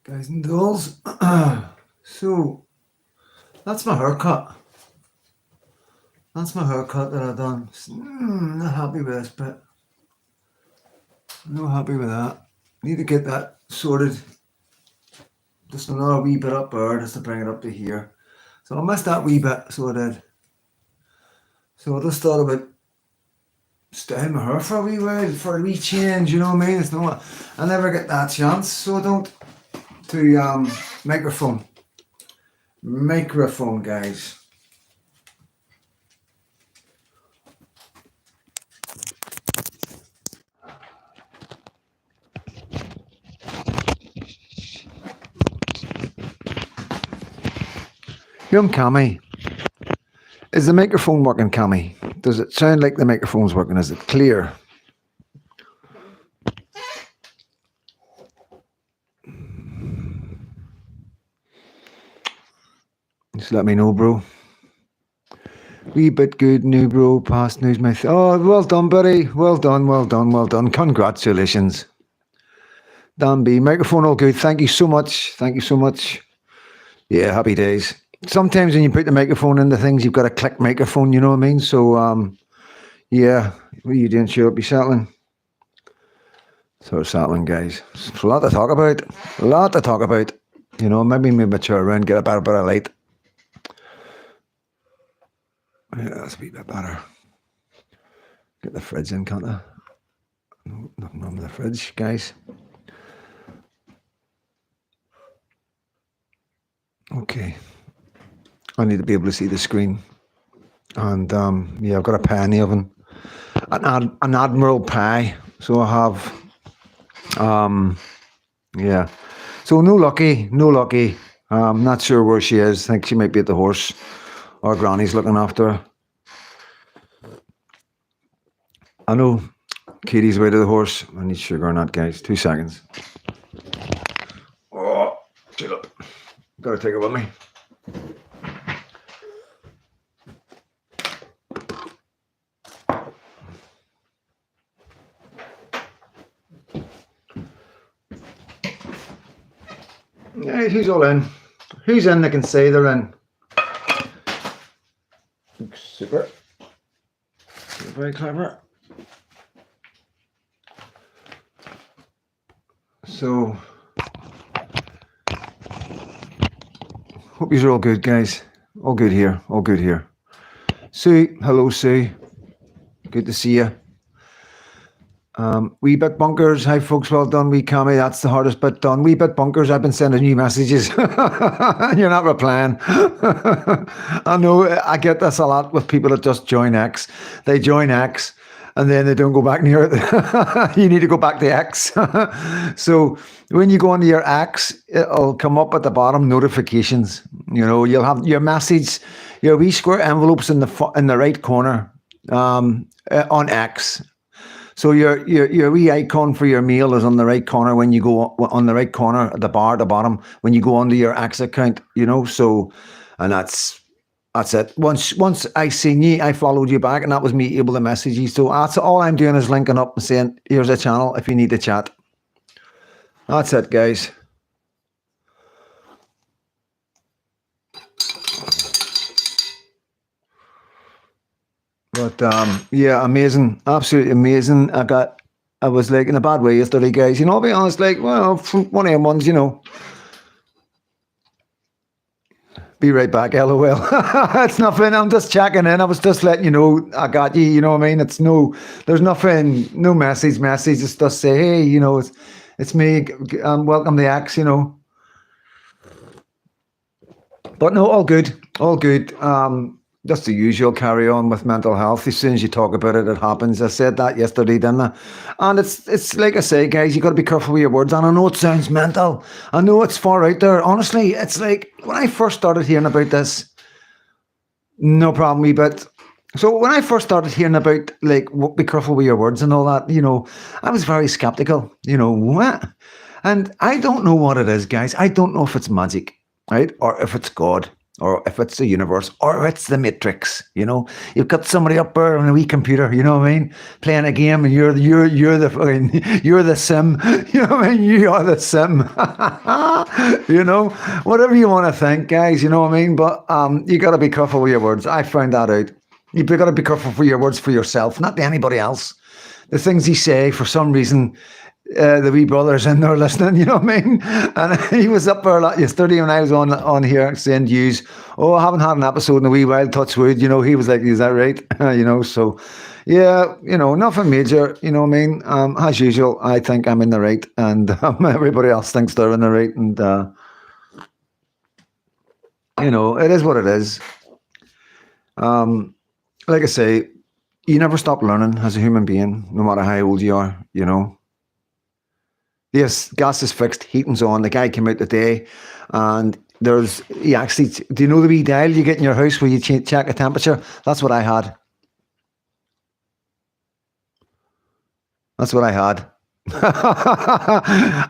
Guys and dolls. So that's my haircut. That's my haircut that I've done. Not happy with this bit. Not happy with that. Need to get that sorted. Just another wee bit up there just to bring it up to here. So I missed that wee bit, so I did. So I just thought about styling my hair for a wee while, for a wee change, you know what I mean? It's not, I never get that chance, so I don't. To microphone, guys. Young Cammy, is the microphone working, Cammy? Does it sound like the microphone's working? Is it clear? Just let me know, bro. Wee bit good, new bro, past news, my oh, well done, buddy. Well done, well done, well done. Congratulations. Dan B, microphone all good. Thank you so much. Thank you so much. Yeah, happy days. Sometimes when you put the microphone into things, you've got to click microphone, you know what I mean? So, yeah, what are you doing? Sure, be settling. So settling, guys. It's a lot to talk about. A lot to talk about. You know, maybe move my chair around, get a better bit of light. Yeah, that's a wee bit better. Get the fridge in, can't I? No, nothing wrong with the fridge, guys. Okay. I need to be able to see the screen. And yeah, I've got a pie in the oven. An Admiral pie. So I have yeah. So no lucky. Not sure where she is. I think she might be at the horse. Or Granny's looking after her. I know Katie's way to the horse. I need sugar or not, guys. 2 seconds. Oh, chill up. Gotta take it with me. Yeah, who's all in? Who's in? I can say they're in. Super. Very clever. So, hope you're all good, guys. All good here. All good here. Sue, hello, Sue. Good to see you. Wee bit bunkers. Hi, folks. Well done, wee Cammy. That's the hardest bit done. Wee bit bunkers. I've been sending you messages. You're not replying. I know. I get this a lot with people that just join X. They join X and then they don't go back near it. You need to go back to X. So when you go into your X, it'll come up at the bottom, notifications. You know, you'll have your message, your wee square envelopes in the right corner on X. So your wee icon for your mail is on the right corner when you go on the right corner at the bar at the bottom when you go onto your X account, you know. So, and that's it. Once I seen you, I followed you back, and that was me able to message you. So that's all I'm doing is linking up and saying, "Here's a channel if you need to chat." That's it, guys. But yeah, amazing, absolutely amazing. I was like in a bad way yesterday, guys. You know, I'll be honest, like, well, one of them ones, you know. Be right back, LOL. It's nothing. I'm just checking in. I was just letting you know I got you. You know what I mean? There's nothing, no message. It's just say, hey, you know, it's me. Welcome to X, you know. But no, all good. Just the usual carry on with mental health. As soon as you talk about it, it happens. I said that yesterday, didn't I? And it's like I say, guys, you got to be careful with your words. And I know it sounds mental. I know it's far out there. Honestly, it's like when I first started hearing about this, no problem, wee bit. So when I first started hearing about, like, be careful with your words and all that, you know, I was very skeptical, you know, what? And I don't know what it is, guys. I don't know if it's magic, right? Or if it's God. or if it's the universe, or it's the Matrix. You've got somebody up there on a wee computer. You know what I mean? Playing a game, and you're the fucking you're the sim. You know what I mean? You are the sim. Whatever you want to think, guys. You know what I mean? But you got to be careful with your words. I found that out. You've got to be careful for your words for yourself, not to anybody else. The things you say, for some reason, the wee brother's in there listening, you know what I mean? And he was up there a lot yesterday when I was on here saying news. Oh, I haven't had an episode in a wee while, touch wood. He was like, is that right? So yeah, nothing major, you know what I mean? As usual, I think I'm in the right, and everybody else thinks they're in the right, and it is what it is. Like I say, you never stop learning as a human being, no matter how old you are, Yes, gas is fixed, heating's on. The guy came out today, and do you know the wee dial you get in your house where you check the temperature? That's what I had. That's what I had.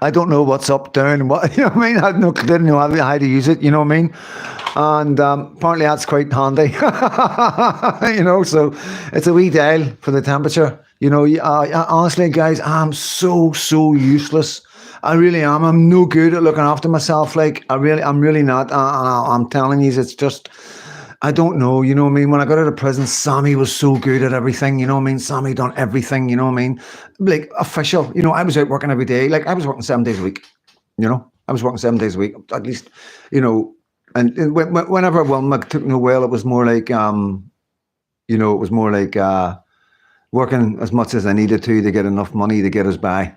I don't know what's up, down, what, I mean? I didn't know how to use it, you know what I mean? And apparently that's quite handy, so it's a wee dial for the temperature. Honestly, guys, I'm so useless. I really am. I'm no good at looking after myself. I'm really not. I'm telling you, it's just, I don't know, you know what I mean? When I got out of prison, Sammy was so good at everything, you know what I mean? Sammy done everything, you know what I mean? Like, official, I was out working every day. Like, I was working 7 days a week, I was working 7 days a week, at least, and whenever Wilma took me well, it was more like, working as much as I needed to get enough money to get us by,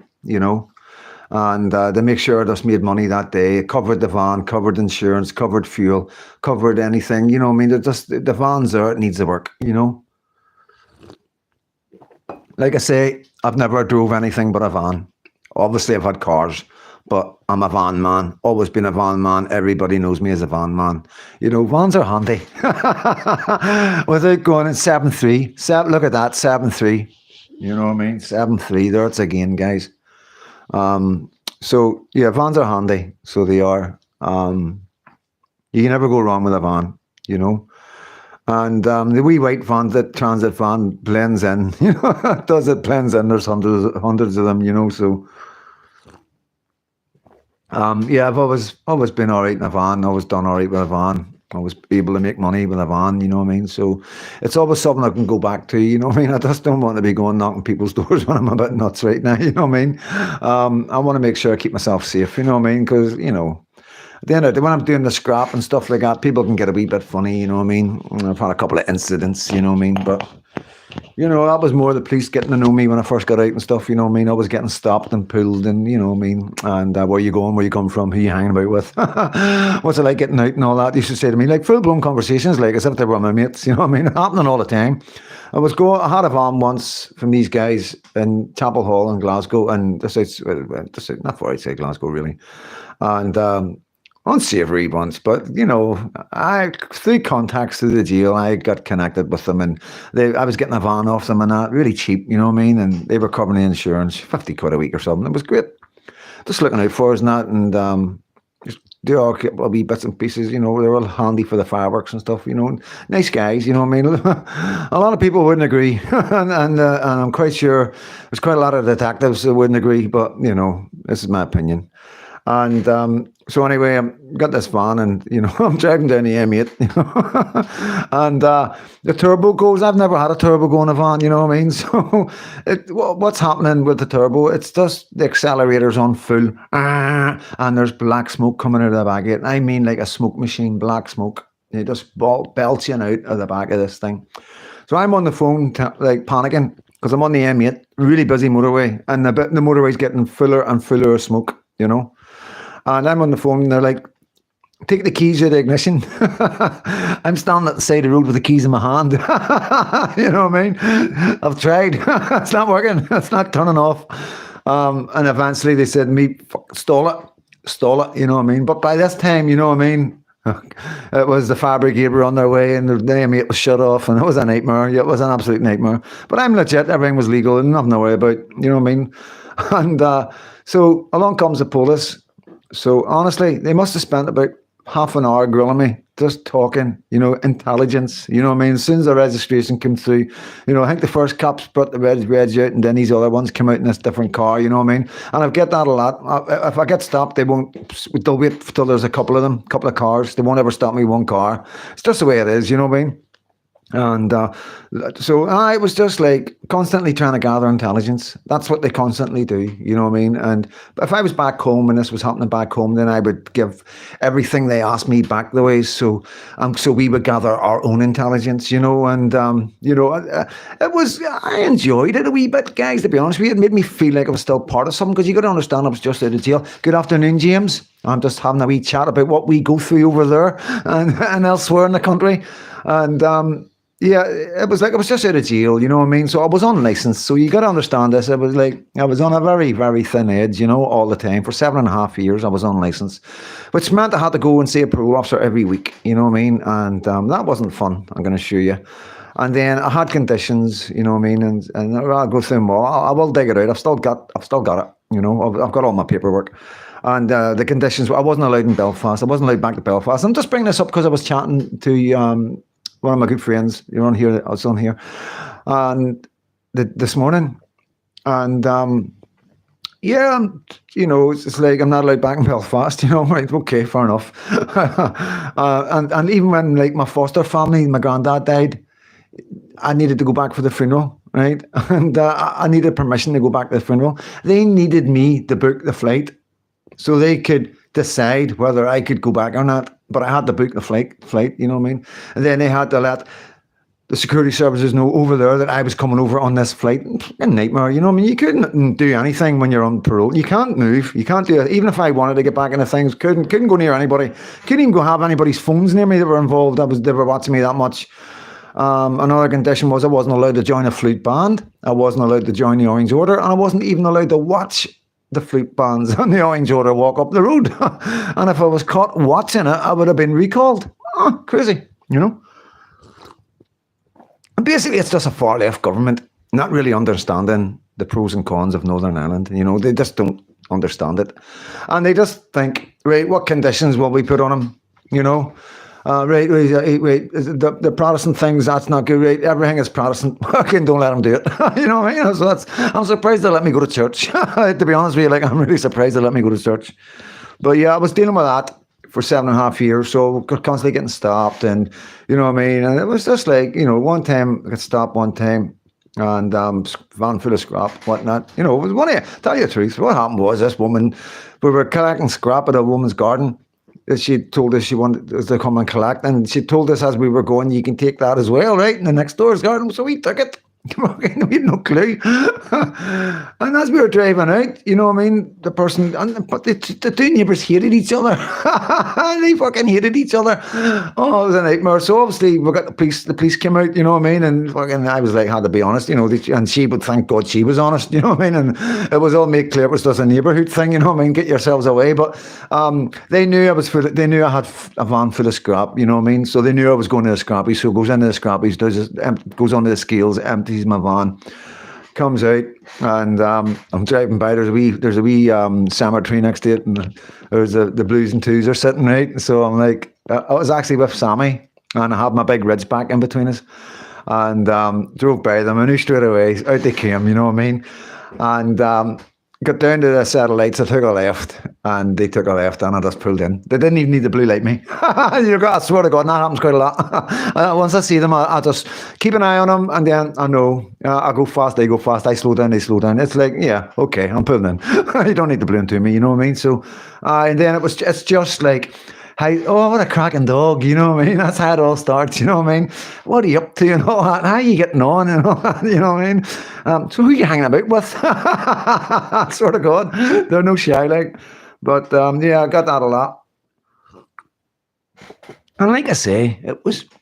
and to make sure I just made money that day. It covered the van, covered insurance, covered fuel, covered anything, I mean, the van's there, it needs the work, Like I say, I've never drove anything but a van. Obviously, I've had cars, but I'm a van man. Always been a van man. Everybody knows me as a van man. Vans are handy. Without going in 7.3. Look at that, 7.3. You know what I mean? 7.3. There it's again, guys. So yeah, vans are handy. So they are. You can never go wrong with a van, And the wee white van, the transit van, blends in. It does. It blends in. There's hundreds of them. So. Yeah, I've always been all right in a van. Always done all right with a van. I was able to make money with a van, you know what I mean? So it's always something I can go back to, you know what I mean? I just don't want to be going knocking people's doors when I'm a bit nuts right now, you know what I mean? I want to make sure I keep myself safe, you know what I mean? Because, at the end of the day, when I'm doing the scrap and stuff like that, people can get a wee bit funny, you know what I mean? I've had a couple of incidents, you know what I mean? But that was more the police getting to know me when I first got out and stuff, you know what I mean? I was getting stopped and pulled and, you know what I mean? And where you going, where you come from, who you hanging about with, what's it like getting out and all that. They used to say to me, like full-blown conversations, like as if they were my mates, you know what I mean? Happening all the time. I had a van once from these guys in Chapel Hall in Glasgow, and not far outside Glasgow, really. And, unsavory ones, but I through contacts through the jail, I got connected with them, and I was getting a van off them and that really cheap, you know what I mean? And they were covering the insurance, 50 quid a week or something. It was great, just looking out for us and that, and just do all wee bits and pieces, they were all handy for the fireworks and stuff, nice guys, you know what I mean? A lot of people wouldn't agree, and I'm quite sure there's quite a lot of detectives that wouldn't agree, but this is my opinion. And so anyway, I got this van, and I'm driving down the M8, and the turbo goes. I've never had a turbo go in a van, you know what I mean? So what's happening with the turbo? It's just the accelerator's on full, and there's black smoke coming out of the back of it. I mean, like a smoke machine, black smoke. It just belching out of the back of this thing. So I'm on the phone, like panicking, because I'm on the M8, really busy motorway, and the motorway's getting fuller and fuller of smoke, And I'm on the phone, and they're like, take the keys out of the ignition. I'm standing at the side of the road with the keys in my hand. You know what I mean? I've tried. It's not working. It's not turning off. And eventually they said to me, stall it, you know what I mean? But by this time, you know what I mean? It was the fire brigade were on their way, and the M8 was shut off, and it was a nightmare. Yeah, it was an absolute nightmare. But I'm legit. Everything was legal, and nothing to worry about. You know what I mean? And so along comes the police. So honestly, they must have spent about half an hour grilling me just talking, intelligence, you know what I mean? As soon as the registration came through, I think the first cops brought the reg out, and then these other ones came out in this different car, you know what I mean? And I get that a lot. If I get stopped, they'll wait till there's a couple of cars. They won't ever stop me one car. It's just the way it is, you know what I mean? And so I was just like constantly trying to gather intelligence. That's what they constantly do, you know what I mean? And if I was back home and this was happening back home, then I would give everything they asked me back the way. So we would gather our own intelligence, and it was, I enjoyed it a wee bit, guys, to be honest with you. It made me feel like I was still part of something, because you got to understand I was just out of jail. Good afternoon, James. I'm just having a wee chat about what we go through over there and elsewhere in the country. And yeah, it was like I was just out of jail, you know what I mean? So I was unlicensed. So you got to understand this. It was like I was on a very, very thin edge, all the time. For 7.5 years, I was unlicensed, which meant I had to go and see a parole officer every week, you know what I mean? And that wasn't fun, I'm going to assure you. And then I had conditions, you know what I mean? And I'll go through them all. I will dig it out. I've still got it, I've got all my paperwork. And the conditions, I wasn't allowed in Belfast. I wasn't allowed back to Belfast. I'm just bringing this up because I was chatting to one of my good friends. You're on here. I was on here, and this morning, and it's like I'm not allowed back in Belfast. Right? Okay, fair enough. And even when like my foster family, my granddad died, I needed to go back for the funeral, right? And I needed permission to go back to the funeral. They needed me to book the flight so they could decide whether I could go back or not. But I had to book the flight, you know what I mean? And then they had to let the security services know over there that I was coming over on this flight. A nightmare, you know what I mean? You couldn't do anything when you're on parole. You can't move. You can't do it. Even if I wanted to get back into things, couldn't go near anybody. Couldn't even go have anybody's phones near me that were involved. They were watching me that much. Another condition was I wasn't allowed to join a flute band. I wasn't allowed to join the Orange Order. And I wasn't even allowed to watch the flute bands and the Orange Order walk up the road. And if I was caught watching it, I would have been recalled. Crazy, And basically, it's just a far left government not really understanding the pros and cons of Northern Ireland. They just don't understand it. And they just think, right, what conditions will we put on them? Right, the Protestant things, that's not good, right? Everything is Protestant. Fucking don't let them do it. You know what I mean? So I'm surprised they let me go to church. To be honest with you, I'm really surprised they let me go to church. But yeah, I was dealing with that for 7.5 years, so constantly getting stopped, and you know what I mean? And it was just like, one time I got stopped one time, and van full of scrap, whatnot. It was one of, tell you the truth, what happened was this woman, we were collecting scrap at a woman's garden. She told us she wanted us to come and collect, and she told us as we were going, you can take that as well, right? In the next door's garden. So we took it. We had no clue. And as we were driving out, you know what I mean, the person, but the two neighbours hated each other. They fucking hated each other. Oh, it was a nightmare. So obviously we got the police came out, you know what I mean, and fucking I was like, had to be honest, and she would thank God she was honest, you know what I mean, and it was all made clear it was just a neighbourhood thing, you know what I mean, get yourselves away. But they knew I had a van full of scrap, you know what I mean, so they knew I was going to the scrappies. So goes into the scrappies, goes onto the scales, empties my van, comes out, and I'm driving by. There's a wee cemetery next to it, and there's the blues and twos are sitting right. So I'm like, I was actually with Sammy, and I had my big Ridgeback in between us, and drove by them. I knew straight away out they came, you know what I mean, and got down to the set of lights. I took a left, and they took a left, and I just pulled in. They didn't even need to blue light me. I swear to God, that happens quite a lot. Once I see them, I just keep an eye on them, and then I know I go fast, they go fast. I slow down, they slow down. It's like, yeah, okay, I'm pulling in. You don't need to blue into me, you know what I mean? So, and then it's just like, hey, oh, what a cracking dog, you know what I mean? That's how it all starts, you know what I mean? What are you up to and all that? How are you getting on and all that, you know what I mean? So who are you hanging about with? Sort of God, they're no shy, like. But yeah, I got that a lot. And like I say,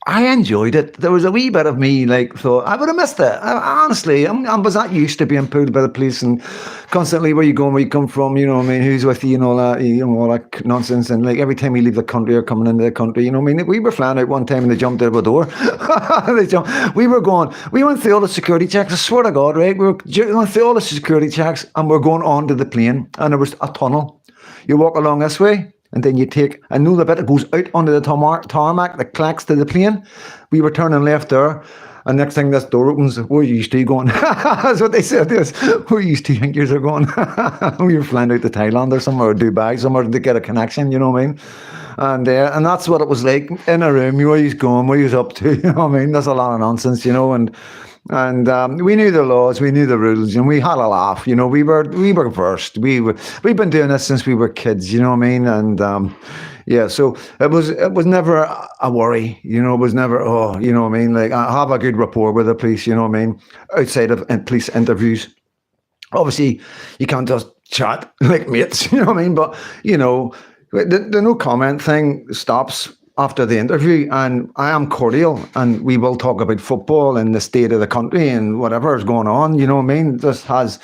I enjoyed it. There was a wee bit of me, thought, I would have missed it. Honestly, I was not used to being pulled by the police and constantly where you going, where you come from, you know what I mean, who's with you and all that, all that nonsense. And every time we leave the country or coming into the country, you know what I mean, we were flying out one time and they jumped out of a door. We went through all the security checks, I swear to God, right? We went through all the security checks and we're going onto the plane, and there was a tunnel. You walk along this way, and then you take, I know the bit that goes out onto the tarmac that collects to the plane. We were turning left there, and next thing this door opens. Where are you two going? That's what they said to us. Where you two think you're going? We were flying out to Thailand or somewhere, or Dubai, somewhere to get a connection, you know what I mean? And that's what it was like in a room. Where he's going, where he's up to, you know what I mean? That's a lot of nonsense, you know, and we knew the laws, we knew the rules, and we had a laugh. You know, we were versed. We've been doing this since we were kids. You know what I mean? And yeah, so it was never a worry. You know, it was never you know what I mean? Like, I have a good rapport with the police. You know what I mean? Outside of police interviews, obviously you can't just chat like mates. You know what I mean? But you know, the no comment thing stops after the interview, and I am cordial, and we will talk about football and the state of the country and whatever is going on, you know what I mean? Just has,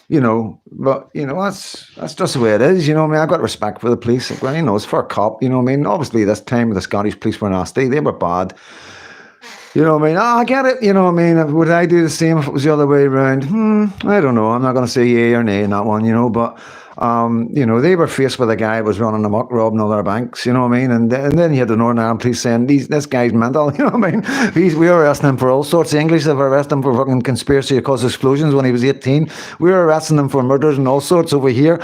you know, but, you know, that's just the way it is, you know what I mean? I've got respect for the police, well, you know, it's for a cop, you know what I mean? Obviously, this time the Scottish police were nasty, they were bad, you know what I mean? I get it, you know what I mean? Would I do the same if it was the other way around? I don't know, I'm not going to say yay or nay in that one, you know, but you know, they were faced with a guy who was running amok, robbing other banks, you know what I mean? And then you had the Northern Ireland police saying, this guy's mental, you know what I mean? We were arresting him for all sorts. The English have arrested him for fucking conspiracy to cause explosions when he was 18. We were arresting him for murders and all sorts over here.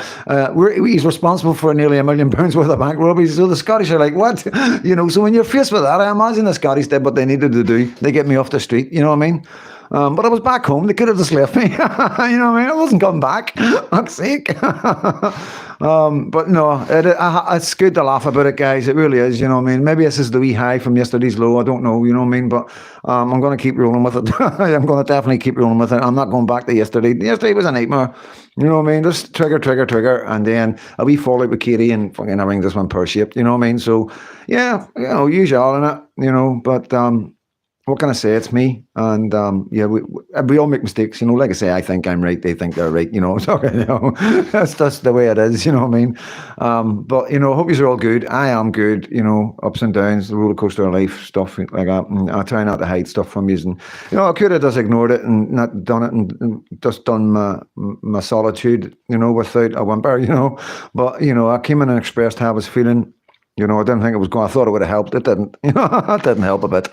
He's responsible for nearly £1 million worth of bank robberies. So the Scottish are like, what? You know, so when you're faced with that, I imagine the Scottish did what they needed to do. They get me off the street, you know what I mean? But I was back home. They could have just left me. You know what I mean? I wasn't coming back. Fuck's sake. But no, it's good to laugh about it, guys. It really is. You know what I mean? Maybe this is the wee high from yesterday's low. I don't know. You know what I mean? But I'm going to keep rolling with it. I'm going to definitely keep rolling with it. I'm not going back to yesterday. Yesterday was a nightmare. You know what I mean? Just trigger. And then a wee fallout with Katie and fucking everything just went pear-shaped. You know what I mean? So, yeah, you know, usual in it, you know, but what can I say? It's me, and yeah, we all make mistakes, you know. Like I say, I think I'm right, they think they're right, you know. So, you know, that's just the way it is, you know what I mean? But you know, hope you're all good. I am good, you know. Ups and downs, the roller coaster of life, stuff like that. And I try not to hide stuff from you. And you know, I could have just ignored it and not done it, and just done my solitude, you know, without a whimper, you know. But you know, I came in and expressed how I was feeling. You know, I didn't think it was going. I thought it would have helped. It didn't. You know, it didn't help a bit.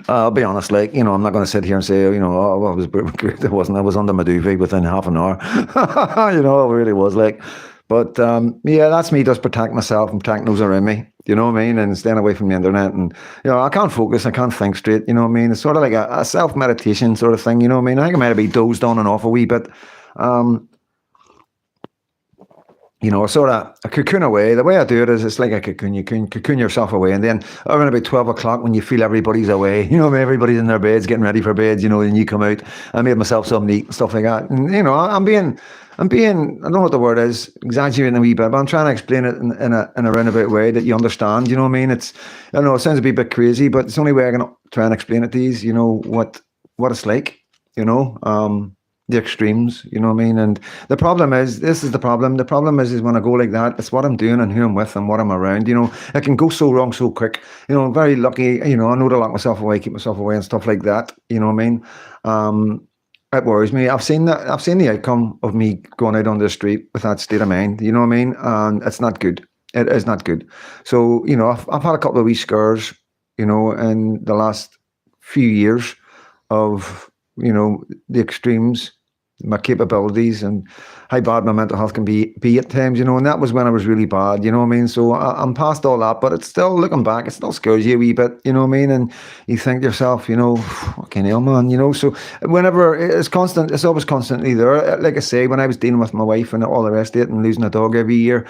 I'll be honest. Like, you know, I'm not going to sit here and say, you know, oh, well, it was good. It wasn't. I was under my duvet within half an hour. You know, it really was like. But yeah, that's me just protecting myself and protecting those around me. You know what I mean? And staying away from the internet. And you know, I can't focus. I can't think straight. You know what I mean? It's sort of like a self meditation sort of thing. You know what I mean? I think I might have been dozed on and off a wee bit. You know, sort of a cocoon away. The way I do it is it's like a cocoon. You can cocoon yourself away. And then around about 12 o'clock when you feel everybody's away, you know, everybody's in their beds, getting ready for bed, you know, and you come out. I made myself something to eat and stuff like that. And, you know, I'm being, I don't know what the word is, exaggerating a wee bit, but I'm trying to explain it in a roundabout way that you understand, you know what I mean? It's, I don't know, it sounds a bit crazy, but it's the only way I can try and explain it to you, you know, what it's like, you know, the extremes, you know what I mean? And the problem is, this is the problem. The problem is when I go like that, it's what I'm doing and who I'm with and what I'm around. You know, it can go so wrong so quick. You know, I'm very lucky. You know, I know to lock myself away, keep myself away, and stuff like that. You know what I mean? It worries me. I've seen the outcome of me going out on the street with that state of mind. You know what I mean? And it's not good. It is not good. So you know, I've had a couple of wee scares. You know, in the last few years of, you know, the extremes, my capabilities and how bad my mental health can be at times, you know, and that was when I was really bad, you know what I mean? So I'm past all that, but it's still, looking back, it still scares you a wee bit, you know what I mean? And you think to yourself, you know, fucking hell, man, you know, so whenever it's constant, it's always constantly there. Like I say, when I was dealing with my wife and all the rest of it and losing a dog every year,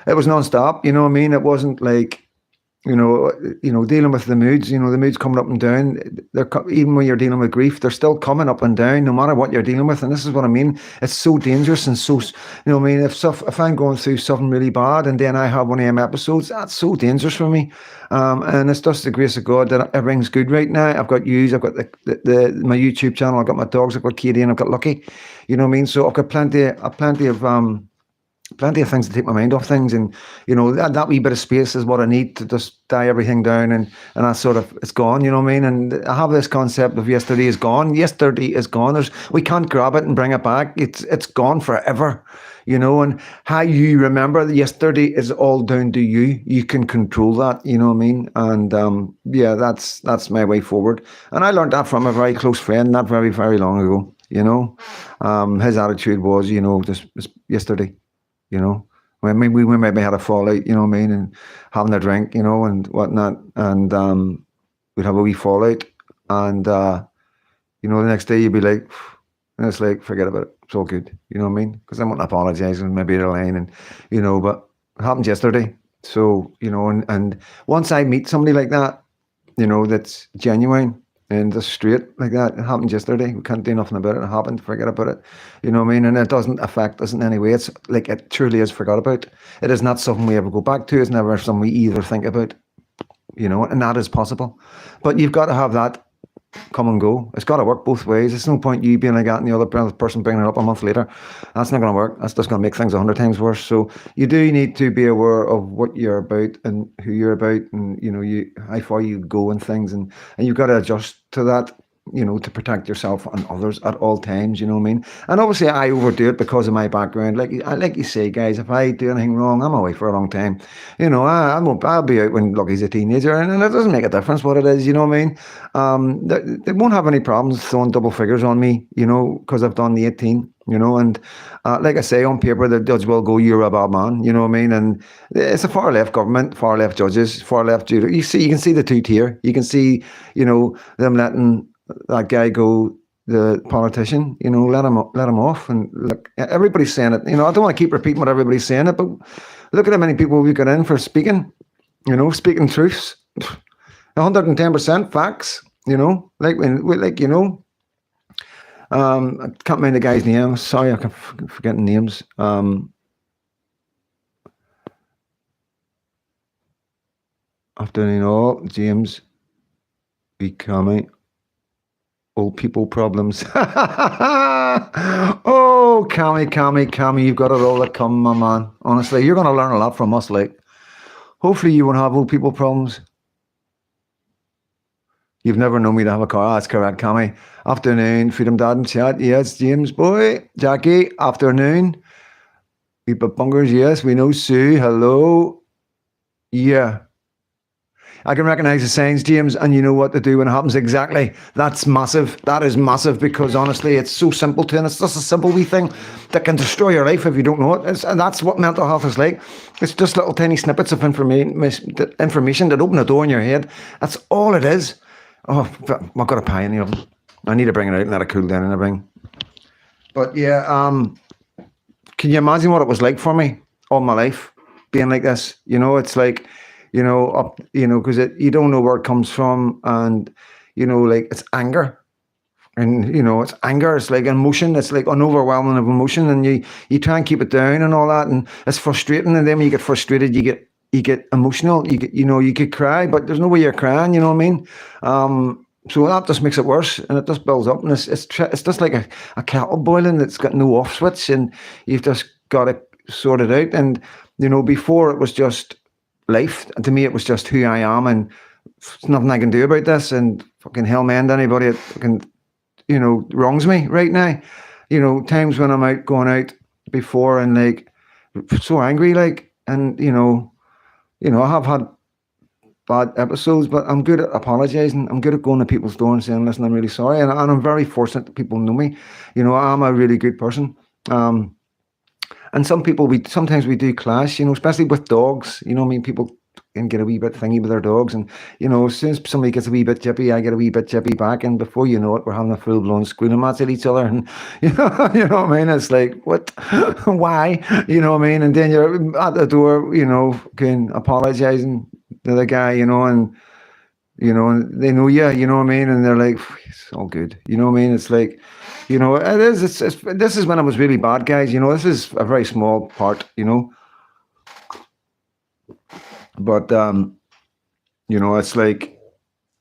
it was non-stop, you know what I mean? It wasn't like, you know, dealing with the moods, you know, the moods coming up and down. Even when you're dealing with grief, they're still coming up and down, no matter what you're dealing with. And this is what I mean. It's so dangerous and so, you know what I mean? If I'm going through something really bad and then I have one of them episodes, that's so dangerous for me. And it's just the grace of God that everything's good right now. I've got yous, I've got my YouTube channel, I've got my dogs, I've got Katie, and I've got Lucky. You know what I mean? So I've got plenty of plenty of things to take my mind off things, and that wee bit of space is what I need to just die everything down, and I sort of, it's gone, you know what I mean? And I have this concept of yesterday is gone. Yesterday is gone. We can't grab it and bring it back. It's gone forever, and how you remember that yesterday is all down to you. You can control that, you know what I mean? And yeah, that's my way forward. And I learned that from a very close friend not very, very long ago, his attitude was, just yesterday. When we maybe had a fallout, you know what I mean, and having a drink, and whatnot, and we'd have a wee fallout, and the next day you'd be like, and it's like, forget about it, it's all good, you know what I mean, because I wouldn't apologise and maybe they're lying, and but it happened yesterday, so and once I meet somebody like that, that's genuine and just straight like that. It happened yesterday. We can't do nothing about it. It happened. Forget about it. You know what I mean? And it doesn't affect us in any way. It's like it truly is forgot about. It is not something we ever go back to. It's never something we either think about. And that is possible. But you've got to have that come and go. It's got to work both ways. There's no point you being like that and the other person bringing it up a month later. That's not going to work. That's just going to make things 100 times worse. So you do need to be aware of what you're about and who you're about, and how far you go and things, and you've got to adjust to that, to protect yourself and others at all times, you know what I mean? And obviously I overdo it because of my background. Like you say, guys, if I do anything wrong, I'm away for a long time. I'll be out when Lucky's a teenager, and it doesn't make a difference what it is, you know what I mean? They won't have any problems throwing double figures on me, because I've done the 18, and like I say, on paper, the judge will go, you're a bad man, you know what I mean? And it's a far left government, far left judges, far left jury. You can see the two tier. You can see, them letting that guy go, the politician, let him off. And look, everybody's saying it. I don't want to keep repeating what everybody's saying it, but look at how many people we got in for speaking, speaking truths, 110% facts, I can't mind the guy's name. Sorry, I keep forgetting names. After James becoming old people problems. Oh, Cammy, you've got it all that come, my man. Honestly, you're going to learn a lot from us. Like, hopefully you won't have old people problems. You've never known me to have a car. That's correct, Cammy. Afternoon, Freedom Dad and chat. Yes, James, boy. Jackie, afternoon. People bunkers, yes. We know Sue. Hello. Yeah. I can recognise the signs, James, and you know what to do when it happens. Exactly. That's massive. That is massive, because honestly, it's so simple to, and it's just a simple wee thing that can destroy your life if you don't know it. And that's what mental health is like. It's just little tiny snippets of information that open a door in your head. That's all it is. Oh, I've got a pie in the oven. I need to bring it out and let it cool down and everything. But yeah, can you imagine what it was like for me all my life being like this? It's like, because you don't know where it comes from, and like it's anger, and it's anger. It's like emotion. It's like an overwhelming of emotion, and you try and keep it down and all that, and it's frustrating. And then when you get frustrated, you get emotional. You could cry, but there's no way you're crying. You know what I mean? So that just makes it worse, and it just builds up, and it's just like a kettle boiling that's got no off switch, and you've just got to sort it out. And before it was just life. To me, it was just who I am, and there's nothing I can do about this, and fucking hell mend anybody that fucking, wrongs me right now. Times when I'm going out before, and like so angry, like, and I have had bad episodes, but I'm good at apologizing. I'm good at going to people's door and saying, listen, I'm really sorry, and I'm very fortunate that people know me. I'm a really good person. And sometimes we do clash, especially with dogs. People can get a wee bit thingy with their dogs. And, as soon as somebody gets a wee bit jippy, I get a wee bit jippy back. And before you know it, we're having a full-blown squealing match at each other. And, you know what I mean? It's like, what? Why? You know what I mean? And then you're at the door, apologizing to the guy, and they know you, you know what I mean? And they're like, it's all good. You know what I mean? It's like, it is. This is when I was really bad, guys. This is a very small part, But it's like,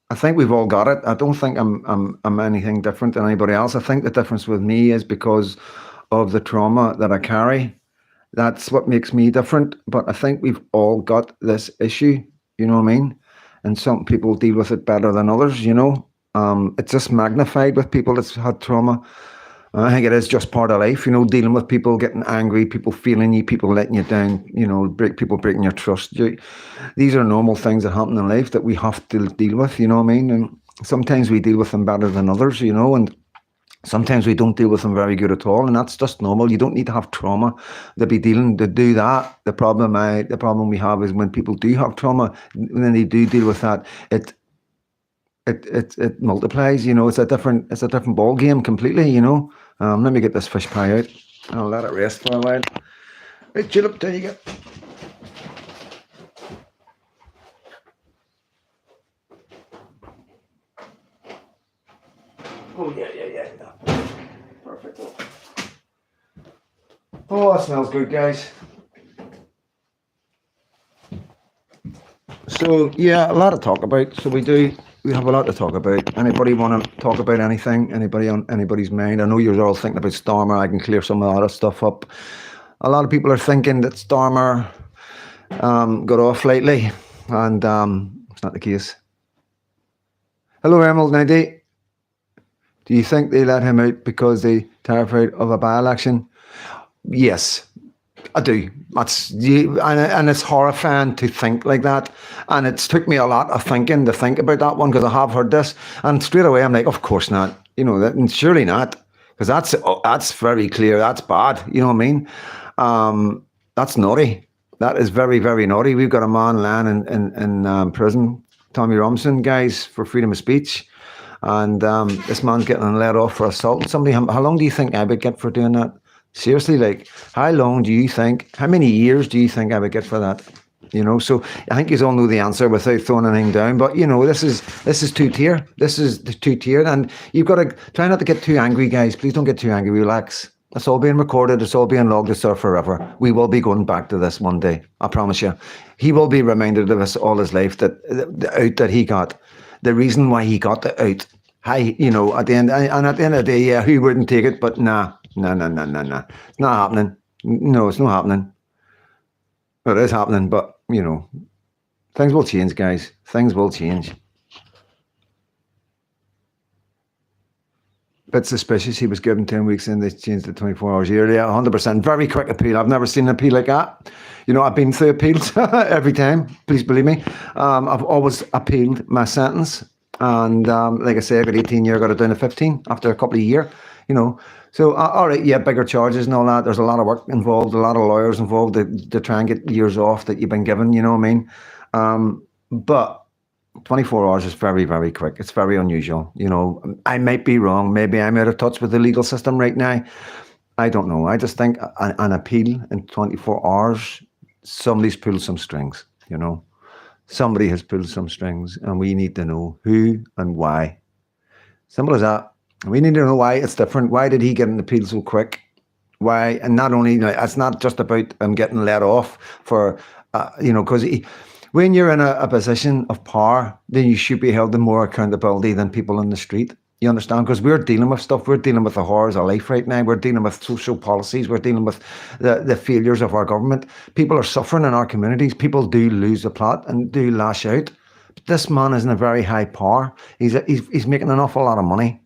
I think we've all got it. I don't think I'm anything different than anybody else. I think the difference with me is because of the trauma that I carry, That's what makes me different. But I think we've all got this issue, you know what I mean? And some people deal with it better than others, you know. It's just magnified with people that's had trauma. I think it is just part of life, you know, dealing with people getting angry, people feeling you, people letting you down, you know, people breaking your trust. These are normal things that happen in life that we have to deal with, you know what I mean? And sometimes we deal with them better than others, you know, and sometimes we don't deal with them very good at all, and that's just normal. You don't need to have trauma to be dealing to do that. The problem we have is when people do have trauma, when they do deal with that, it multiplies. You know, it's a different ball game completely. You know. Let me get this fish pie out. I'll let it rest for a while. Right, Julep, there you go. Oh yeah. Perfect. Oh, that smells good, guys. So yeah, a lot to talk about. So we have a lot to talk about. Anybody want to talk about anything? Anybody on anybody's mind? I know you're all thinking about Stormer. I can clear some of that stuff up. A lot of people are thinking that Stormer got off lately, and it's not the case. Hello, Emerald 90. Do you think they let him out because they terrified of a by-election? Yes, I do. That's and it's horrifying to think like that. And it's took me a lot of thinking to think about that one, because I have heard this, and straight away I'm like, of course not. You know, and surely not, because that's very clear. That's bad. You know what I mean? That's naughty. That is very, very naughty. We've got a man lying in prison, Tommy Robinson, guys, for freedom of speech. And this man's getting let off for assault. Somebody, how long do you think I would get for doing that? Seriously, like, how many years do you think I would get for that? You know, so I think you all know the answer without throwing anything down. But, you know, this is two-tier. This is the two-tier. And you've got to try not to get too angry, guys. Please don't get too angry. Relax. It's all being recorded. It's all being logged. It's there forever. We will be going back to this one day. I promise you. He will be reminded of us all his life, that the out that he got. The reason why he got the out. You know, at the end of the day, yeah, he wouldn't take it, but nah. No. It's not happening. No, it's not happening. Well, it is happening, but, you know, things will change, guys. Things will change. Bit suspicious he was given 10 weeks and they changed it 24 hours earlier. 100%. Very quick appeal. I've never seen an appeal like that. You know, I've been through appeals every time. Please believe me. I've always appealed my sentence. And like I say, I got 18 years, got it down to 15 after a couple of years, you know. So, all right, yeah, bigger charges and all that. There's a lot of work involved, a lot of lawyers involved to try and get years off that you've been given, you know what I mean? But 24 hours is very, very quick. It's very unusual. You know, I might be wrong. Maybe I'm out of touch with the legal system right now. I don't know. I just think an appeal in 24 hours, somebody's pulled some strings, you know. Somebody has pulled some strings, and we need to know who and why. Simple as that. We need to know why it's different. Why did he get an appeal so quick? Why? And not only, it's not just about him getting let off for, you know, because when you're in a position of power, then you should be held to more accountability than people in the street. You understand? Because we're dealing with stuff. We're dealing with the horrors of life right now. We're dealing with social policies. We're dealing with the failures of our government. People are suffering in our communities. People do lose the plot and do lash out. But this man is in a very high power. He's making an awful lot of money.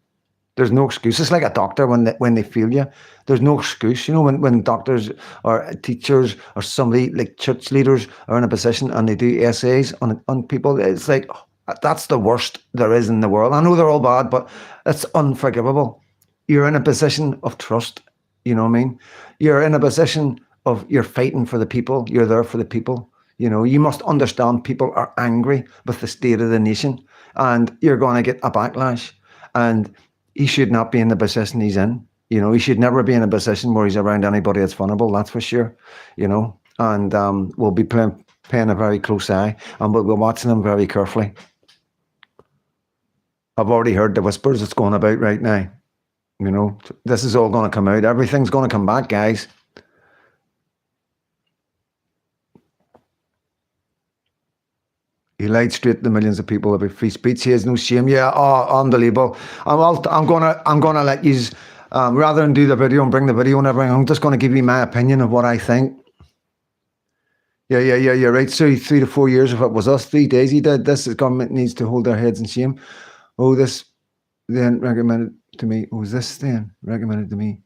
There's no excuse. It's like a doctor when they fail you. There's no excuse. You know, when doctors or teachers or somebody like church leaders are in a position and they do essays on people, it's like, that's the worst there is in the world. I know they're all bad, but it's unforgivable. You're in a position of trust. You know what I mean? You're in a position of, you're fighting for the people. You're there for the people. You know, you must understand people are angry with the state of the nation, and you're going to get a backlash. And he should not be in the position he's in. You know, he should never be in a position where he's around anybody that's vulnerable, that's for sure. You know, and we'll be paying a very close eye, and we'll be watching him very carefully. I've already heard the whispers that's going about right now. You know, this is all going to come out. Everything's going to come back, guys. He lied straight to millions of people about free speech. He has no shame. Yeah, oh, unbelievable. I'm gonna let you Rather than do the video and bring the video and everything, I'm just going to give you my opinion of what I think. Yeah, you're right. So 3 to 4 years, if it was us, 3 days he did this, the government needs to hold their heads in shame. Oh, this then recommended to me. Oh, is this then recommended to me?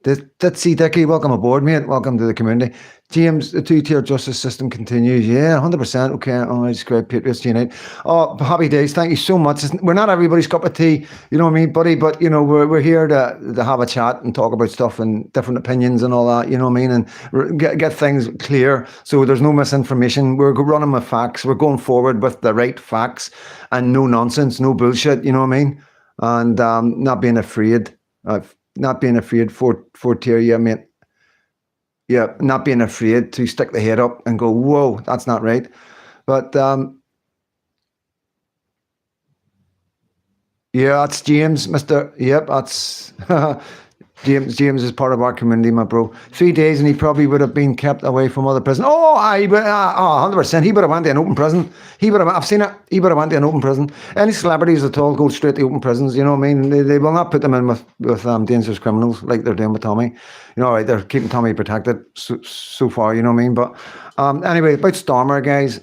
That's see, Dickie, welcome aboard, mate. Welcome to the community. James, the two-tier justice system continues. Yeah, 100%. Okay, I describe Patriots Unite. Oh, happy days. Thank you so much. We're not everybody's cup of tea, you know what I mean, buddy? But, you know, we're here to have a chat and talk about stuff and different opinions and all that, you know what I mean? And get things clear so there's no misinformation. We're running with facts. We're going forward with the right facts and no nonsense, no bullshit, you know what I mean? And not being afraid. Not being afraid for tier, yeah, mate. Yeah, not being afraid to stick the head up and go, whoa, that's not right. But yeah, that's James, Mr. Yep, that's James is part of our community, my bro. 3 days and he probably would have been kept away from other prisons. Oh, 100%. He would have went to an open prison. I've seen it. He would have went to an open prison. Any celebrities at all go straight to open prisons, you know what I mean? They will not put them in with dangerous criminals like they're doing with Tommy. You know, right, they're keeping Tommy protected so far, you know what I mean? But anyway, about Stormer, guys.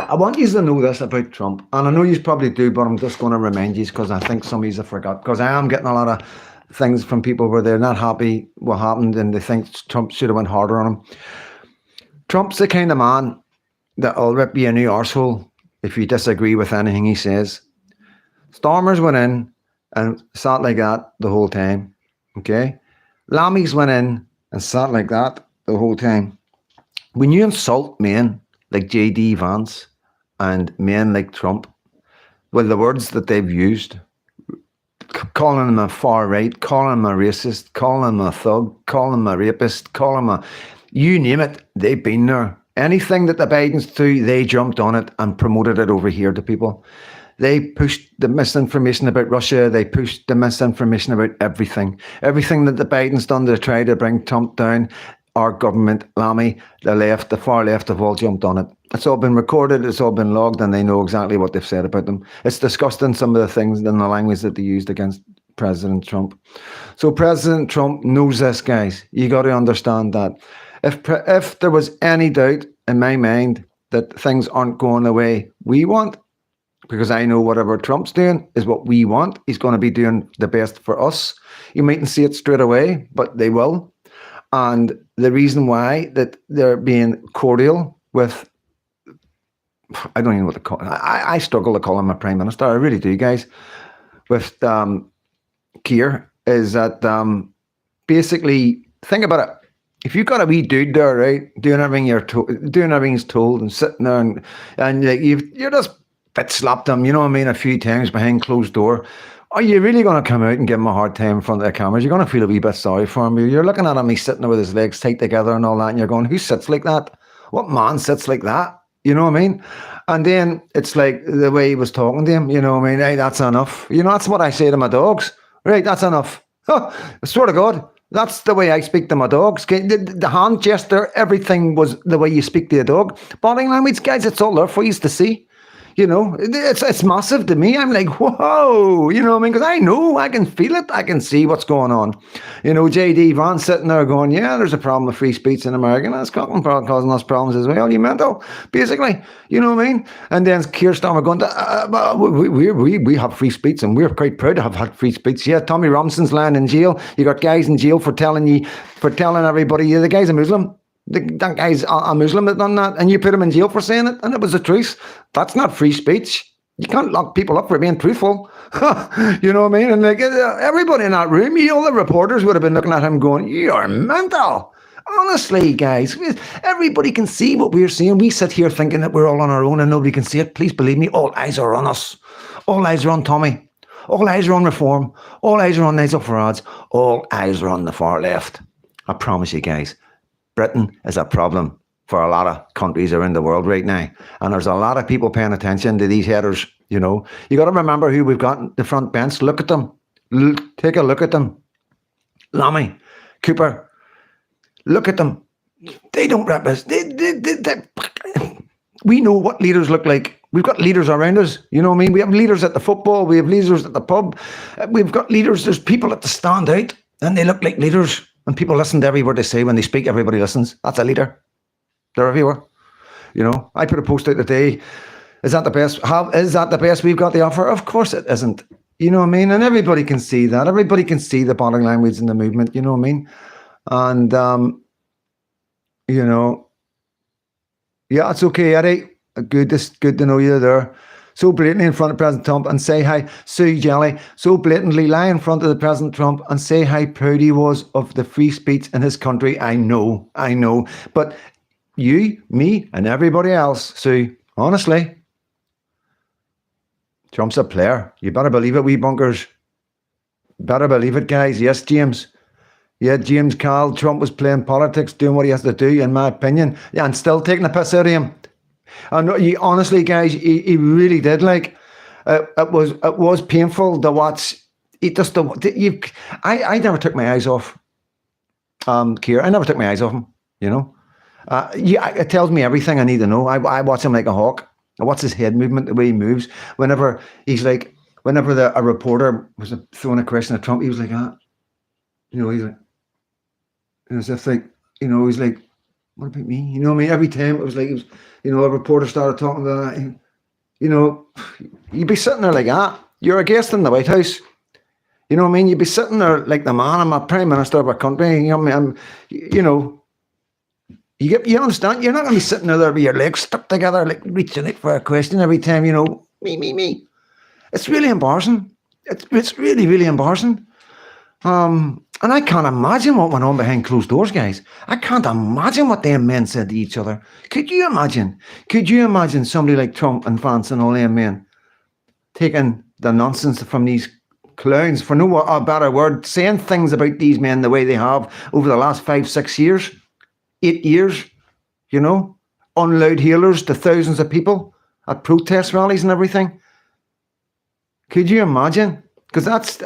I want you to know this about Trump, and I know you probably do, but I'm just going to remind you because I think some of you have forgot, because I am getting a lot of things from people where they're not happy what happened and they think Trump should have went harder on him. Trump's the kind of man that will rip you a new arsehole if you disagree with anything he says. Stormers went in and sat like that the whole time, okay? Lammies went in and sat like that the whole time. When you insult men like J.D. Vance and men like Trump, with the words that they've used, calling him a far right, calling him a racist, calling him a thug, calling him a rapist, calling him a, you name it, they've been there. Anything that the Bidens threw, they jumped on it and promoted it over here to people. They pushed the misinformation about Russia. They pushed the misinformation about everything. Everything that the Bidens done to try to bring Trump down, our government, Lammy, the left, the far left have all jumped on it. It's all been recorded, it's all been logged, and they know exactly what they've said about them. It's disgusting, some of the things in the language that they used against President Trump. So President Trump knows this, guys. You got to understand that. If there was any doubt in my mind that things aren't going the way we want, because I know whatever Trump's doing is what we want, he's going to be doing the best for us. You mightn't see it straight away, but they will. And the reason why that they're being cordial with, I don't even know what to call it. I struggle to call him a prime minister. I really do, guys. With Keir, is that basically, think about it. If you've got a wee dude there, right, doing everything doing everything he's told and sitting there and like you're just bit slapped him, you know what I mean, a few times behind closed door. Are you really going to come out and give him a hard time in front of the cameras? You're going to feel a wee bit sorry for him. You're looking at him, he's sitting there with his legs tight together and all that, and you're going, who sits like that? What man sits like that? You know what I mean? And then it's like the way he was talking to him, you know what I mean? Hey, that's enough. You know, that's what I say to my dogs. Right, that's enough. I swear to God, that's the way I speak to my dogs. The hand gesture, everything was the way you speak to a dog. Body language, guys, it's all there for you to see. You know, it's massive to me. I'm like, whoa, you know what I mean? Because I know, I can feel it. I can see what's going on. You know, J.D. Vance sitting there going, yeah, there's a problem with free speech in America. And that's causing us problems as well. You mental, basically. You know what I mean? And then Keir Starmer going, we have free speech and we're quite proud to have had free speech. Yeah, Tommy Robinson's lying in jail. You got guys in jail for telling everybody, yeah, the guy's a Muslim. That guy's a Muslim that done that, and you put him in jail for saying it, and it was the truth. That's not free speech. You can't lock people up for being truthful. You know what I mean? And like everybody in that room, all the reporters would have been looking at him going, you're mental. Honestly, guys, everybody can see what we're seeing. We sit here thinking that we're all on our own and nobody can see it. Please believe me, all eyes are on us. All eyes are on Tommy. All eyes are on Reform. All eyes are on Nigel Farage. All eyes are on the far left. I promise you, guys. Britain is a problem for a lot of countries around the world right now. And there's a lot of people paying attention to these headers, you know. You got to remember who we've got in the front bench. Look at them. Take a look at them. Lammy, Cooper. Look at them. They don't represent. we know what leaders look like. We've got leaders around us. You know what I mean? We have leaders at the football. We have leaders at the pub. We've got leaders. There's people that stand out and they look like leaders. And people listen to every word they say. When they speak, everybody listens. That's a leader. They're everywhere. You know, I put a post out today. Is that the best? Is that the best we've got to offer? Of course it isn't. You know what I mean? And everybody can see that. Everybody can see the body language in the movement. You know what I mean? And, you know, yeah, it's okay, Eddie. Good to know you there. So blatantly in front of President Trump and say how, Sue Jelly, so blatantly lie in front of the President Trump and say how proud he was of the free speech in his country. I know. But you, me, and everybody else, Sue, honestly, Trump's a player. You better believe it, wee bunkers. Better believe it, guys. Yes, James. Yeah, James Carl, Trump was playing politics, doing what he has to do, in my opinion. Yeah, and still taking the piss out of him. And he, honestly, guys, he really did. Like, it was painful to watch. I never took my eyes off Keir. I never took my eyes off him, you know. Yeah, it tells me everything I need to know. I watch him like a hawk. I watch his head movement, the way he moves. Whenever a reporter was throwing a question at Trump, he was like, you know, he's like, as if like, you know, he's like, what about me? You know what I mean? Every time it was like, you know, a reporter started talking about that. You know, you'd be sitting there like that. You're a guest in the White House. You know what I mean? You'd be sitting there like the man. I'm a prime minister of a country. You know what I mean? You understand? You're not going to be sitting there with your legs stuck together, like reaching out for a question every time, you know, me. It's really embarrassing. It's really, really embarrassing. And I can't imagine what went on behind closed doors, guys. I can't imagine what them men said to each other. Could you imagine? Could you imagine somebody like Trump and Vance and all them men taking the nonsense from these clowns, for no a better word, saying things about these men the way they have over the last 5, 6 years, 8 years, you know, on loud hailers to thousands of people at protest rallies and everything? Could you imagine? Because that's...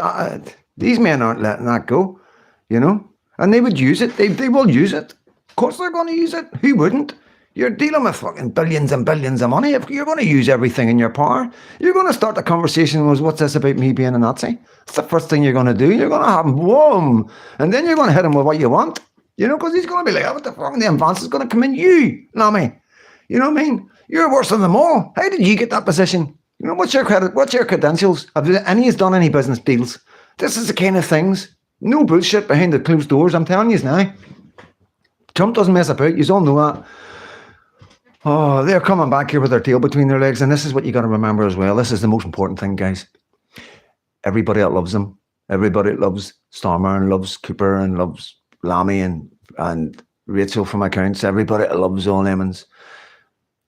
these men aren't letting that go, you know, and they would use it. They will use it. Of course they're going to use it. Who wouldn't? You're dealing with fucking billions and billions of money. If you're going to use everything in your power, you're going to start the conversation with, what's this about me being a Nazi? That's the first thing you're going to do. You're going to have him, whoa, and then you're going to hit him with what you want, you know, because he's going to be like, what the fuck, and the advance is going to come in you, Lammy. You know what I mean? You're worse than them all. How did you get that position? You know, what's your credit? What's your credentials? Have any of you done any business deals? This is the kind of things. No bullshit behind the closed doors. I'm telling you now. Trump doesn't mess about. You all know that. Oh, they're coming back here with their tail between their legs. And this is what you got to remember as well. This is the most important thing, guys. Everybody that loves them. Everybody that loves Starmer and loves Cooper and loves Lammy and Rachel from accounts. Everybody that loves all lemons.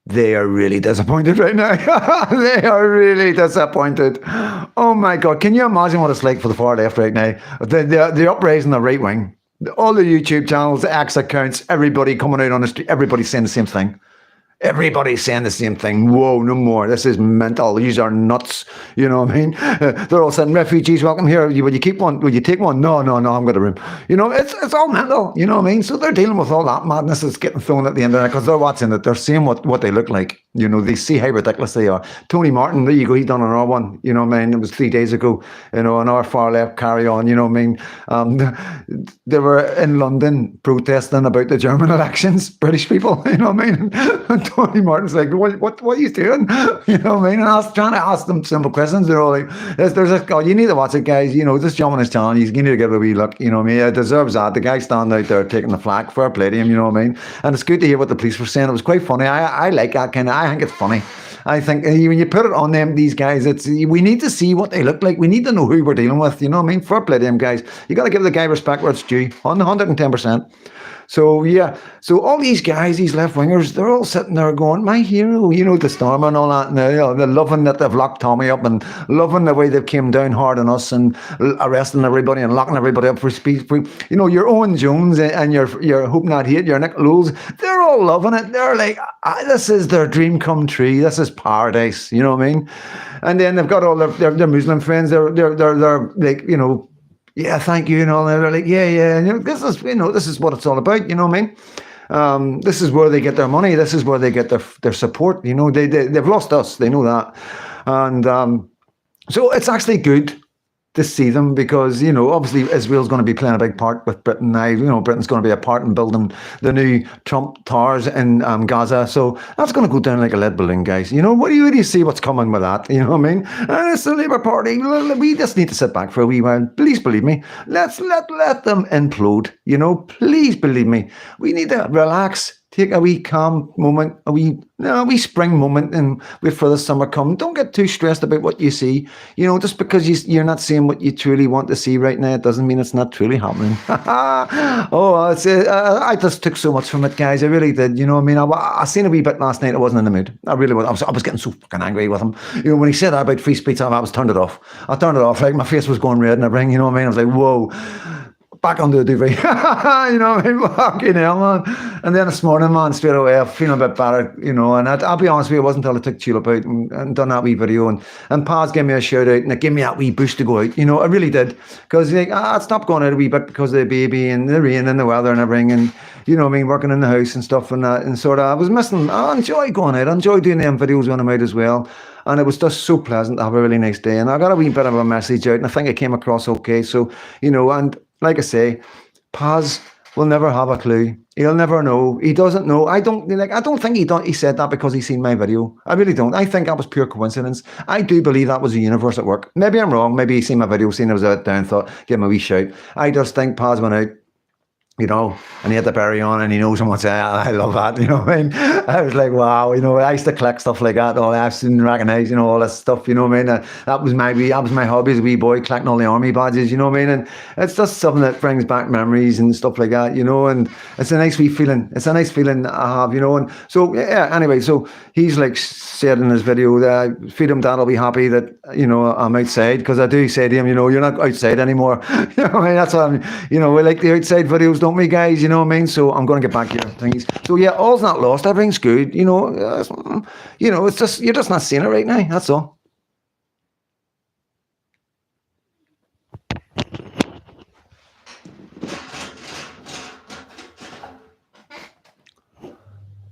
They are really disappointed right now. They are really disappointed. Oh my God. Can you imagine what it's like for the far left right now? The uprising, the right wing, all the YouTube channels, the X accounts, everybody coming out on the street, everybody's saying the same thing. Everybody's saying the same thing. Whoa, no more. This is mental. These are nuts. You know what I mean? They're all saying, refugees, welcome here. Will you keep one? Will you take one? No, I'm got a room. You know, it's all mental. You know what I mean? So they're dealing with all that madness that's getting thrown at the internet because they're watching it. They're seeing what they look like. You know, they see how ridiculous they are. Tony Martin, there you go. He done another one. You know what I mean? It was 3 days ago. You know, an hour far left, carry on. You know what I mean? They were in London protesting about the German elections, British people. You know what I mean? And Tony Martin's like, what are you doing? You know what I mean? And I was trying to ask them simple questions. They're all like, there's this guy, you need to watch it, guys. You know, this gentleman is telling you need to give it a wee look. You know what I mean? It deserves that. The guy standing out there taking the flag, fair play to him, you know what I mean? And it's good to hear what the police were saying. It was quite funny. I like that kind of, I think it's funny. I think when you put it on them, these guys, we need to see what they look like. We need to know who we're dealing with. You know what I mean? Fair play to them guys. You got to give the guy respect where it's due, on 110%. So yeah, so all these guys, these left wingers, they're all sitting there going, my hero, you know, the Storm and all that, and they're loving that they've locked Tommy up and loving the way they've came down hard on us and arresting everybody and locking everybody up for speech. You know, your Owen Jones and your Hope Not Hate, your Nick Lowes, they're all loving it. They're like, this is their dream come true. This is paradise. You know what I mean? And then they've got all their Muslim friends. They're like, you know, yeah, thank you, and all. And they're like, yeah, and this is what it's all about. You know what I mean? This is where they get their money. This is where they get their support. You know, they've lost us. They know that. And so it's actually good to see them because, you know, obviously Israel's going to be playing a big part with Britain now. You know, Britain's going to be a part in building the new Trump towers in Gaza. So that's going to go down like a lead balloon, guys. You know, what do you see what's coming with that? You know what I mean? And it's the Labour Party. We just need to sit back for a wee while. Please believe me. Let them implode. You know, please believe me. We need to relax. Take a wee calm moment, a wee spring moment, and wait for the summer come. Don't get too stressed about what you see. You know, just because you're not seeing what you truly want to see right now, it doesn't mean it's not truly happening. I just took so much from it, guys. I really did. You know what I mean? I seen a wee bit last night. I wasn't in the mood. I really was. I was getting so fucking angry with him. You know, when he said that about free speech, I was turned it off. I turned it off. Like, my face was going red and everything. You know what I mean? I was like, whoa. Back onto the duvet. You know what I mean? Fucking hell, man. And then this morning, man, straight away, I'm feeling a bit better, you know. And I'll be honest with you, it wasn't until I took Tulip out and done that wee video. And Paz gave me a shout out and it gave me that wee boost to go out. You know, I really did. Because like, I'd stopped going out a wee bit because of the baby and the rain and the weather and everything. And, you know what I mean, working in the house and stuff and that. And sort of, I was missing, I enjoy going out. I enjoy doing them videos when I'm out as well. And it was just so pleasant to have a really nice day. And I got a wee bit of a message out and I think it came across okay. So, you know, and like I say, Paz will never have a clue. He'll never know. He doesn't know. I don't think he said that because he's seen my video. I really don't. I think that was pure coincidence. I do believe that was the universe at work. Maybe I'm wrong. Maybe he seen my video, seen I was out down, thought, give him a wee shout. I just think Paz went out, you know, and he had the berry on and he knows someone say, I love that, you know what I mean? I was like, wow, you know, I used to collect stuff like that, all I didn't recognise, you know, all this stuff, you know what I mean? That was my hobby as a wee boy, collecting all the army badges, you know what I mean? And it's just something that brings back memories and stuff like that, you know, and it's a nice wee feeling. It's a nice feeling I have, you know, and so, yeah, anyway, so he's like said in his video that Freedom Dad will be happy that, you know, I'm outside, because I do say to him, you know, you're not outside anymore. You know what I mean? That's what I'm, you know, we like the outside videos, don't we, guys? You know what I mean? So I'm going to get back here. Things. So yeah, all's not lost. Everything's good. You know, it's just, you're just not seeing it right now. That's all.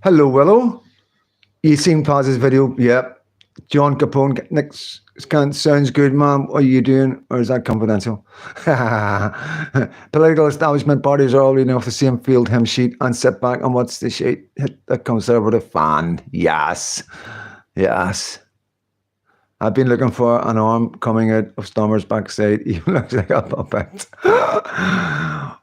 Hello, Willow. You seen Paz's video? Yep. John Capone. Next sounds good, man. What are you doing? Or is that confidential? Political establishment parties are all reading off the same field hymn sheet and sit back and watch the shit hit the conservative fan. Yes. Yes. I've been looking for an arm coming out of Stommer's backside. He looks like a puppet.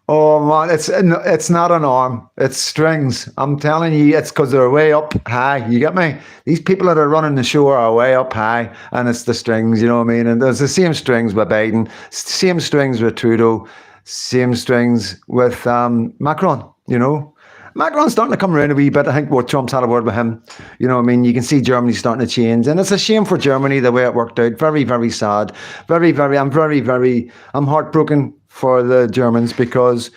Oh man, it's not an arm. It's strings. I'm telling you, it's because they're way up high. You get me? These people that are running the show are way up high, and it's the strings. You know what I mean? And there's the same strings with Biden, same strings with Trudeau, same strings with Macron. You know. Macron's starting to come around a wee bit. I think Trump's had a word with him. You know what I mean? You can see Germany starting to change. And it's a shame for Germany the way it worked out. Very, very sad. I'm heartbroken for the Germans because,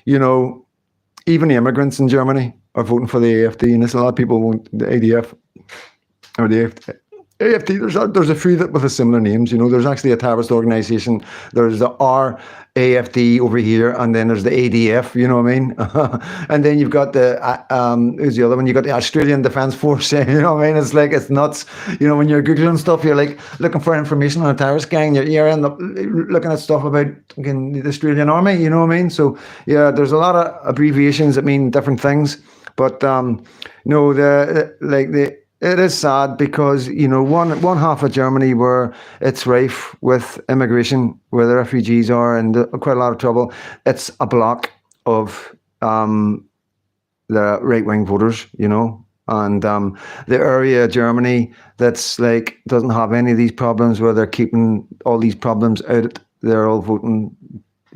you know, even the immigrants in Germany are voting for the AfD. And there's a lot of people want the ADF or the AfD. There's a few that with a similar names, you know. There's actually a terrorist organisation. There's the RAFD over here, and then there's the ADF. You know what I mean? And then you've got the who's the other one? You got the Australian Defence Force. You know what I mean? It's like it's nuts. You know, when you're googling stuff, you're like looking for information on a terrorist gang. You're end up looking at stuff about the Australian Army. You know what I mean? So yeah, there's a lot of abbreviations that mean different things. But no, it is sad because, you know, one half of Germany where it's rife with immigration, where the refugees are and quite a lot of trouble. It's a block of the right-wing voters, you know, and the area of Germany that's like doesn't have any of these problems where they're keeping all these problems out. They're all voting.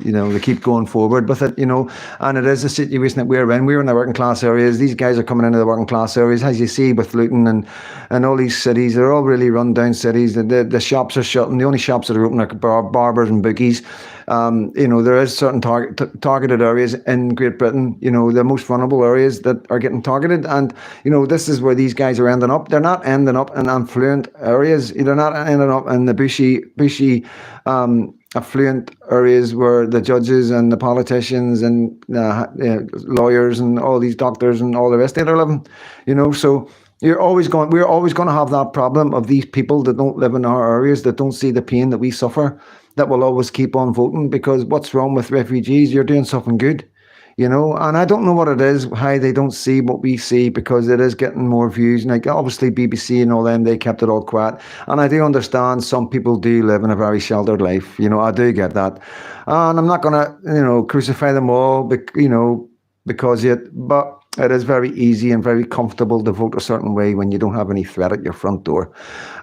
You know, they keep going forward with it, you know, and it is a situation that we're in. We're in the working class areas. These guys are coming into the working class areas, as you see with Luton and all these cities. They're all really run down cities. The shops are shut, and the only shops that are open are barbers and bookies. You know, there is certain targeted areas in Great Britain, you know, the most vulnerable areas that are getting targeted. And, you know, this is where these guys are ending up. They're not ending up in affluent areas. They're not ending up in the bushy affluent areas where the judges and the politicians and lawyers and all these doctors and all the rest of it are living. So we're always going to have that problem of these people that don't live in our areas, that don't see the pain that we suffer, that will always keep on voting, because what's wrong with refugees? You're doing something good. And I don't know what it is, how they don't see what we see, because it is getting more views. And like, obviously BBC and all them, they kept it all quiet. And I do understand some people do live in a very sheltered life. I do get that. And I'm not going to, crucify them all, because but it is very easy and very comfortable to vote a certain way when you don't have any threat at your front door.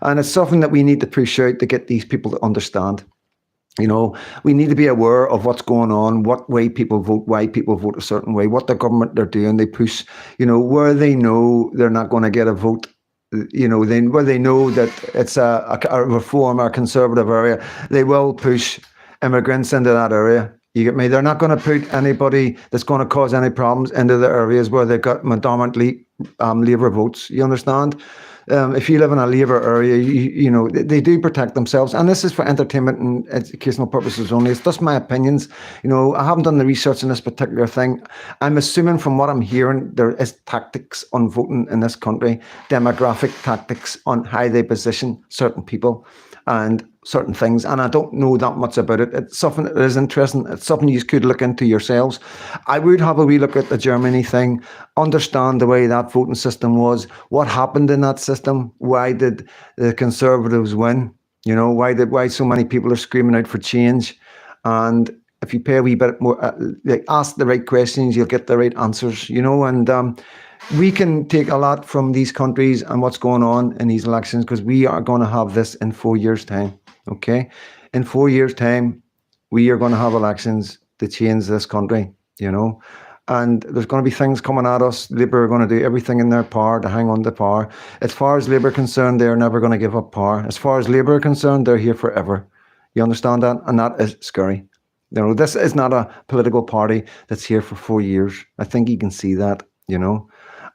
And it's something that we need to push out to get these people to understand. We need to be aware of what's going on, what way people vote, why people vote a certain way, what the government they're doing. They push, where they know they're not going to get a vote, where they know that it's a reform or conservative area, they will push immigrants into that area. You get me? They're not going to put anybody that's going to cause any problems into the areas where they've got predominantly Labour votes. You understand? If you live in a Labour area, they do protect themselves. And this is for entertainment and educational purposes only. It's just my opinions. I haven't done the research on this particular thing. I'm assuming from what I'm hearing, there is tactics on voting in this country, demographic tactics on how they position certain people and certain things, and I don't know that much about it. It's something that is interesting. It's something you could look into yourselves. I would have a wee look at the Germany thing, understand the way that voting system was, what happened in that system, why did the Conservatives win, why so many people are screaming out for change. And if you pay a wee bit more, ask the right questions, you'll get the right answers, and we can take a lot from these countries and what's going on in these elections, because we are going to have this in 4 years' time. Okay, in 4 years' time, we are going to have elections to change this country. And there's going to be things coming at us. Labour are going to do everything in their power to hang on to power. As far as Labour are concerned, they're never going to give up power. As far as Labour are concerned, they're here forever. You understand that? And that is scary. This is not a political party that's here for 4 years. I think you can see that.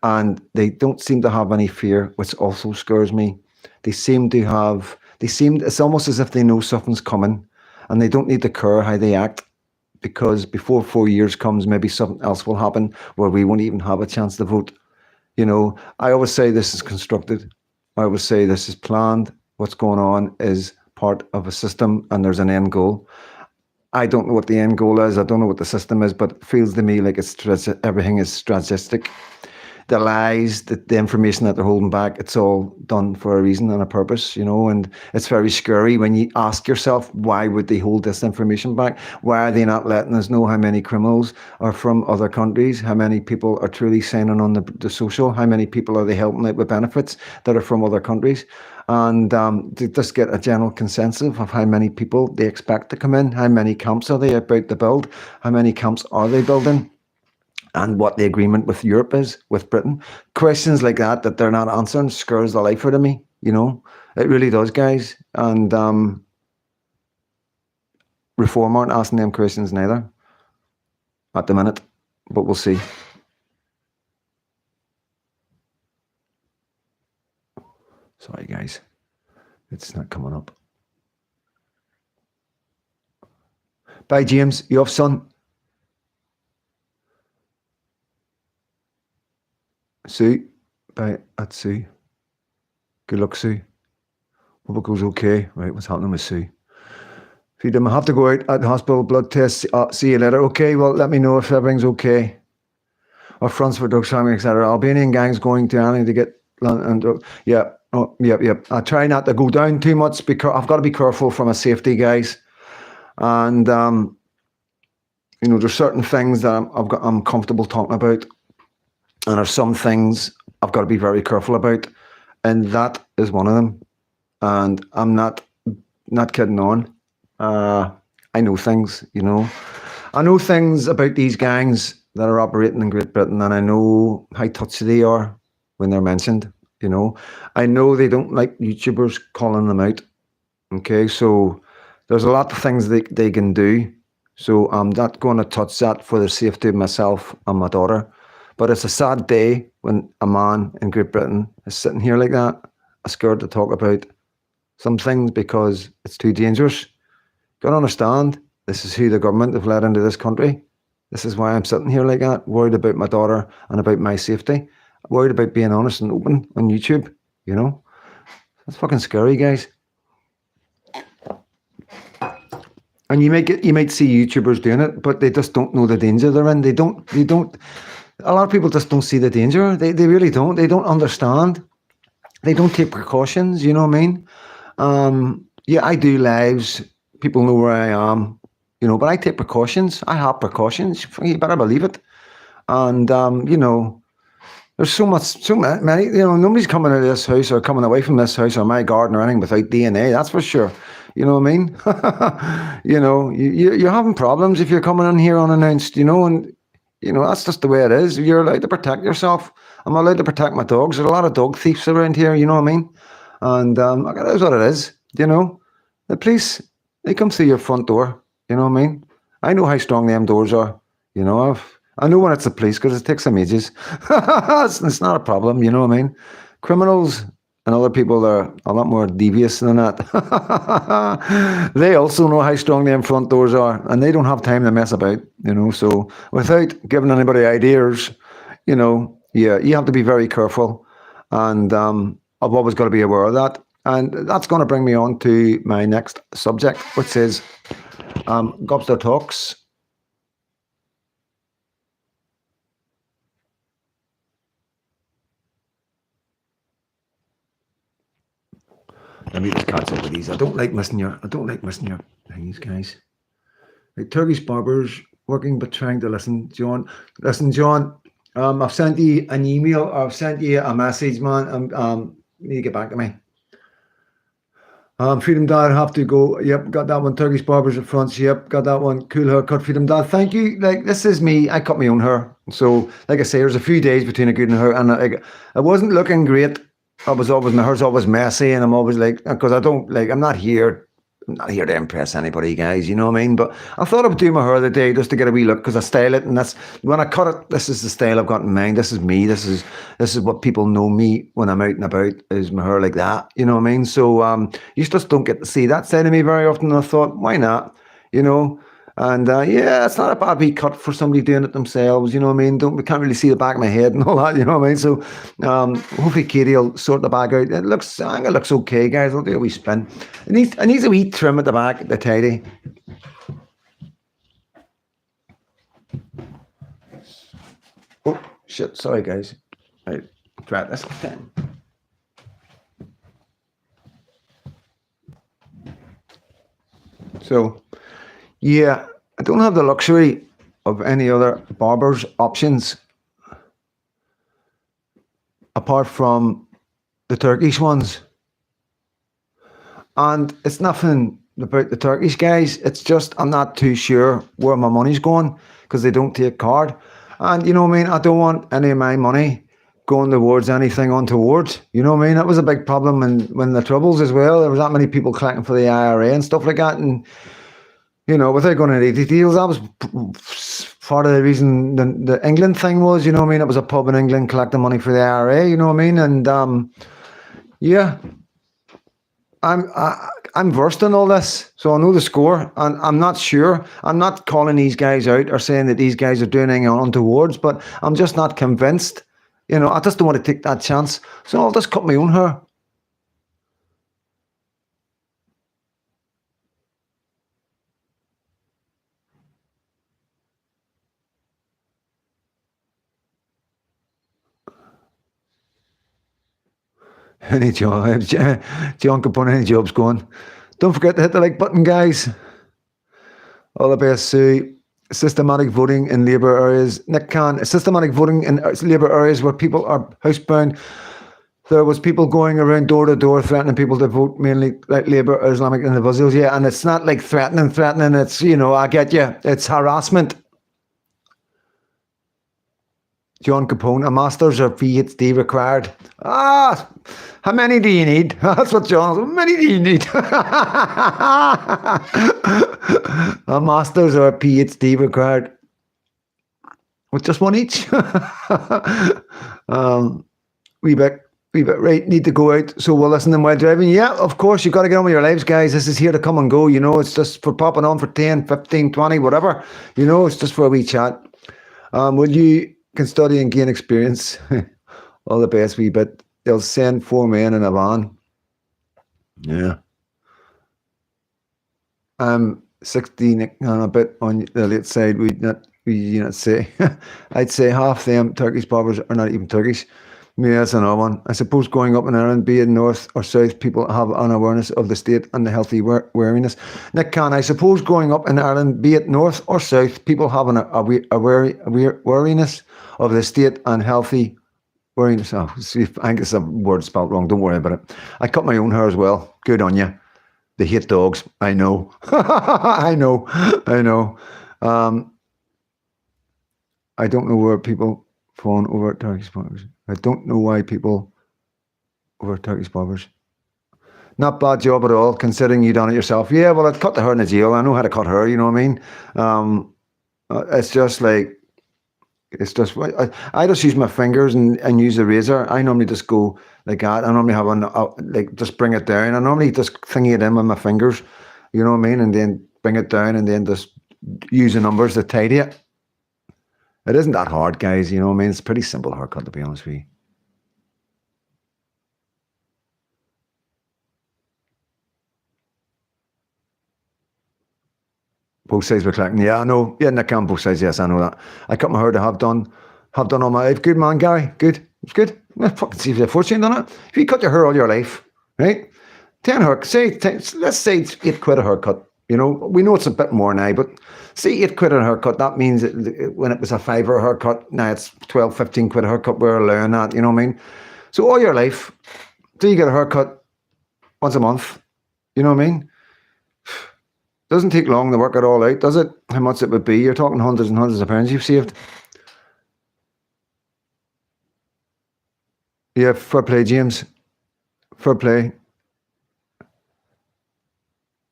And they don't seem to have any fear, which also scares me. It's almost as if they know something's coming, and they don't need to care how they act, because before 4 years comes, maybe something else will happen where we won't even have a chance to vote. I always say this is constructed. I always say this is planned. What's going on is part of a system, and there's an end goal. I don't know what the end goal is. I don't know what the system is, but it feels to me like everything is strategic. The lies, the information that they're holding back, it's all done for a reason and a purpose, and it's very scary when you ask yourself, why would they hold this information back? Why are they not letting us know how many criminals are from other countries? How many people are truly signing on the social? How many people are they helping out with benefits that are from other countries? And to just get a general consensus of how many people they expect to come in, how many camps are they about to build, how many camps are they building, and what the agreement with Europe is, with Britain. Questions like that they're not answering scares the life out of me, It really does, guys. And Reform aren't asking them questions neither at the minute, but we'll see. Sorry, guys. It's not coming up. Bye, James. You off, son? Sue, bye, that's Sue. Good luck, Sue. Hope it goes okay. Right, what's happening with Sue? Freedom, I have to go out at the hospital, blood test. See you later. Okay, well, let me know if everything's okay. Or fronts for drug smuggling, etc. Albanian gangs going to anything to get... yeah, oh, yep. I try not to go down too much, because I've got to be careful for my safety, guys. And, there's certain things that I'm comfortable talking about. And there's some things I've got to be very careful about, and that is one of them. And I'm not kidding on. I know things, I know things about these gangs that are operating in Great Britain, and I know how touchy they are when they're mentioned. I know they don't like YouTubers calling them out. Okay, so there's a lot of things they can do. So I'm not going to touch that for the safety of myself and my daughter. But it's a sad day when a man in Great Britain is sitting here like that, scared to talk about some things because it's too dangerous. Got to understand, this is who the government have let into this country. This is why I'm sitting here like that, worried about my daughter and about my safety, worried about being honest and open on YouTube, you know. That's fucking scary, guys. And you might see YouTubers doing it, but they just don't know the danger they're in. They don't, a lot of people just don't see the danger. They really don't. They don't understand. They don't take precautions, you know what I mean? Yeah, I do lives. People know where I am, you know, but I take precautions. I have precautions. You better believe it. And, you know, there's so many, you know, nobody's coming out of this house or coming away from this house or my garden or anything without DNA, that's for sure. You know what I mean? You know, you're having problems if you're coming in here unannounced, you know, and, you know, that's just the way it is. You're allowed to protect yourself. I'm allowed to protect my dogs. There's a lot of dog thieves around here, you know what I mean? And that is what it is, you know. The police, they come through your front door, you know what I mean? I know how strong them doors are, you know. I know when it's the police because it takes some ages. It's not a problem, you know what I mean? Criminals and other people are a lot more devious than that. They also know how strong them front doors are, and they don't have time to mess about, you know. So without giving anybody ideas, you know, yeah, you have to be very careful, and I've always got to be aware of that. And that's going to bring me on to my next subject, which is Gobster Talks. Let me just catch up with these. I don't like missing your things, guys. Like Turkish barbers working but trying to listen, John. Listen, John. I've sent you an email. Or I've sent you a message, man. You need to get back to me. Freedom Dad, have to go. Yep, got that one. Turkish barbers at front. Yep, got that one. Cool haircut, Freedom Dad. Thank you. Like, this is me. I cut my own hair. So, like I say, there's a few days between a good and hair, and I wasn't looking great. My hair's always messy, and I'm always like, because I don't like, I'm not here to impress anybody, guys, you know what I mean? But I thought I would do my hair the day just to get a wee look, because I style it, and that's when I cut it. This is the style I've got in mind. This is me. This is what people know me when I'm out and about, is my hair like that, you know what I mean? So you just don't get to see that side of me very often. And I thought, why not, you know? And yeah, it's not a bad wee cut for somebody doing it themselves, you know what I mean? We can't really see the back of my head and all that, you know what I mean? So hopefully Katie will sort the back out. I think it looks okay, guys. I'll do a wee spin. It needs a wee trim at the back, the tidy. Oh, shit, sorry, guys. Right, try this then. So, yeah, I don't have the luxury of any other barber's options apart from the Turkish ones. And it's nothing about the Turkish guys. It's just I'm not too sure where my money's going because they don't take card. And you know what I mean? I don't want any of my money going towards anything untoward. You know what I mean? That was a big problem when the Troubles as well. There was that many people collecting for the IRA and stuff like that. And you know, without going into details, that was part of the reason the England thing was, you know what I mean? It was a pub in England collecting money for the IRA, you know what I mean? And yeah, I'm versed in all this, so I know the score, and I'm not sure. I'm not calling these guys out or saying that these guys are doing anything untowards, but I'm just not convinced. You know, I just don't want to take that chance, so I'll just cut my own hair. Any job, John Capone, any job's going. Don't forget to hit the like button, guys. All the best, Sue. Systematic voting in Labour areas. Nick Khan, systematic voting in Labour areas where people are housebound. There was people going around door to door threatening people to vote, mainly like Labour or Islamic individuals. Yeah, and it's not like threatening. It's, you know, I get you. It's harassment. John Capone, a master's or PhD required. How many do you need? That's what John, how many do you need? A master's or a PhD required. With just one each. Wee bit. We right, need to go out, so we'll listen to them while driving. Yeah, of course, you've got to get on with your lives, guys. This is here to come and go, you know. It's just for popping on for 10, 15, 20, whatever. You know, it's just for a wee chat. Will you can study and gain experience? All the best wee bit. They'll send 4 men in a van. Yeah. I'm 16 and a bit on the late side. We not say. I'd say half them Turkish barbers are not even Turkish. Yeah, that's another one. I suppose growing up in Ireland, be it north or south, people have an awareness of the state and the healthy wariness. Nick Can, I suppose growing up in Ireland, be it north or south, people have an wariness of the state and healthy wariness. Oh, see, I think it's a word spelled wrong. Don't worry about it. I cut my own hair as well. Good on you. They hate dogs. I know. I know. I know. I don't know where people fawn over Turkish barbers. I don't know why people over Turkish barbers. Not bad job at all, considering you done it yourself. Yeah, well, I'd cut the hair in the jail. I know how to cut hair, you know what I mean? It's just like, it's just, I just use my fingers and use a razor. I normally just go like that. I normally have like, just bring it down. I normally just thingy it in with my fingers, you know what I mean? And then bring it down and then just use the numbers to tidy it. It isn't that hard, guys, you know what I mean? It's a pretty simple haircut, to be honest with you. Both sides were cracking. Yeah, I know. Yeah, Nick on both sides. Yes, I know that. I cut my hair to have done all my life. Good man, Gary. Good. It's good. I fucking see if you're fortunate on it. If you cut your hair all your life, right? 10 haircuts. Let's say it's £8 a haircut. You know, we know it's a bit more now, but say £8 a haircut. That means when it was a £5 haircut, now it's 12, 15 quid a haircut. We're allowing that. You know what I mean? So all your life, do you get a haircut once a month? You know what I mean? Doesn't take long to work it all out, does it? How much it would be? You're talking hundreds and hundreds of pounds you've saved. Yeah, fair play, James. Fair play.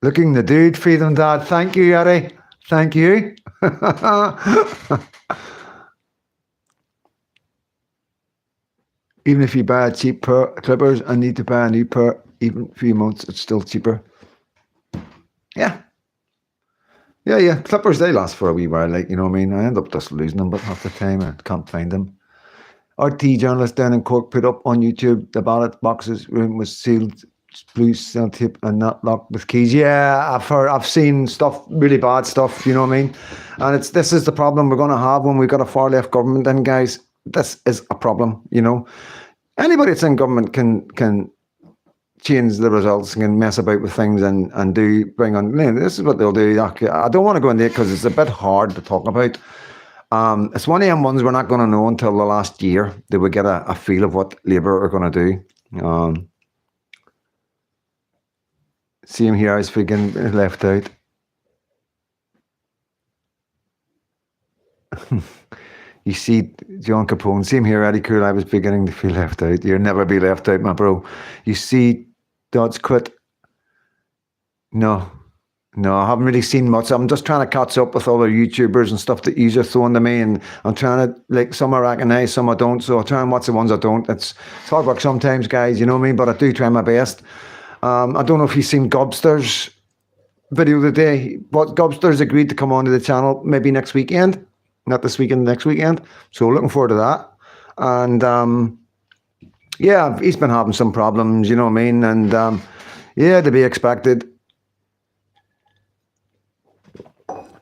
Looking the dude, Freedom Dad. Thank you, Yari. Thank you. Even if you buy a cheap pair of clippers and need to buy a new pair, even a few months, it's still cheaper. Yeah. Yeah. Clippers, they last for a wee while, like, you know what I mean? I end up just losing them, but half the time I can't find them. RT journalist down in Cork put up on YouTube the ballot boxes room was sealed, blue cell tape and not locked with keys. Yeah, I've seen stuff, really bad stuff, you know what I mean? And this is the problem we're going to have when we've got a far left government in, guys. This is a problem, you know. Anybody that's in government can change the results and can mess about with things and do bring on, this is what they'll do. I don't want to go into it because it's a bit hard to talk about. It's one of them ones we're not going to know until the last year that we get a feel of what Labour are going to do. Same here, I was freaking left out. You see, John Capone, same here, Eddie Cool, I was beginning to feel left out. You'll never be left out, my bro. You see, Dodds quit. No, I haven't really seen much. I'm just trying to catch up with other YouTubers and stuff that you are throwing to me, and I'm trying to, like, some I recognise, some I don't, so I try and watch the ones I don't. It's hard work sometimes, guys, you know what I mean, but I do try my best. I don't know if you've seen Gobster's video today, but Gobster's agreed to come onto the channel maybe next weekend, not this weekend, next weekend, so looking forward to that. And yeah, he's been having some problems, you know what I mean, and yeah, to be expected.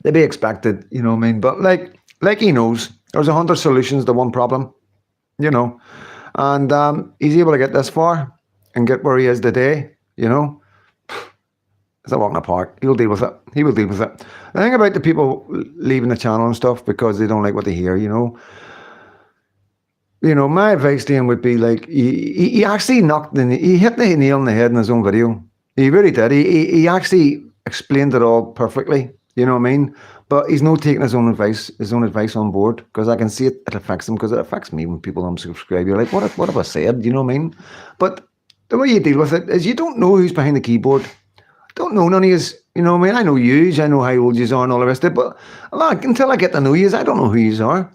They be expected, you know what I mean? But like he knows, there's 100 solutions to one problem, you know. And he's able to get this far and get where he is today, you know. It's a walk in the park. He'll deal with it. He will deal with it. The thing about the people leaving the channel and stuff because they don't like what they hear, you know. You know, my advice to him would be like, he actually he hit the nail on the head in his own video. He really did. He actually explained it all perfectly. You know what I mean? But he's not taking his own advice on board, because I can see it affects him, because it affects me when people unsubscribe. You're like, what have I said? You know what I mean? But the way you deal with it is you don't know who's behind the keyboard. Don't know none of yous. You know what I mean? I know yous, I know how old yous are and all the rest of it, but until I get to know yous, I don't know who yous are.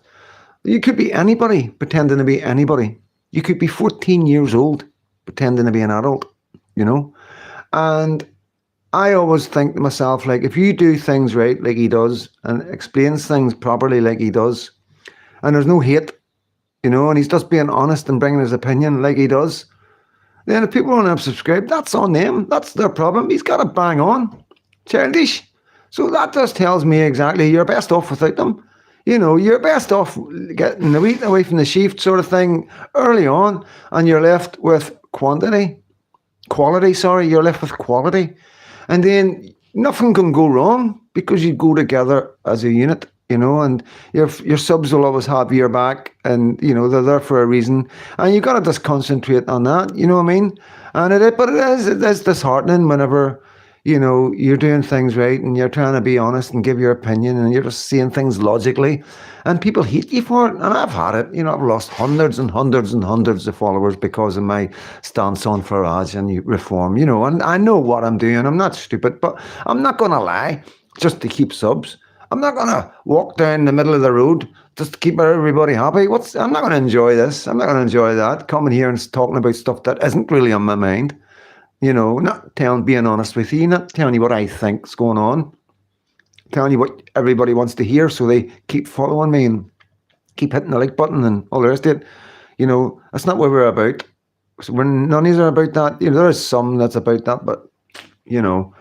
You could be anybody pretending to be anybody. You could be 14 years old pretending to be an adult, you know? And I always think to myself, like, if you do things right, like he does, and explains things properly, like he does, and there's no hate, you know, and he's just being honest and bringing his opinion, like he does, then if people don't unsubscribe, that's on them. That's their problem. He's got to bang on. Childish. So that just tells me exactly you're best off without them. You know, you're best off getting the wheat away from the sheaf sort of thing early on, and you're left with quality, sorry, you're left with quality. And then nothing can go wrong because you go together as a unit, you know, and your subs will always have your back, and you know they're there for a reason, and you got to just concentrate on that, you know what I mean? And it is disheartening whenever, you know, you're doing things right and you're trying to be honest and give your opinion and you're just saying things logically, and people hate you for it. And I've had it, you know, I've lost hundreds and hundreds and hundreds of followers because of my stance on Farage and reform, you know, and I know what I'm doing. I'm not stupid, but I'm not going to lie just to keep subs. I'm not going to walk down the middle of the road just to keep everybody happy. I'm not going to enjoy this. I'm not going to enjoy that. Coming here and talking about stuff that isn't really on my mind. You know, not being honest with you, not telling you what I think's going on, telling you what everybody wants to hear, so they keep following me and keep hitting the like button and all the rest of it. You know, that's not what we're about. So none of us are about that. You know, there is some that's about that, but you know,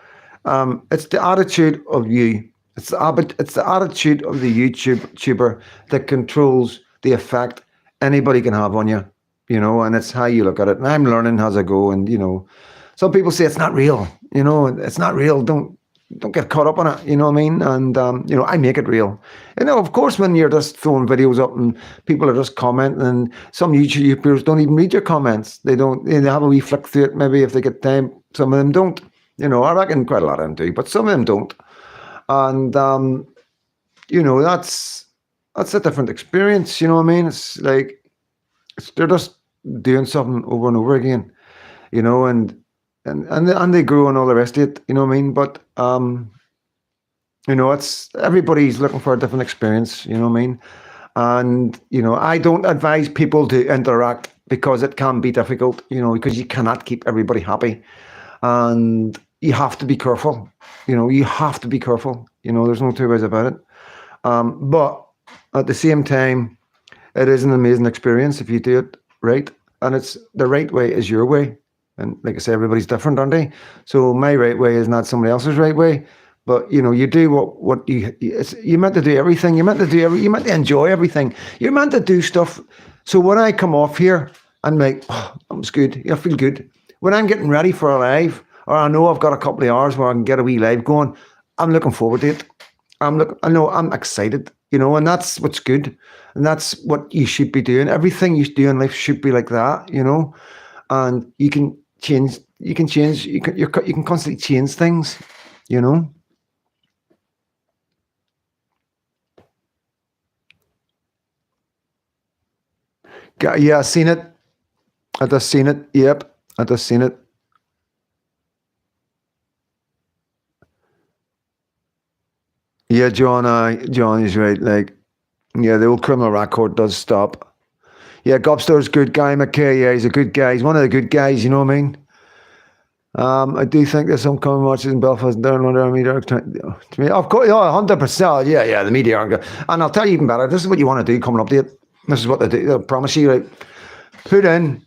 it's the attitude of you. It's the attitude of the YouTuber that controls the effect anybody can have on you. You know, and it's how you look at it. And I'm learning as I go, and you know. Some people say it's not real, you know, it's not real. Don't get caught up on it, you know what I mean? And, you know, I make it real. You know, of course, when you're just throwing videos up and people are just commenting, and some YouTubers don't even read your comments. They have a wee flick through it, maybe if they get time. Some of them don't. You know, I reckon quite a lot of them do, but some of them don't. And, you know, that's a different experience, you know what I mean? It's like, they're just doing something over and over again, you know, and they grow and all the rest of it, you know what I mean? But you know, it's everybody's looking for a different experience, you know what I mean? And you know, I don't advise people to interact because it can be difficult, you know, because you cannot keep everybody happy, and you have to be careful. You know, you have to be careful. You know, there's no two ways about it. But at the same time, it is an amazing experience if you do it right, and it's the right way is your way. And like I say, everybody's different, aren't they? So my right way is not somebody else's right way. But you know, you do what you're meant to do everything. You're meant to enjoy everything. You're meant to do stuff. So when I come off here, I'm like, oh, that good. I feel good. When I'm getting ready for a live, or I know I've got a couple of hours where I can get a wee live going, I'm looking forward to it. I know I'm excited, you know, and that's what's good. And that's what you should be doing. Everything you do in life should be like that, you know. And you can constantly change things, you know. Yeah, I seen it. I just seen it. Yep, I just seen it. Yeah, John is right. Like, yeah, the old criminal record does stop. Yeah, Gobster's good guy, McKay. Yeah, he's a good guy. He's one of the good guys. You know what I mean? I do think there's some common watches in Belfast and down under media. To me, of course, 100%. Yeah, the media aren't good. And I'll tell you even better. This is what you want to do coming up to it. This is what they do. They'll promise you, right? Put in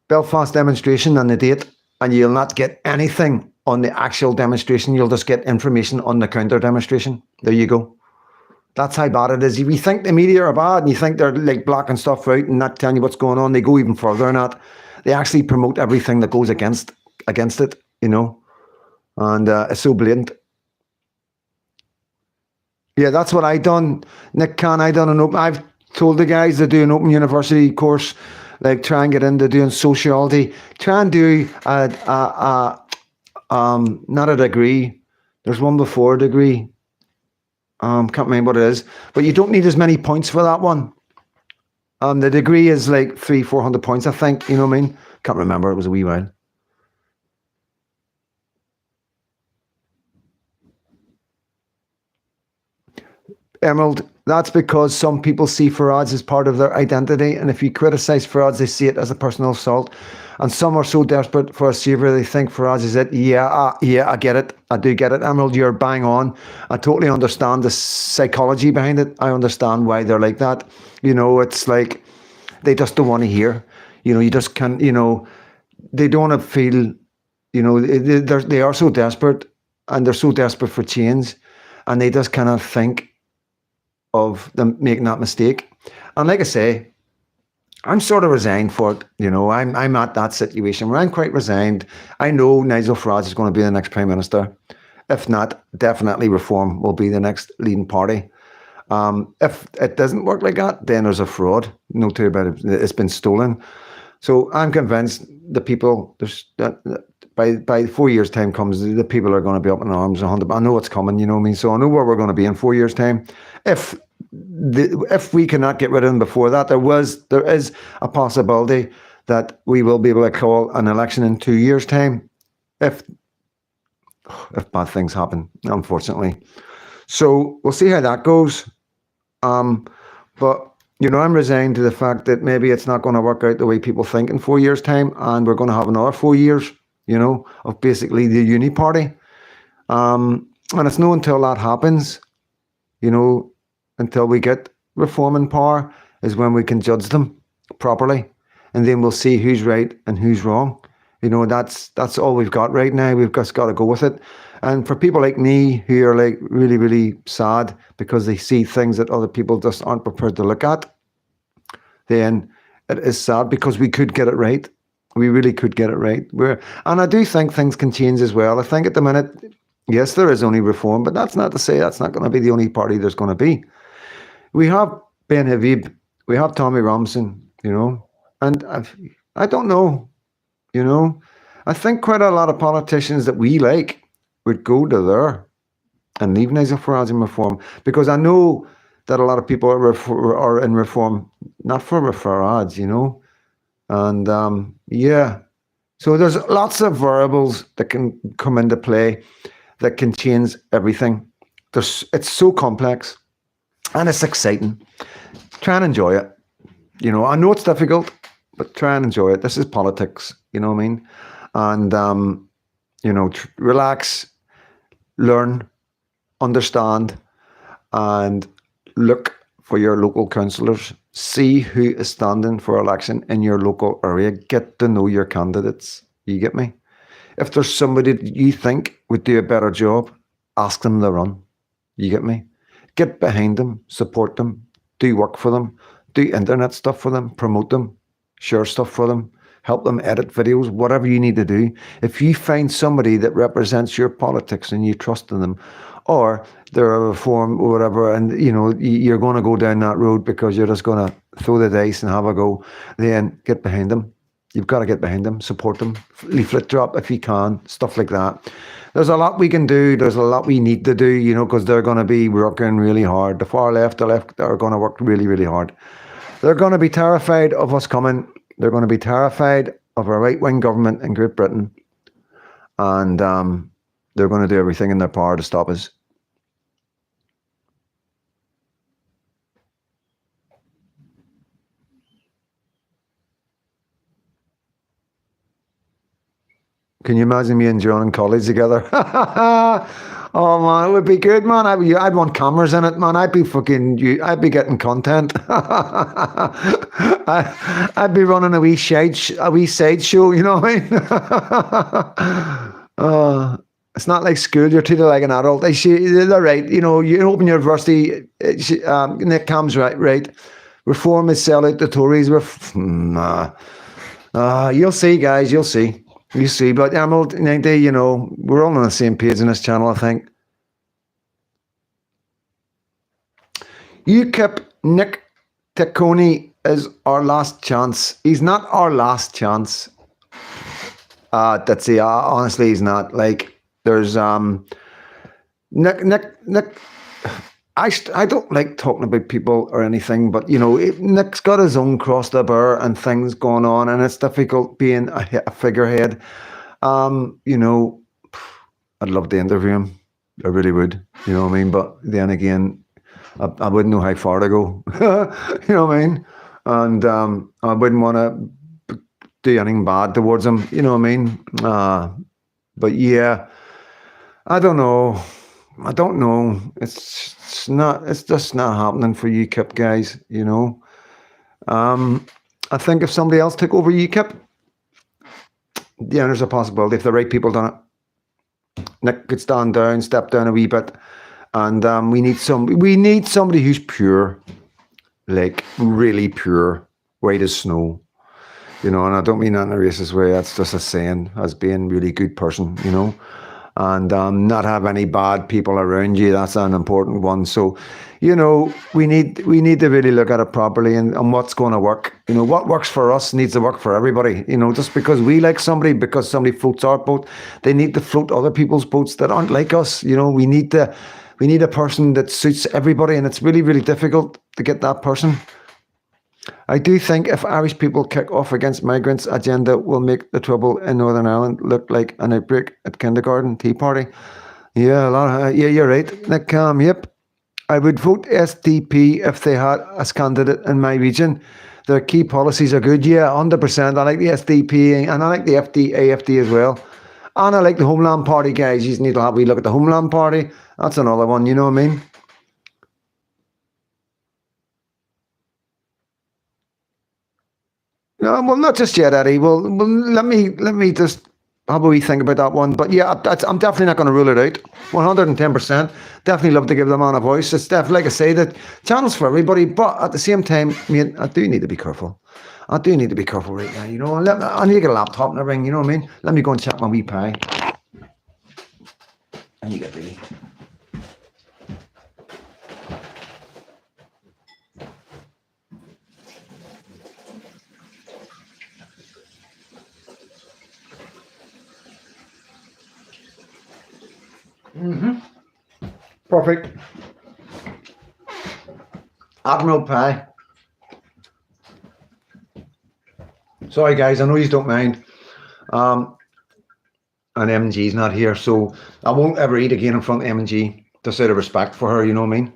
Belfast demonstration and the date, and you'll not get anything on the actual demonstration. You'll just get information on the counter demonstration. There you go. That's how bad it is. If you think the media are bad and you think they're like blocking stuff out and not telling you what's going on, they go even further than that. They actually promote everything that goes against it, you know, and it's so blatant. Yeah, that's what I done. Nick Can, I done an open. I've told the guys to do an open university course, like try and get into doing sociology. Try and do not a degree. There's one before a degree. Can't remember what it is, but you don't need as many points for that one. The degree is like 300-400 points, I think. You know what I mean? Can't remember. It was a wee while. Emerald, That's because some people see Farage as part of their identity, and if you criticise Farage, they see it as a personal assault. And some are so desperate for a saviour, they think Farage is it. Yeah, I get it. I do get it. Emerald, you're bang on. I totally understand the psychology behind it. I understand why they're like that. It's like they just don't want to hear. You just can't, they don't want to feel, they are so desperate, and they're so desperate for change, and they just cannot think of them making that mistake. And like I say, I'm sort of resigned for it. I'm at that situation where I'm quite resigned. I know Nigel Farage is going to be the next Prime Minister. If not, definitely Reform will be the next leading party. If it doesn't work like that, then there's a fraud. No doubt about it. It's been stolen. So I'm convinced the people, by 4 years' time comes, the people are going to be up in arms. I know it's coming, you know what I mean? So I know where we're going to be in 4 years' time. If we cannot get rid of them before that, there is a possibility that we will be able to call an election in 2 years' time, if bad things happen, unfortunately. So we'll see how that goes. But I'm resigned to the fact that maybe it's not going to work out the way people think in 4 years' time, and we're going to have another 4 years, of basically the uni party. And it's not until that happens, until we get Reform in power, is when we can judge them properly, and then we'll see who's right and who's wrong. That's all we've got right now. We've just got to go with it. And for people like me who are like really, really sad because they see things that other people just aren't prepared to look at, then it is sad, because we could get it right. We really could get it right. And I do think things can change as well. I think at the minute, yes, there is only Reform, but that's not to say that's not going to be the only party there's going to be. We have Ben Habib, we have Tommy Robinson, and I don't know, I think quite a lot of politicians that we like would go to there and leave Nigel Farage in Reform, because I know that a lot of people are in Reform not for Farage, and yeah. So there's lots of variables that can come into play that can change everything. It's so complex, and it's exciting. Try and enjoy it. I know it's difficult, but try and enjoy it. This is politics, you know what I mean? And, relax, learn, understand, and look for your local councillors. See who is standing for election in your local area. Get to know your candidates. You get me? If there's somebody that you think would do a better job, ask them to run. You get me? Get behind them, support them, do work for them, do internet stuff for them, promote them, share stuff for them, help them edit videos, whatever you need to do. If you find somebody that represents your politics and you trust in them, or they're a Reform or whatever, and you're going to go down that road because you're just going to throw the dice and have a go, then get behind them. You've got to get behind them, support them, leaflet drop if you can, stuff like that. There's a lot we can do. There's a lot we need to do, because they're going to be working really hard. The far left, the left are going to work really, really hard. They're going to be terrified of us coming. They're going to be terrified of a right-wing government in Great Britain. And they're going to do everything in their power to stop us. Can you imagine me and John in college together? Oh man, it would be good, man. I'd want cameras in it, man. I'd be getting content. I'd be running a wee side show, you know what I mean? It's not like school. You're treated like an adult. They're right. You open university. Nick Cam's right. Reform is sell out the Tories. You'll see, guys. You'll see. You see, but Emerald, we're all on the same page in this channel, I think. UKIP Nick Ticconi is our last chance. He's not our last chance. Honestly, he's not. Like, there's Nick. I don't like talking about people or anything, but Nick's got his own cross to bear and things going on, and it's difficult being a figurehead. I'd love to interview him. I really would. You know what I mean? But then again, I wouldn't know how far to go. You know what I mean? And I wouldn't want to do anything bad towards him. You know what I mean? But yeah, I don't know. I don't know. It's not. It's just not happening for UKIP guys. You know. I think if somebody else took over UKIP, yeah, there's a possibility if the right people done it. Nick could stand down, step down a wee bit, and we need somebody who's pure, like really pure, white as snow. You know, and I don't mean that in a racist way. That's just a saying, as being really good person. You know, and not have any bad people around you. That's an important one. So, you know, we need to really look at it properly and what's going to work. You know, what works for us needs to work for everybody. You know, just because we like somebody, because somebody floats our boat, they need to float other people's boats that aren't like us. You know, we need a person that suits everybody, and it's really, really difficult to get that person. I do think if Irish people kick off against migrants' agenda will make the trouble in Northern Ireland look like an outbreak at kindergarten tea party. Yeah, yeah, you're right. Nick, yep. I would vote SDP if they had as candidate in my region. Their key policies are good. Yeah, 100%. I like the SDP and I like the AFD as well. And I like the Homeland Party guys. You just need to have a wee look at the Homeland Party. That's another one, you know what I mean? No, well, not just yet, Eddie. Well, let me just have a wee think about that one. But yeah, I'm definitely not going to rule it out. 110%. Definitely love to give the man a voice. It's definitely, like I say, that channels for everybody. But at the same time, I do need to be careful. I do need to be careful right now. You know, I need to get a laptop and everything. You know what I mean? Let me go and check my wee pie. And you get ready. Perfect. Admiral pie. Sorry, guys. I know you don't mind. And M&G's not here, so I won't ever eat again in front of M&G, just out of respect for her. You know what I mean?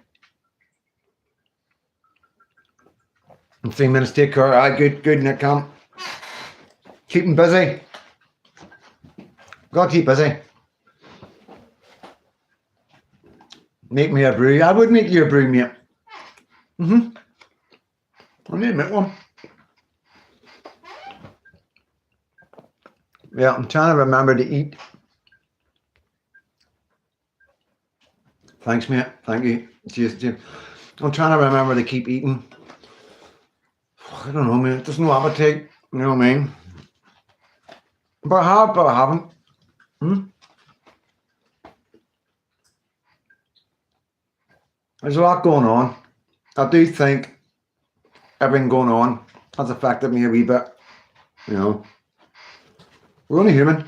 In 3 minutes, take care. Good, Nick. Keep him busy. Gotta keep busy. Make me a brew. I would make you a brew, mate. I need to make one. Yeah, I'm trying to remember to eat. Thanks, mate. Thank you. Cheers. I'm trying to remember to keep eating. I don't know, man. There's no appetite. You know what I mean? But I have, but I haven't. There's a lot going on. I do think everything going on has affected me a wee bit. You know, we're only human.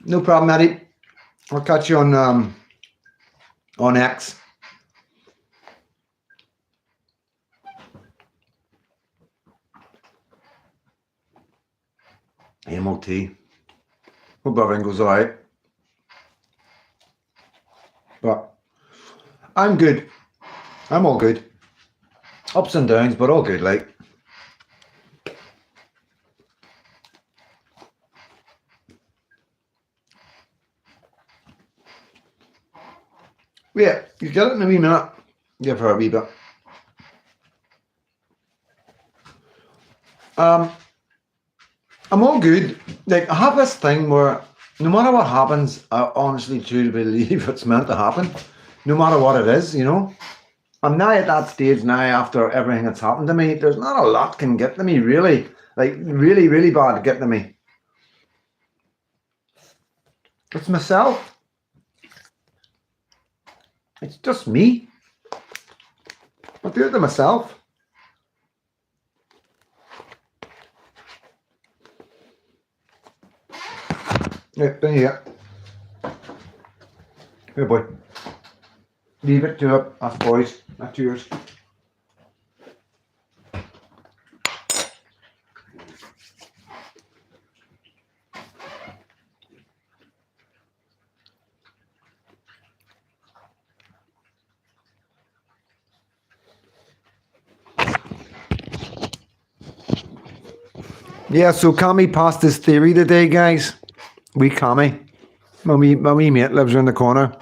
No problem, Eddie. I'll catch you on X. MOT. Hope everything goes alright. But I'm good. I'm all good. Ups and downs, but all good, like. Yeah, you get it in a wee minute. Give her a wee bit. I'm all good. Like, I have this thing where no matter what happens, I honestly truly believe it's meant to happen. No matter what it is, you know. I'm now at that stage now after everything that's happened to me. There's not a lot can get to me, really. Like, really, really bad get to me. It's myself. It's just me. I do it to myself. Yeah, been here. Here, boy. Leave it to us boys. That's yours. Yeah, so Cammy passed his theory today, guys. We Cammy. My wee mate lives around the corner.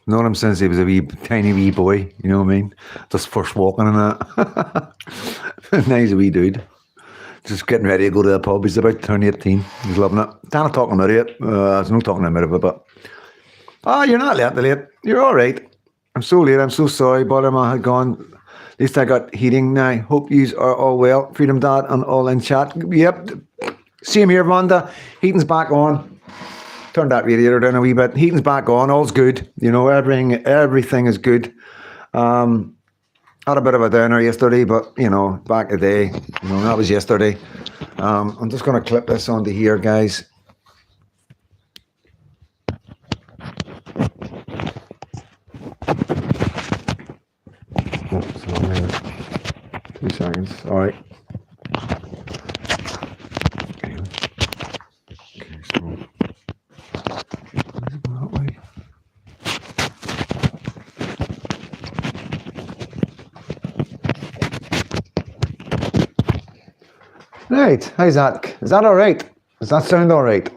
Known him since he was a wee tiny wee boy, you know what I mean? Just first walking and that. Nice wee dude. Just getting ready to go to the pub. He's about to turn 18. He's loving it. Kind of talking about it. There's no talking about it, but you're not late. You're all right. I'm so late. I'm so sorry. Botherman had gone. At least I got heating now. Hope you are all well. Freedom Dad and all in chat. Yep. Same here, Wanda. Heating's back on. Turned that radiator down a wee bit. Heating's back on. All's good. You know, everything is good. Had a bit of a downer yesterday, but, you know, back today. You know, that was yesterday. I'm just going to clip this onto here, guys. Oh, 2 seconds. All right. Okay, so that way. Right, how's that? Is that all right? Does that sound all right?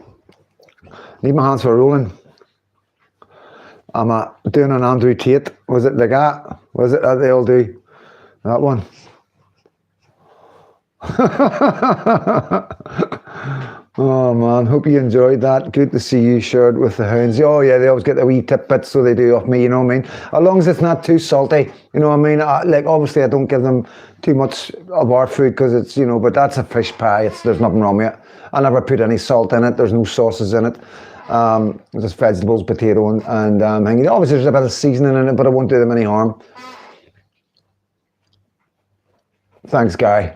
Leave my hands for rolling. I'm doing an Andrew Tate. Was it the guy? Was it that they all do? That one. Oh man, hope you enjoyed that. Good to see you shared with the hounds. Oh yeah, they always get the wee tidbits, so they do off me, you know what I mean? As long as it's not too salty, you know what I mean? Like obviously I don't give them too much of our food because it's, you know, but that's a fish pie. There's nothing wrong with it. I never put any salt in it. There's no sauces in it. Just vegetables, potato and hanging. Obviously there's a bit of seasoning in it, but it won't do them any harm. Thanks, Guy.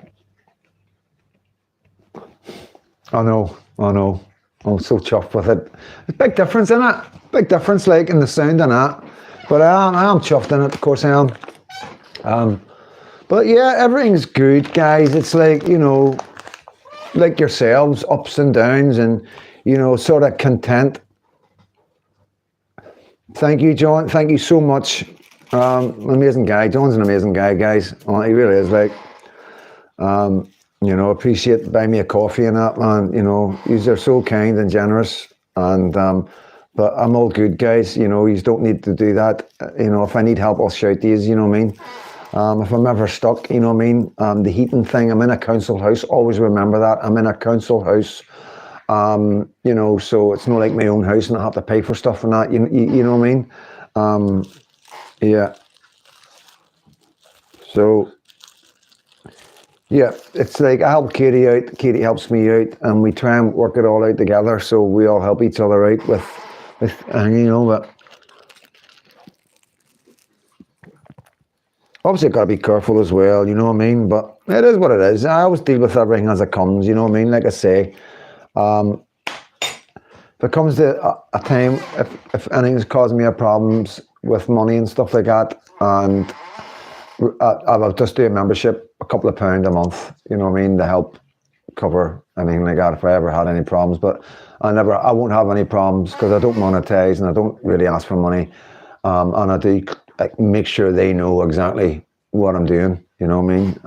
I know. I'm so chuffed with it. There's a big difference in it. Big difference, like, in the sound and that. But I am chuffed in it, of course I am. But yeah, everything's good, guys. It's like, you know, like yourselves, ups and downs and, you know, sort of content. Thank you, John. Thank you so much. Amazing guy. John's an amazing guy, guys. Well, he really is, like. You know, appreciate buying me a coffee and that, man. You know, you're so kind and generous. And but I'm all good, guys. You know, you don't need to do that. You know, if I need help, I'll shout to you. You know what I mean? If I'm ever stuck, you know what I mean? The heating thing. I'm in a council house. Always remember that. I'm in a council house. You know, so it's not like my own house, and I have to pay for stuff and that. You know what I mean? Yeah. So. Yeah, it's like I help Katie out, Katie helps me out, and we try and work it all out together, so we all help each other out with you know, but obviously I've got to be careful as well, you know what I mean, but it is what it is. I always deal with everything as it comes, you know what I mean, like I say, if it comes to a time, if anything's causing me a problems with money and stuff like that, and I'll just do a membership, a couple of £2 a month, you know what I mean, to help cover anything like that if I ever had any problems. But I won't have any problems because I don't monetize and I don't really ask for money. And I do make sure they know exactly what I'm doing, you know what I mean?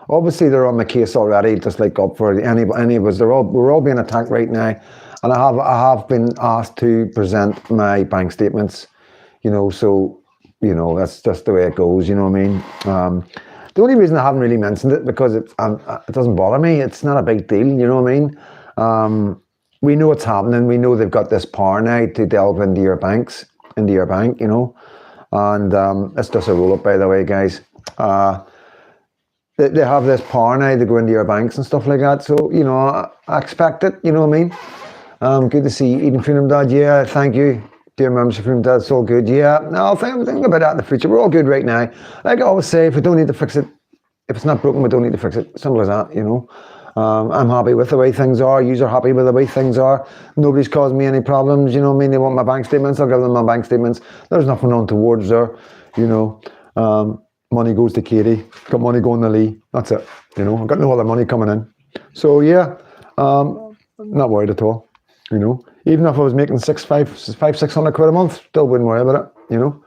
Obviously they're on my case already, just like up for any of us. We're all being attacked right now. And I have been asked to present my bank statements, you know, so you know, that's just the way it goes, you know what I mean? The only reason I haven't really mentioned it because it doesn't bother me. It's not a big deal, you know what I mean? We know what's happening. We know they've got this power now to delve into your bank, you know? And it's just a roll-up, by the way, guys. They have this power now to go into your banks and stuff like that. So, you know, I expect it, you know what I mean? Good to see you, Eden Freedom Dad. Yeah, thank you. Dear members from Dad, it's all good. Yeah, no, I'll think about that in the future. We're all good right now. Like I always say, if we don't need to fix it, if it's not broken, we don't need to fix it. Simple as that, you know. I'm happy with the way things are. Yous are happy with the way things are. Nobody's caused me any problems, you know what I mean? They want my bank statements, I'll give them my bank statements. There's nothing untoward there, you know. Money goes to Katie, got money going to Lee. That's it, you know. I've got no other money coming in. So yeah, not worried at all, you know. Even if I was making 600 quid a month, still wouldn't worry about it, you know.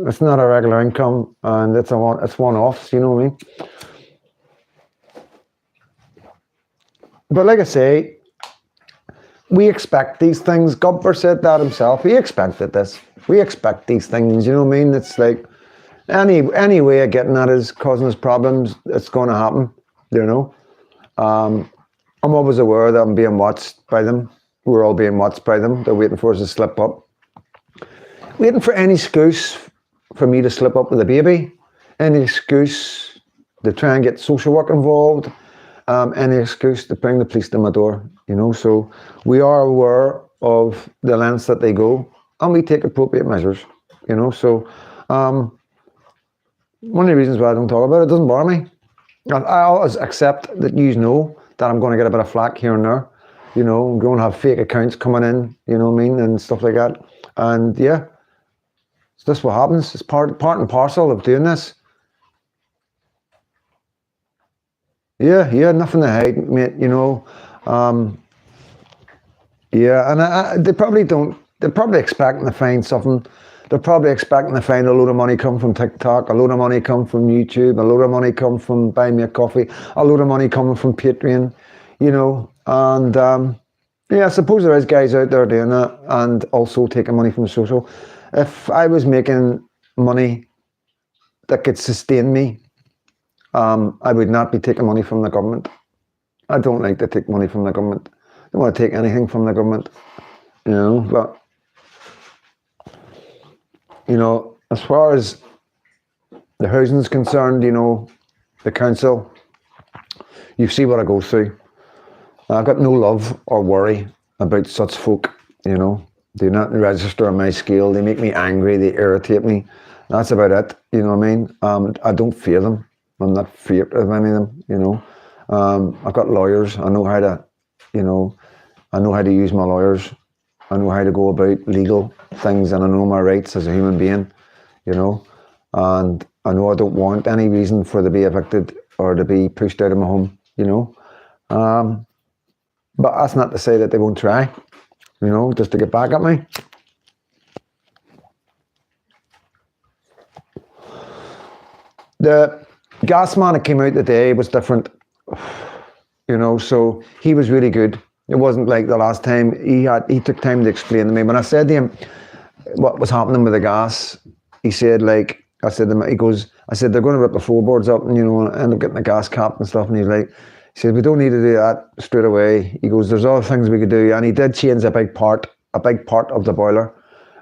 It's not a regular income, and it's one-offs, you know what I mean? But like I say, we expect these things. Gubber said that himself. He expected this. We expect these things, you know what I mean? It's like any way of getting at us, causing us problems, it's going to happen, you know? I'm always aware that I'm being watched by them. We're all being watched by them. They're waiting for us to slip up. Waiting for any excuse for me to slip up with a baby. Any excuse to try and get social work involved. Any excuse to bring the police to my door, you know? So we are aware of the lengths that they go, and we take appropriate measures, you know? So one of the reasons why I don't talk about it, doesn't bother me. I always accept that you know that I'm going to get a bit of flack here and there. You know, I'm going to have fake accounts coming in, you know what I mean, and stuff like that. And yeah, so that's what happens. It's part and parcel of doing this. Yeah, nothing to hide, mate, you know. Yeah, and they probably don't, they're probably expecting to find something. They're probably expecting to find a load of money come from TikTok, a load of money come from YouTube, a load of money come from Buy Me a Coffee, a load of money coming from Patreon, you know. And yeah, I suppose there is guys out there doing that and also taking money from social. If I was making money that could sustain me, I would not be taking money from the government. I don't like to take money from the government. I don't want to take anything from the government, you know, but you know, as far as the housing is concerned, you know, the council, you see what I go through. I've got no love or worry about such folk, you know. They're not register on my scale. They make me angry. They irritate me. That's about it, you know what I mean? I don't fear them. I'm not feared of any of them, you know. I've got lawyers. I know how to, you know, I know how to use my lawyers. I know how to go about legal things, and I know my rights as a human being, you know. And I know I don't want any reason for to be evicted or to be pushed out of my home, you know. But that's not to say that they won't try, you know, just to get back at me. The gas man that came out today was different, you know, so he was really good. It wasn't like the last time. He took time to explain to me. When I said to him what was happening with the gas, he said, like, I said to him, I said, they're going to rip the floorboards up and, you know, end up getting the gas cap and stuff. And he's like, he said, we don't need to do that straight away. He goes, there's other things we could do. And he did change a big part of the boiler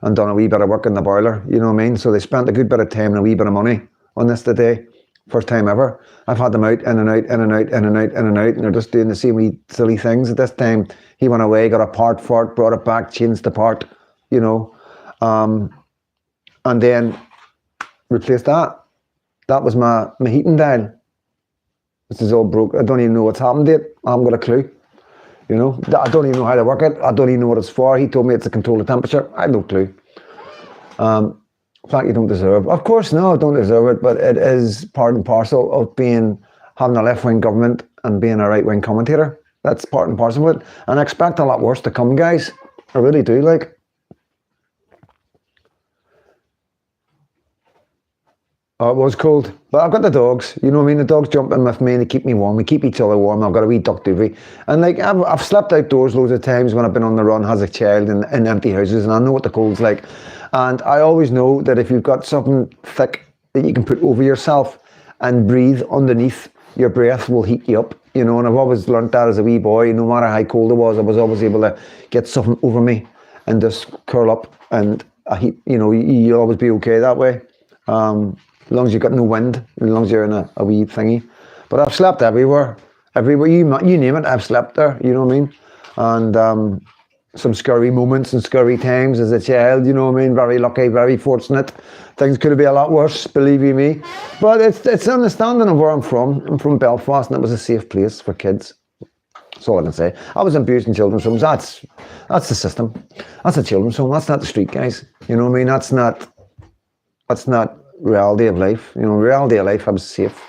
and done a wee bit of work in the boiler, you know what I mean? So they spent a good bit of time and a wee bit of money on this today. First time ever. I've had them out, in and out, in and out, in and out, in and out, and they're just doing the same wee silly things. At this time, he went away, got a part for it, brought it back, changed the part, you know, and then replaced that. That was my heating dial. This is all broke. I don't even know what's happened to it. I haven't got a clue. You know, I don't even know how to work it. I don't even know what it's for. He told me it's to control the temperature. I have no clue. Fact you don't deserve. Of course, no, I don't deserve it, but it is part and parcel of having a left-wing government and being a right-wing commentator. That's part and parcel of it. And I expect a lot worse to come, guys. I really do, like. Oh, it was cold. But I've got the dogs, you know what I mean? The dogs jump in with me and they keep me warm. We keep each other warm. I've got a wee duck duvet. And like, I've slept outdoors loads of times when I've been on the run as a child in empty houses, and I know what the cold's like. And I always know that if you've got something thick that you can put over yourself and breathe underneath, your breath will heat you up, you know. And I've always learnt that as a wee boy. No matter how cold it was, I was always able to get something over me and just curl up, and you know, you'll always be okay that way. As long as you've got no wind, as long as you're in a wee thingy. But I've slept everywhere. You name it, I've slept there, you know what I mean? And some scurry moments and scurry times as a child, you know what I mean? Very lucky, very fortunate. Things could have been a lot worse, believe you me. But it's understanding of where I'm from. I'm from Belfast, and it was a safe place for kids. That's all I can say. I was abused in children's homes. That's the system. That's a children's home. That's not the street, guys. You know what I mean? That's not reality of life. You know, reality of life, I was safe.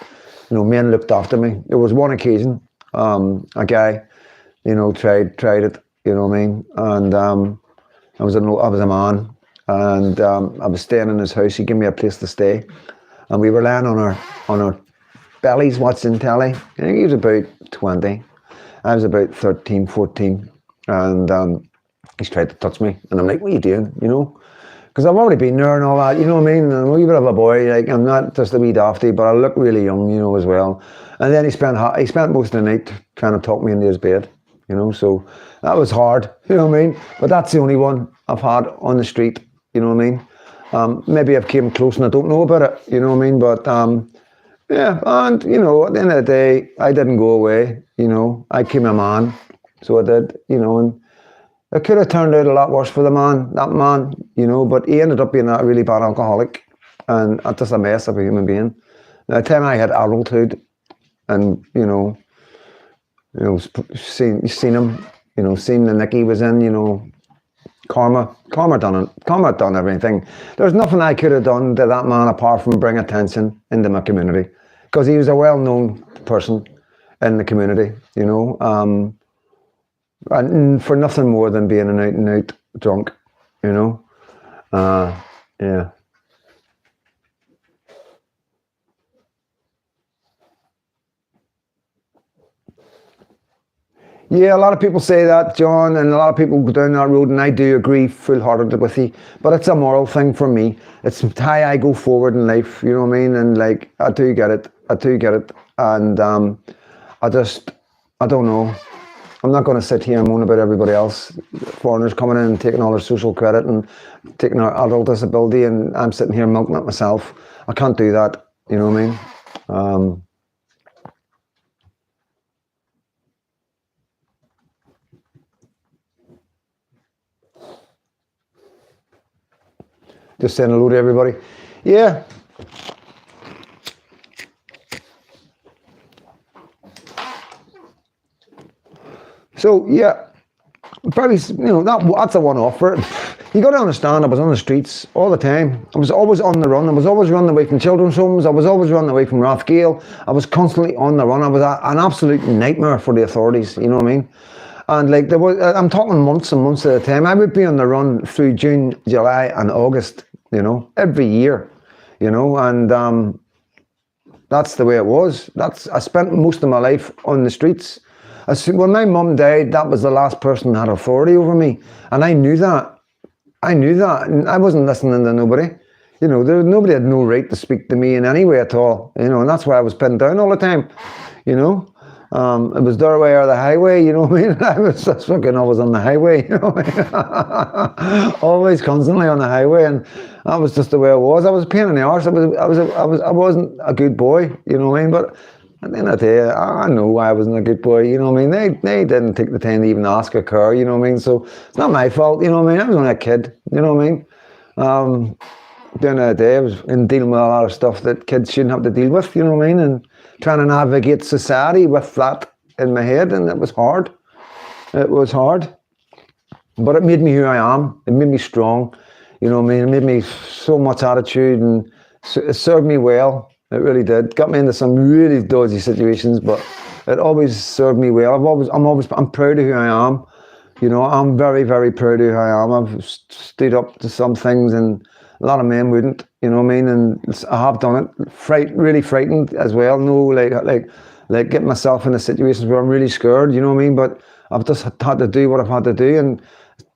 You know, men looked after me. There was one occasion, a guy, you know, tried it. You know what I mean? And I was a man, and I was staying in his house. He gave me a place to stay, and we were laying on our bellies watching telly. I think he was about 20, I was about 13, 14, and he's tried to touch me, and I'm like, what are you doing, you know? Because I've already been there and all that, you know what I mean? I'm a wee bit of a boy, like, I'm not just a wee dafty, but I look really young, you know, as well. And then he spent most of the night trying to talk me into his bed, you know, so that was hard, you know what I mean? But that's the only one I've had on the street, you know what I mean? Maybe I've came close and I don't know about it, you know what I mean? But yeah, and, you know, at the end of the day, I didn't go away, you know, I became a man, so I did, you know, and it could have turned out a lot worse for that man, you know, but he ended up being a really bad alcoholic and just a mess of a human being. By the time I had adulthood and, you know, seen him, you know, seen the nick he was in, you know, karma done it. Karma done everything. There's nothing I could have done to that man apart from bring attention into my community, because he was a well-known person in the community, you know, and for nothing more than being an out-and-out drunk, you know. Yeah. Yeah, a lot of people say that, John, and a lot of people go down that road, and I do agree full-heartedly with you. But it's a moral thing for me. It's how I go forward in life, you know what I mean? And like, I do get it. And I don't know. I'm not going to sit here and moan about everybody else, foreigners coming in and taking all their social credit and taking our adult disability, and I'm sitting here milking it myself. I can't do that, you know what I mean? Just saying hello to everybody. Yeah. So yeah, probably, you know, that's a one-off for it. You got to understand, I was on the streets all the time. I was always on the run. I was always running away from children's homes. I was always running away from Rathgale. I was constantly on the run. I was an absolute nightmare for the authorities. You know what I mean? And like I'm talking months and months at a time. I would be on the run through June, July, and August. You know, every year. You know, and that's the way it was. I spent most of my life on the streets. When my mum died, that was the last person that had authority over me, and I knew that. And I wasn't listening to nobody. You know, nobody had no right to speak to me in any way at all. You know, and that's why I was pinned down all the time. You know, it was their way or the highway. You know what I mean? I was just fucking always on the highway. You know, always constantly on the highway, and that was just the way it was. I was a pain in the arse. I wasn't a good boy. You know what I mean? But at the end of the day, I know why I wasn't a good boy, you know what I mean? They didn't take the time to even ask or care, you know what I mean? So it's not my fault, you know what I mean? I was only a kid, you know what I mean? At the end of the day, I was dealing with a lot of stuff that kids shouldn't have to deal with, you know what I mean? And trying to navigate society with that in my head, and it was hard. It was hard. But it made me who I am. It made me strong, you know what I mean? It made me so much attitude, and it served me well. It really did. Got me into some really dodgy situations, but it always served me well. I'm proud of who I am. You know, I'm very, very proud of who I am. I've stood up to some things, and a lot of men wouldn't. You know what I mean? And I have done it. Really frightened as well. No, like getting myself into situations where I'm really scared. You know what I mean? But I've just had to do what I've had to do, and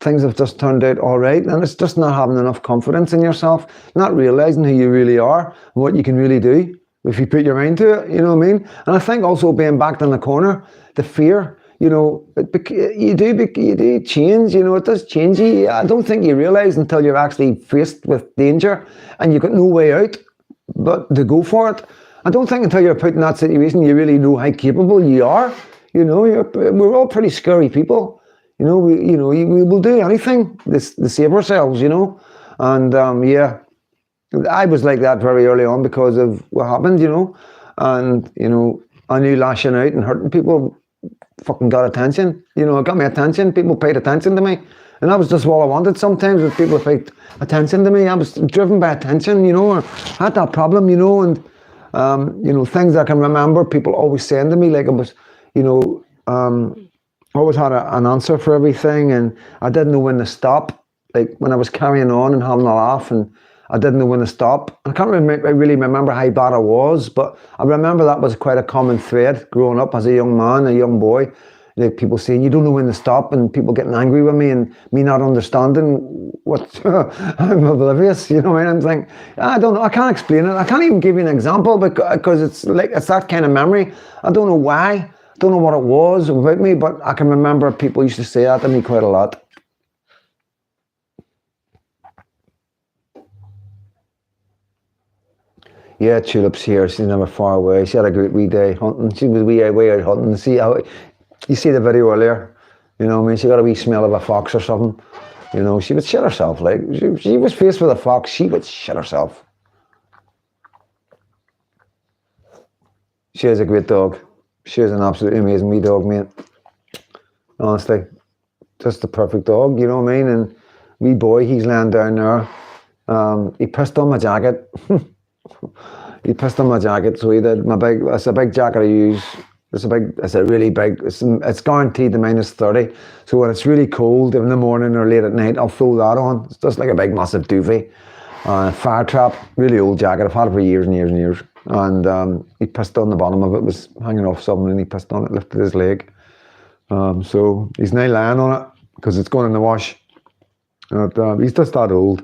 things have just turned out all right. And it's just not having enough confidence in yourself, not realizing who you really are and what you can really do if you put your mind to it, you know what I mean? And I think also being backed in the corner, the fear, you know, you do change, you know, it does change you. I don't think you realize until you're actually faced with danger and you've got no way out but to go for it. I don't think until you're put in that situation you really know how capable you are. You know, we're all pretty scary people. You know, we will do anything to save ourselves, you know. And yeah, I was like that very early on because of what happened, you know. And, you know, I knew lashing out and hurting people fucking got attention. You know, it got me attention. People paid attention to me. And that was just all I wanted sometimes, was people to pay attention to me. I was driven by attention, you know. I had that problem, you know. And, you know, things I can remember people always saying to me, like it was, you know, always had an answer for everything, and I didn't know when to stop. Like when I was carrying on and having a laugh, and I didn't know when to stop. I can't really remember how bad I was, but I remember that was quite a common thread growing up as a young man, a young boy. like people saying you don't know when to stop, and people getting angry with me and me not understanding what I'm oblivious. You know what I mean? I'm thinking, I don't know. I can't explain it. I can't even give you an example because it's like it's that kind of memory. I don't know why. I don't know what it was about me, but I can remember people used to say that to me quite a lot. Yeah, Tulip's here. She's never far away. She had a great wee day hunting. She was way out hunting. See how you see the video earlier. You know what I mean? She got a wee smell of a fox or something. You know, she would shit herself. Like she was faced with a fox, she would shit herself. She is a great dog. She is an absolutely amazing wee dog, mate. Honestly, just the perfect dog. You know what I mean? And wee boy, he's laying down there. He pissed on my jacket. He pissed on my jacket, so he did. It's a big jacket I use. It's a really big, it's guaranteed to -30. So when it's really cold in the morning or late at night, I'll throw that on. It's just like a big massive duvet. Fire trap, really old jacket. I've had it for years and years and years. And he pissed on the bottom of it, was hanging off something, and he pissed on it, lifted his leg. So he's now lying on it because it's going in the wash. But, he's just that old.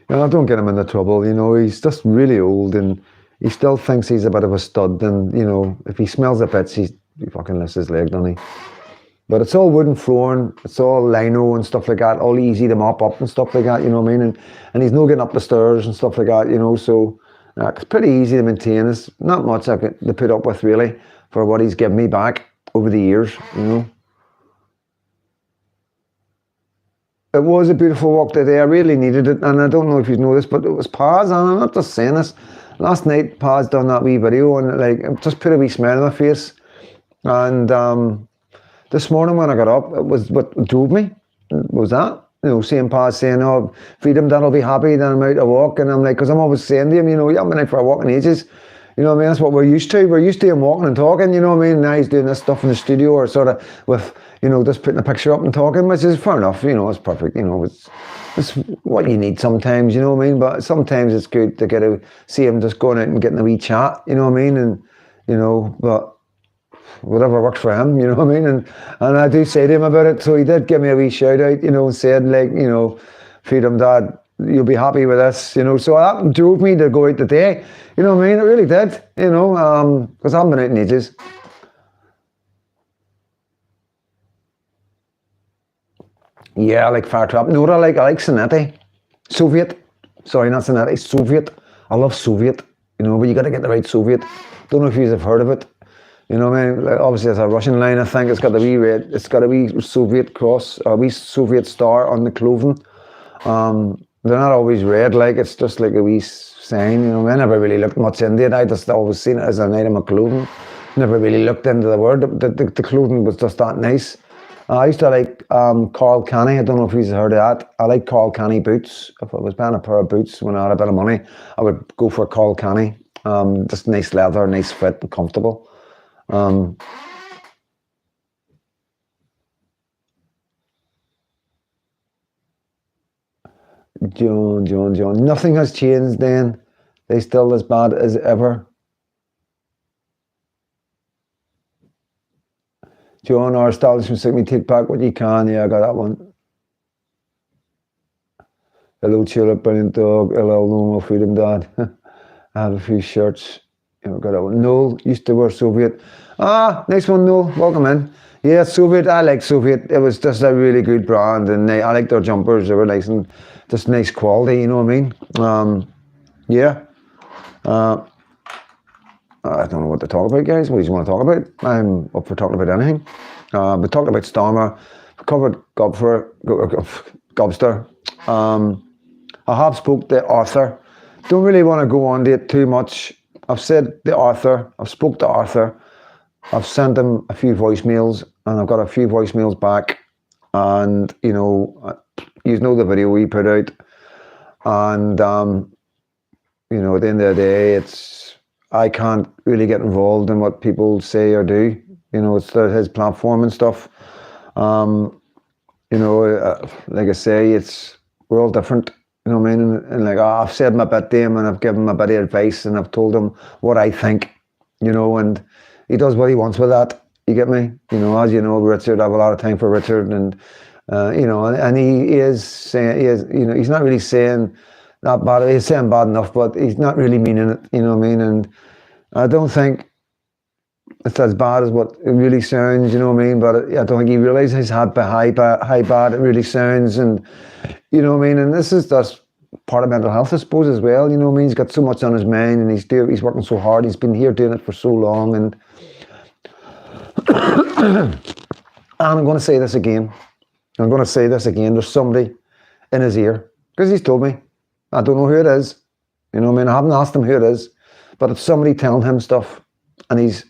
You know, I don't get him into trouble, you know, he's just really old and he still thinks he's a bit of a stud, and, you know, if he smells a bit, he fucking lifts his leg, doesn't he? But it's all wooden flooring, it's all lino and stuff like that, all easy to mop up and stuff like that, you know what I mean? And he's no getting up the stairs and stuff like that, you know, so it's pretty easy to maintain. It's not much I could to put up with, really, for what he's given me back over the years, you know. It was a beautiful walk today. I really needed it, and I don't know if you know this, but it was Paz, and I'm not just saying this. Last night, Paz done that wee video, and like it just put a wee smile on my face. And this morning when I got up, it was what drove me. Was that, you know, seeing Paz saying, "Oh, Freedom Dad will be happy that I'm out to walk," and I'm like, because I'm always saying to him, you know, you haven't been out for a walk in ages. You know what I mean? That's what we're used to. We're used to him walking and talking, you know what I mean? Now he's doing this stuff in the studio, or sort of with, you know, just putting a picture up and talking, which is fair enough, you know, it's perfect, you know, it's what you need sometimes, you know what I mean? But sometimes it's good to get to see him just going out and getting a wee chat, you know what I mean? And, you know, but whatever works for him, you know what I mean? And I do say to him about it, so he did give me a wee shout out, you know, and said, like, you know, Freedom Dad, you'll be happy with this, you know. So that drove me to go out today, you know what I mean? It really did, you know, because I haven't been out in ages. Yeah, I like Fire Trap. No, what I like Sonetti. Soviet. Sorry, not Sonetti, Soviet. I love Soviet, you know, but you got to get the right Soviet. Don't know if you have heard of it. You know what I mean? Like, obviously, it's a Russian line, I think. It's got the wee red, it's got a wee Soviet cross, a wee Soviet star on the clothing. They're not always red, like, it's just like a wee sign, you know. I never really looked much into it. I just always seen it as an item of clothing. Never really looked into the word. The clothing was just that nice. I used to like Carl Canny. I don't know if you've heard of that. I like Carl Canny boots. If I was buying a pair of boots when I had a bit of money, I would go for Carl Canny. Just nice leather, nice fit and comfortable. John. Nothing has changed then. They still as bad as ever. John, our establishment took me take back what you can. Yeah, I got that one. Hello, Tulip, brilliant dog. Hello, normal Freedom Dad. I have a few shirts. You know, got that one. Noel used to wear Soviet. Ah, nice one, Noel. Welcome in. Yeah, Soviet. I like Soviet. It was just a really good brand, and I like their jumpers. They were nice and just nice quality. You know what I mean? Yeah. I don't know what to talk about, guys. What do you want to talk about? I'm up for talking about anything. We talked about Stormer. We covered Gobster. I have spoke to Arthur. Don't really want to go on to it too much. I've said to Arthur. I've spoke to Arthur. I've sent him a few voicemails, and I've got a few voicemails back. And, you know the video we put out. And, you know, at the end of the day, I can't really get involved in what people say or do. You know, it's his platform and stuff. You know, like I say, we're all different. You know what I mean? And like, I've said my bit to him, and I've given him a bit of advice, and I've told him what I think. You know, and he does what he wants with that. You get me? You know, as you know, Richard, I have a lot of time for Richard, and you know, and he is saying, you know, he's not really saying that bad. He's saying bad enough, but he's not really meaning it. You know what I mean? And I don't think it's as bad as what it really sounds. You know what I mean? But I don't think he realizes how bad it really sounds, and you know what I mean. And this is just part of mental health, I suppose, as well. You know what I mean? He's got so much on his mind, and he's working so hard. He's been here doing it for so long, and I'm going to say this again. There's somebody in his ear, because he's told me. I don't know who it is. You know what I mean? I haven't asked him who it is, but it's somebody telling him stuff, and he's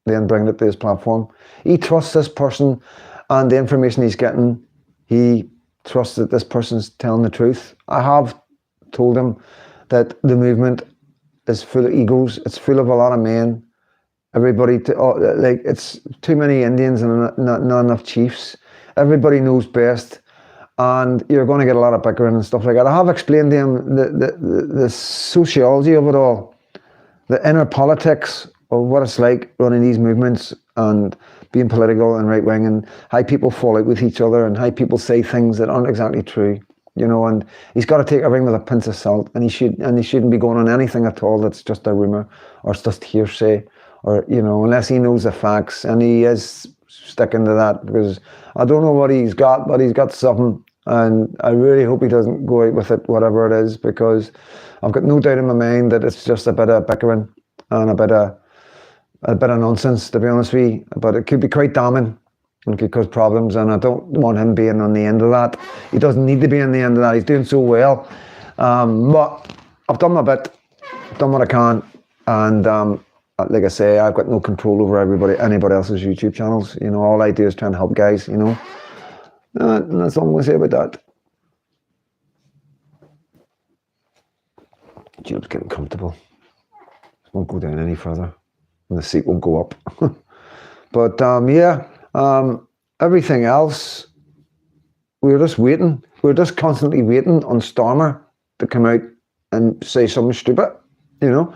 then bringing it to his platform. He trusts this person, and the information he's getting, he trusts that this person's telling the truth. I have told him that the movement is full of egos. It's full of a lot of men. Everybody, like, it's too many Indians and not enough chiefs. Everybody knows best, and you're going to get a lot of bickering and stuff like that. I have explained to him the sociology of it all, the inner politics of what it's like running these movements and being political and right wing, and how people fall out with each other, and how people say things that aren't exactly true. You know, and he's got to take everything with a pinch of salt, and he shouldn't be going on anything at all that's just a rumor or it's just hearsay, or, you know, unless he knows the facts, and he is sticking to that, because I don't know what he's got, but he's got something, and I really hope he doesn't go out with it, whatever it is, because I've got no doubt in my mind that it's just a bit of bickering and a bit of nonsense, to be honest with you. But it could be quite damning and could cause problems, and I don't want him being on the end of that. He doesn't need to be on the end of that. He's doing so well. But I've done my bit, done what I can, and like I say, I've got no control over anybody else's YouTube channels. You know, all I do is try and help guys, you know. And that's all I'm going to say about that. Jude's getting comfortable. Won't go down any further, and the seat won't go up. But yeah, everything else, we're just waiting. We're just constantly waiting on Stormer to come out and say something stupid, you know.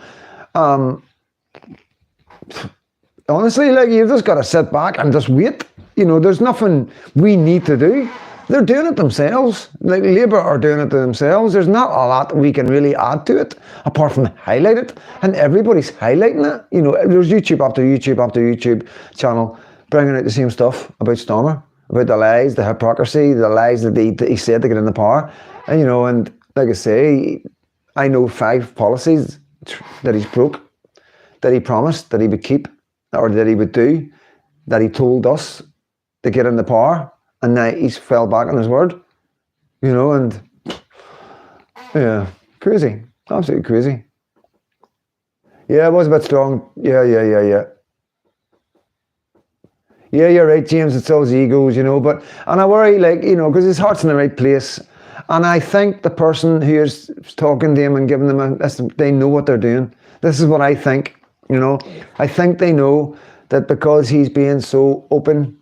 Honestly, like, you've just got to sit back and just wait. You know, there's nothing we need to do. They're doing it themselves. Like, Labour are doing it to themselves. There's not a lot we can really add to it, apart from highlight it. And everybody's highlighting it. You know, there's YouTube after YouTube after YouTube channel bringing out the same stuff about Stormer, about the lies, the hypocrisy, the lies that he said to get in the power. And, you know, and like I say, I know 5 policies that he's broke, that he promised that he would keep, or that he would do, that he told us to get in the power, and now he's fell back on his word, you know. And yeah, crazy, absolutely crazy. Yeah, it was a bit strong. Yeah, you're right, James, it's all his egos, you know. But, and I worry, like, you know, because his heart's in the right place, and I think the person who is talking to him and giving them they know what they're doing. This is what I think. You know, I think they know that because he's being so open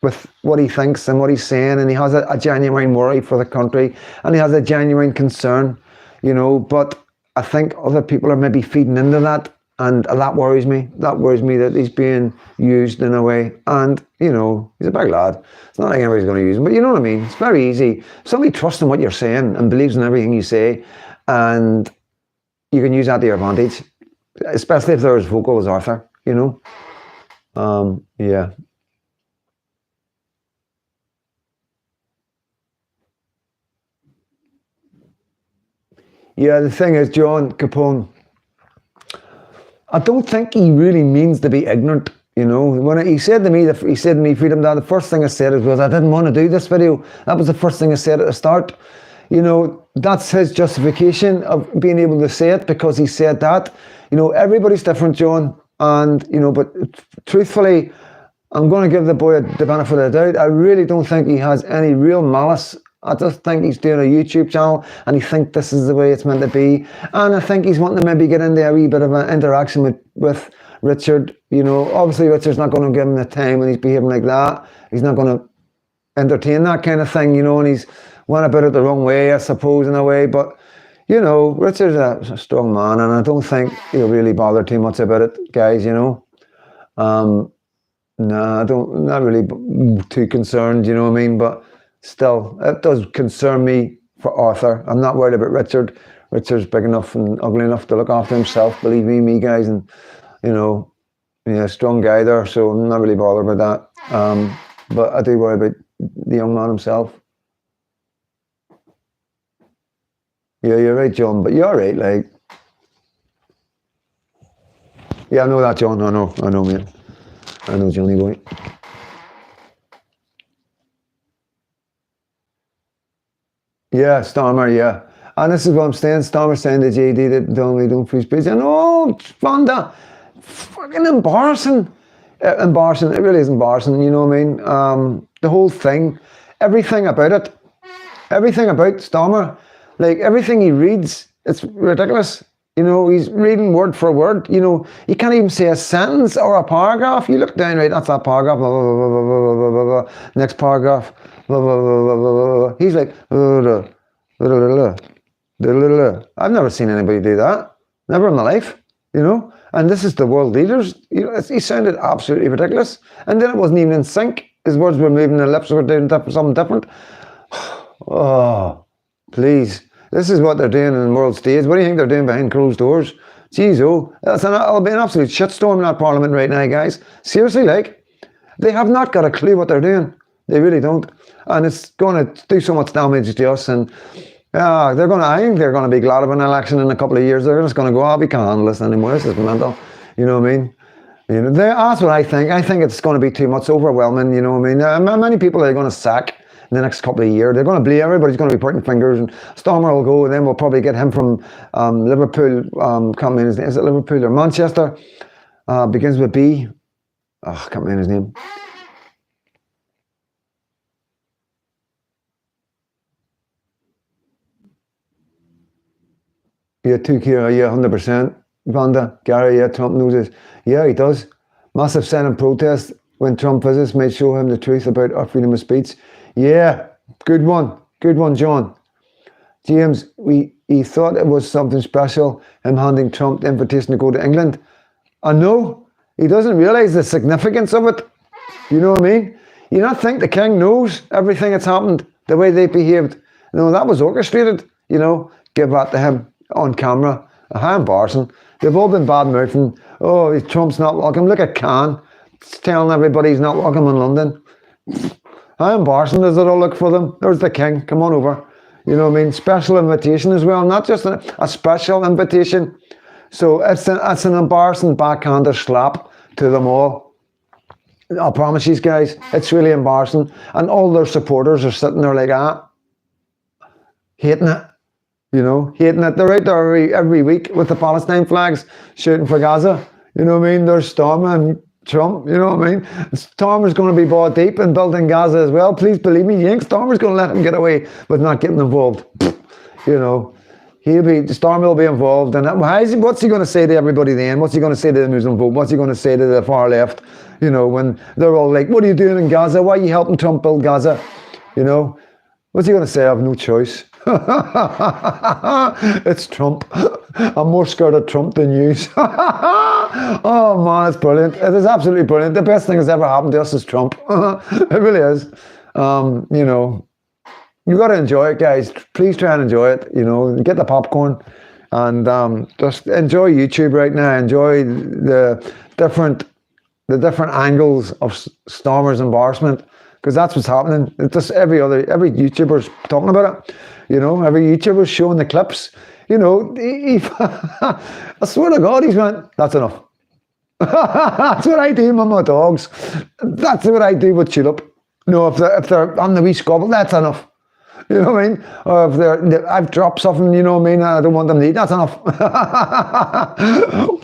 with what he thinks and what he's saying, and he has a genuine worry for the country, and he has a genuine concern, you know. But I think other people are maybe feeding into that, and that worries me. That worries me that he's being used in a way. And, you know, he's a big lad. It's not like anybody's going to use him, but you know what I mean? It's very easy. If somebody trusts in what you're saying and believes in everything you say, and you can use that to your advantage, especially if they're as vocal as Arthur, you know. Yeah. Yeah, the thing is, John Capone, I don't think he really means to be ignorant, you know. When he said to me, Freedom Dad, the first thing I said was I didn't want to do this video. That was the first thing I said at the start. You know, that's his justification of being able to say it, because he said that. You know, everybody's different, John, and, you know, but truthfully, I'm going to give the boy the benefit of the doubt. I really don't think he has any real malice. I just think he's doing a YouTube channel, and he thinks this is the way it's meant to be. And I think he's wanting to maybe get into a wee bit of an interaction with Richard. You know, obviously Richard's not going to give him the time when he's behaving like that. He's not going to entertain that kind of thing, you know, and he's went about it the wrong way, I suppose, in a way. But, you know, Richard's a strong man, and I don't think he'll really bother too much about it, guys, you know. No, I don't. Not really too concerned. You know what I mean? But still, it does concern me for Arthur. I'm not worried about Richard. Richard's big enough and ugly enough to look after himself. Believe me, guys, and you know, yeah, strong guy there. So I'm not really bothered about that. But I do worry about the young man himself. Yeah, you're right, John. But you're right, like. Yeah, I know that, John. I know, mate. I know, Johnny boy. Yeah, Stormer, yeah. And this is what I'm saying. Stormer saying to JD that we don't free speech. And oh, Vonda, fucking embarrassing. Embarrassing. It really is embarrassing, you know what I mean? The whole thing, everything about it, everything about Stormer, like everything he reads, it's ridiculous. You know, he's reading word for word. You know, he can't even say a sentence or a paragraph. You look down, right, that's that paragraph. Blah, blah, blah, blah, blah, blah, blah, blah. Next paragraph. Blah, blah, blah, blah, blah, blah. He's like, I've never seen anybody do that. Never in my life, you know. And this is the world leaders. You know, he sounded absolutely ridiculous. And then it wasn't even in sync. His words were moving, the lips were doing something different. Oh, please. This is what they're doing in the world stage. What do you think they're doing behind closed doors? Jeez, it'll be an absolute shitstorm in that parliament right now, guys. Seriously, like, they have not got a clue what they're doing. They really don't. And it's going to do so much damage to us. And I think they're going to be glad of an election in a couple of years. They're just going to go, we can't handle this anymore. This is mental. You know what I mean? You know, that's what I think. I think it's going to be too much overwhelming. You know what I mean? Many people are going to sack in the next couple of years. They're going to bleed. Everybody's going to be pointing fingers, and Stormer will go, and then we'll probably get him from Liverpool. Can't remember his name. Is it Liverpool or Manchester? Begins with B. Oh, I can't remember his name. Yeah, 2K, yeah, 100%. Vanda, Gary, yeah, Trump knows this. Yeah, he does. Massive Senate protest when Trump visits might show him the truth about our freedom of speech. Yeah, good one, John. James, he thought it was something special, him handing Trump the invitation to go to England. I know, he doesn't realise the significance of it. You know what I mean? You not think the king knows everything that's happened, the way they behaved. No, that was orchestrated, you know, give that to him on camera. How embarrassing. They've all been bad-mouthing. Oh, Trump's not welcome. Look at Khan. It's telling everybody he's not welcome in London. How embarrassing does it all look for them? There's the king. Come on over. You know what I mean? Special invitation as well. Not just a special invitation. So it's an embarrassing backhanded slap to them all. I promise you guys, it's really embarrassing. And all their supporters are sitting there like, hating it. You know, hating it. They're out there every week with the Palestine flags, shooting for Gaza. You know what I mean? There's Stormer and Trump, you know what I mean? Stormer's going to be bought deep in building Gaza as well. Please believe me, you think Stormer's going to let him get away with not getting involved? You know, Stormer will be involved. And what's he going to say to everybody then? What's he going to say to the Muslim vote? What's he going to say to the far left? You know, when they're all like, what are you doing in Gaza? Why are you helping Trump build Gaza? You know, what's he going to say? I have no choice. It's Trump. I'm more scared of Trump than you. Oh man, it's brilliant. It is absolutely brilliant. The best thing that's ever happened to us is Trump. It really is. You know, you got to enjoy it, guys. Please try and enjoy it. You know, get the popcorn and just enjoy YouTube right now. Enjoy the different angles of Stormer's embarrassment. Because that's what's happening. It's just every YouTuber's talking about it. You know, every YouTuber's showing the clips. You know, I swear to God, he's went, that's enough. That's what I do with my dogs. That's what I do with Tulip. No, if they're on the wee squabble, that's enough. You know what I mean? Or if I've dropped something, you know what I mean, I don't want them to eat, that's enough.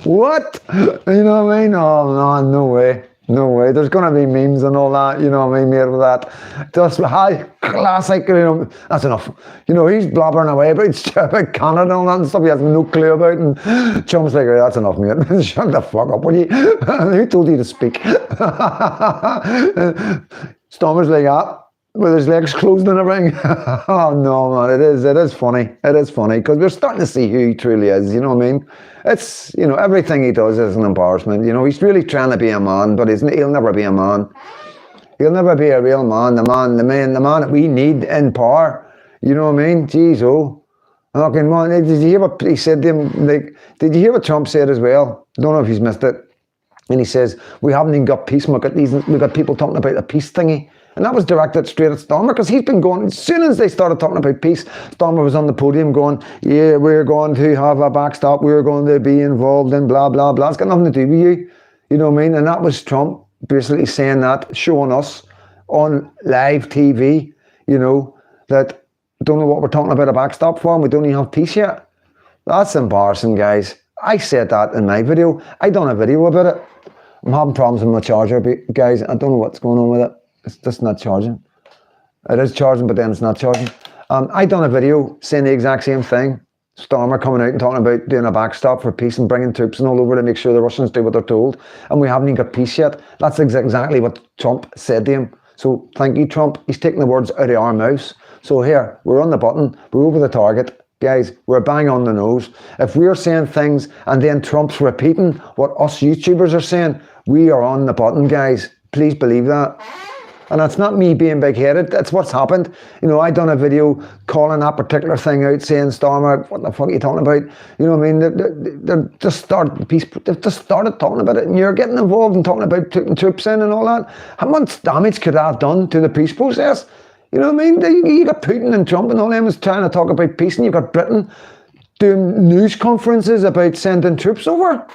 What? You know what I mean? Oh, no way. No way. There's going to be memes and all that, you know what I mean, made with that. Just high classic, you know, that's enough. You know, he's blabbering away about Canada and all that and stuff he has no clue about. And Chum's like, that's enough, mate. Shut the fuck up, will you? Who told you to speak? Stormer's like, with his legs closed and everything. Oh no, man, it is funny. It is funny because we're starting to see who he truly is. You know what I mean? It's, you know, everything he does is an embarrassment. You know, he's really trying to be a man, but he'll never be a man. He'll never be a real man. The man that we need in power. You know what I mean? Jeez, oh. Okay, man, did you hear what he said to him? Like, did you hear what Trump said as well? Don't know if he's missed it. And he says, we haven't even got peace. We've got people talking about a peace thingy. And that was directed straight at Starmer, because he's been going, as soon as they started talking about peace, Starmer was on the podium going, yeah, we're going to have a backstop, we're going to be involved in blah, blah, blah. It's got nothing to do with you. You know what I mean? And that was Trump basically saying that, showing us on live TV, you know, that don't know what we're talking about a backstop for, and we don't even have peace yet. That's embarrassing, guys. I said that in my video. I done a video about it. I'm having problems with my charger, guys. I don't know what's going on with it. It's just not charging. It is charging, but then it's not charging. I done a video saying the exact same thing. Starmer coming out and talking about doing a backstop for peace and bringing troops and all over to make sure the Russians do what they're told. And we haven't even got peace yet. That's exactly what Trump said to him. So thank you, Trump. He's taking the words out of our mouths. So here, we're on the button. We're over the target. Guys, we're bang on the nose. If we're saying things and then Trump's repeating what us YouTubers are saying, we are on the button, guys. Please believe that. And that's not me being big-headed. That's what's happened. You know, I done a video calling that particular thing out, saying, Starmer, what the fuck are you talking about? You know what I mean? They've just started talking about it, and you're getting involved and talking about putting troops in and all that. How much damage could that have done to the peace process? You know what I mean? You got Putin and Trump and all them is trying to talk about peace, and you've got Britain doing news conferences about sending troops over.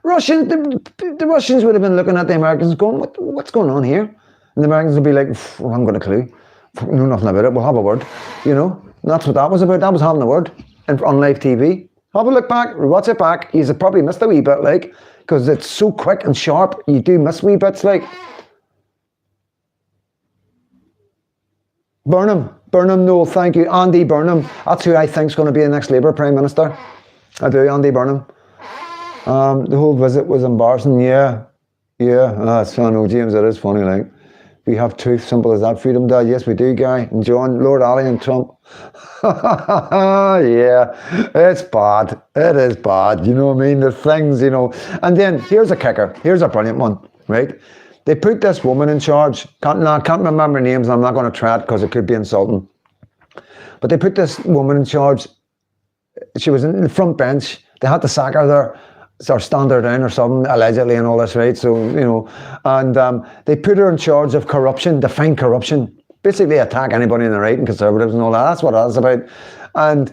The Russians would have been looking at the Americans going, what's going on here? And the Americans would be like, I haven't got a clue. Know nothing about it. We'll have a word. You know? And that's what that was about. That was having a word on live TV. Have a look back, watch it back. You've probably missed a wee bit, like, because it's so quick and sharp. You do miss wee bits, like. Burnham, no, thank you. Andy Burnham. That's who I think is going to be the next Labour Prime Minister. I do, Andy Burnham. The whole visit was embarrassing. Yeah. That's I know, James, it is funny, like. We have truth, simple as that. Freedom Dad, yes we do, Guy. And John, Lord Ali and Trump. Yeah, it's bad. It is bad. You know what I mean? The things, you know. And then, here's a kicker. Here's a brilliant one, right? They put this woman in charge. Can't remember names, and I'm not going to try it because it could be insulting. But they put this woman in charge. She was in the front bench. They had to sack her there, or stand her down or something, allegedly, and all this, right? So, you know, and they put her in charge of corruption, define corruption, basically attack anybody in the right and conservatives and all that. That's what it was about. And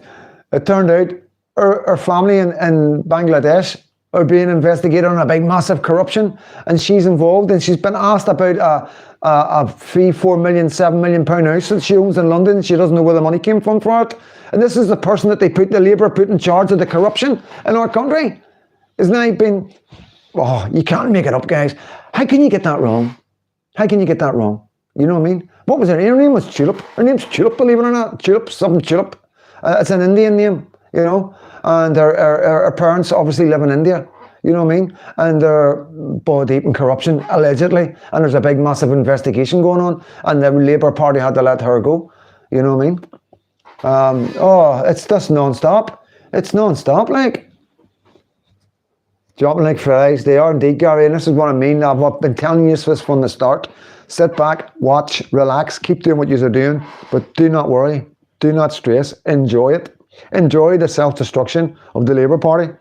it turned out her family in Bangladesh are being investigated on a big, massive corruption, and she's involved, and she's been asked about a 3, 4 million, 7 million pound house that she owns in London. She doesn't know where the money came from for it. And this is the person that the Labour put in charge of the corruption in our country. It's now been, you can't make it up, guys. How can you get that wrong? How can you get that wrong? You know what I mean? What was her name? Her name was Tulip. Her name's Tulip, believe it or not. Tulip. It's an Indian name, you know. And her parents obviously live in India, you know what I mean? And they're bought deep in corruption, allegedly. And there's a big, massive investigation going on. And the Labour Party had to let her go, you know what I mean? It's just non-stop. It's non-stop, like. Dropping like flies. They are indeed, Gary. And this is what I mean. I've been telling you this from the start. Sit back, watch, relax, keep doing what you're doing. But do not worry. Do not stress. Enjoy it. Enjoy the self-destruction of the Labour Party.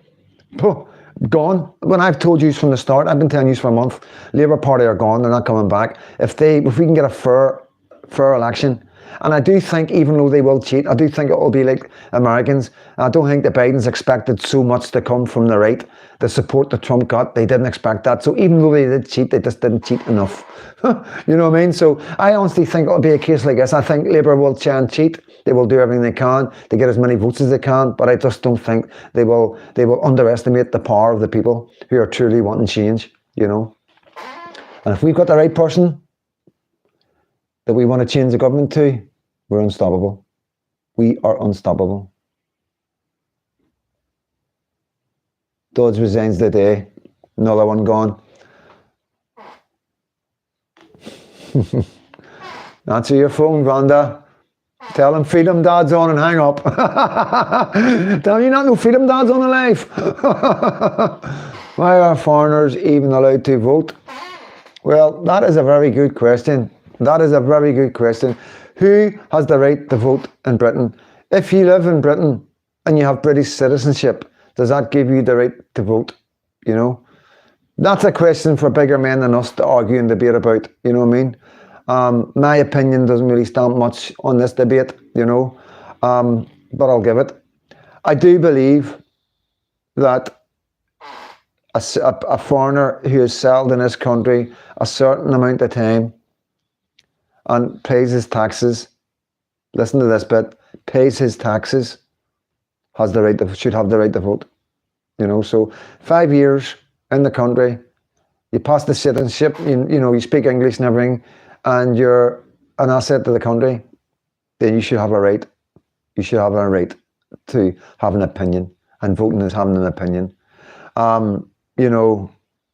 Gone. When I've told you from the start, I've been telling you for a month, Labour Party are gone. They're not coming back. If we can get a fair election, and I do think, even though they will cheat, I do think it will be like Americans. I don't think the Bidens expected so much to come from the right. The support that Trump got, they didn't expect that. So even though they did cheat, they just didn't cheat enough. You know what I mean? So I honestly think it'll be a case like this. I think Labour will try and cheat. They will do everything they can to get as many votes as they can. But I just don't think they will underestimate the power of the people who are truly wanting change, you know. And if we've got the right person that we want to change the government to, we're unstoppable. We are unstoppable. Dodds resigns today. Another one gone. Answer your phone, Rhonda. Tell them Freedom Dad's on and hang up. Tell you not know Freedom Dad's on alive. Why are foreigners even allowed to vote? Well, that is a very good question. That is a very good question. Who has the right to vote in Britain? If you live in Britain and you have British citizenship, does that give you the right to vote? You know, that's a question for bigger men than us to argue and debate about. You know what I mean? My opinion doesn't really stand much on this debate, you know, but I'll give it. I do believe that a foreigner who has settled in this country a certain amount of time and pays his taxes, listen to this bit, pays his taxes, has the right to, should have the right to vote. You know, so 5 years in the country, you pass the citizenship, you know, you speak English and everything, and you're an asset to the country, then you should have a right. You should have a right to have an opinion, and voting is having an opinion. You know,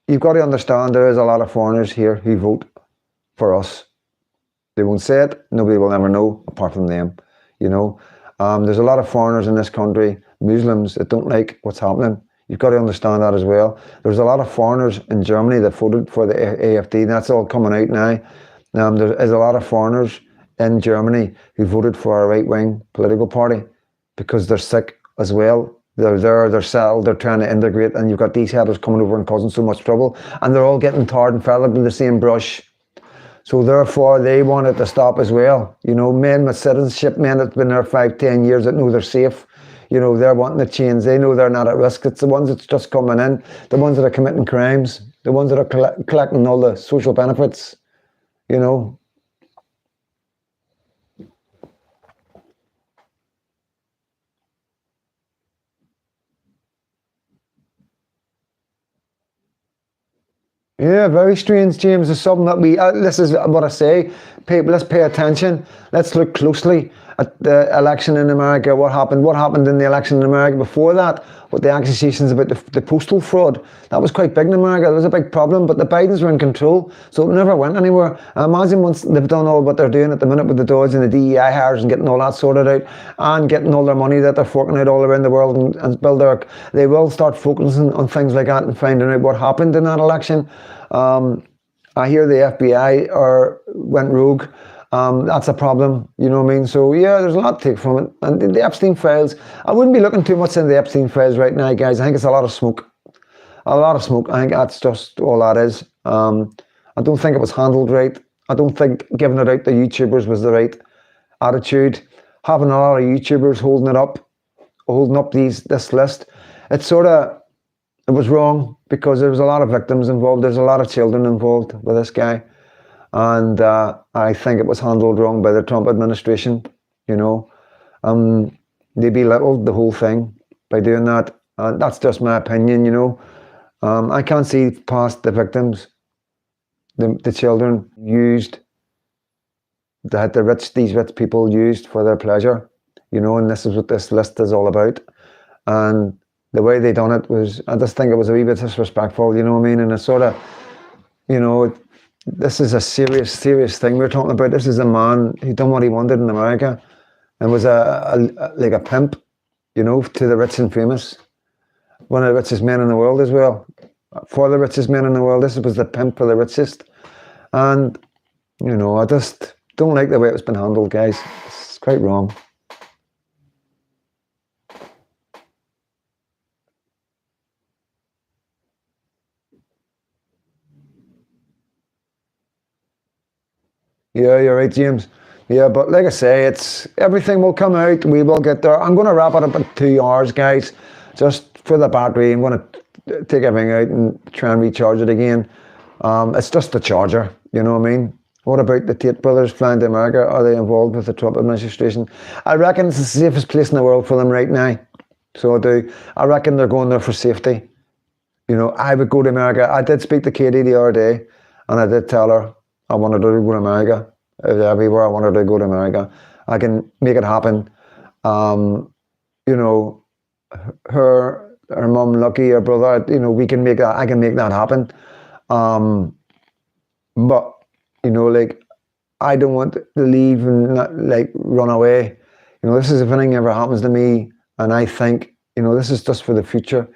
you've got to understand there is a lot of foreigners here who vote for us. They won't say it. Nobody will ever know apart from them. You know, there's a lot of foreigners in this country, Muslims, that don't like what's happening. You've got to understand that as well. There's a lot of foreigners in Germany that voted for the AfD, and that's all coming out now. There is a lot of foreigners in Germany who voted for a right-wing political party because they're sick as well. They're there, they're settled, they're trying to integrate, and you've got these headers coming over and causing so much trouble, and they're all getting tarred and feathered with the same brush. So therefore, they want it to stop as well. You know, men with citizenship, men that've been there 5, 10 years that know they're safe. You know, they're wanting to change. They know they're not at risk. It's the ones that's just coming in, the ones that are committing crimes, the ones that are collecting all the social benefits, you know. Yeah, very strange, James. It's something that we, this is what I say, let's pay attention. Let's look closely at the election in America. What happened in the election in America before that, with the accusations about the postal fraud. That was quite big in America. It was a big problem, but the Bidens were in control, so it never went anywhere. I imagine once they've done all what they're doing at the minute with the Dodge and the DEI hires and getting all that sorted out, and getting all their money that they're forking out all around the world and build they will start focusing on things like that and finding out what happened in that election. I hear the FBI went rogue. That's a problem, you know what I mean? So yeah, there's a lot to take from it. And the Epstein files, I wouldn't be looking too much into the Epstein files right now, guys. I think it's a lot of smoke. A lot of smoke. I think that's just all that is. I don't think it was handled right. I don't think giving it out to YouTubers was the right attitude. Having a lot of YouTubers holding up this list, it was wrong because there was a lot of victims involved. There's a lot of children involved with this guy. And I think it was handled wrong by the Trump administration, you know. They belittled the whole thing by doing that. And that's just my opinion, you know. I can't see past the victims, the children used, that these rich people used for their pleasure, you know, and this is what this list is all about. And the way they done it was, I just think it was a wee bit disrespectful, you know what I mean? And it's sort of, you know, this is a serious thing we're talking about. This is a man who done what he wanted in America and was like a pimp, you know, to the rich and famous. One of the richest men in the world as well. For the richest men in the world, this was the pimp for the richest. And, you know, I just don't like the way it's been handled, guys. It's quite wrong. Yeah, you're right, James. Yeah, but like I say, everything will come out. We will get there. I'm going to wrap it up at 2 hours, guys, just for the battery. I'm going to take everything out and try and recharge it again. It's just the charger, you know what I mean? What about the Tate brothers flying to America? Are they involved with the Trump administration? I reckon it's the safest place in the world for them right now. So I do. I reckon they're going there for safety. You know, I would go to America. I did speak to Katie the other day, and I did tell her I wanted her to go to America. Everywhere I wanted her to go to America. I can make it happen. You know, her mum, Lucky, her brother, you know, we can make that, I can make that happen. But, you know, like, I don't want to leave and not, like, run away. You know, this is if anything ever happens to me, and I think, you know, this is just for the future.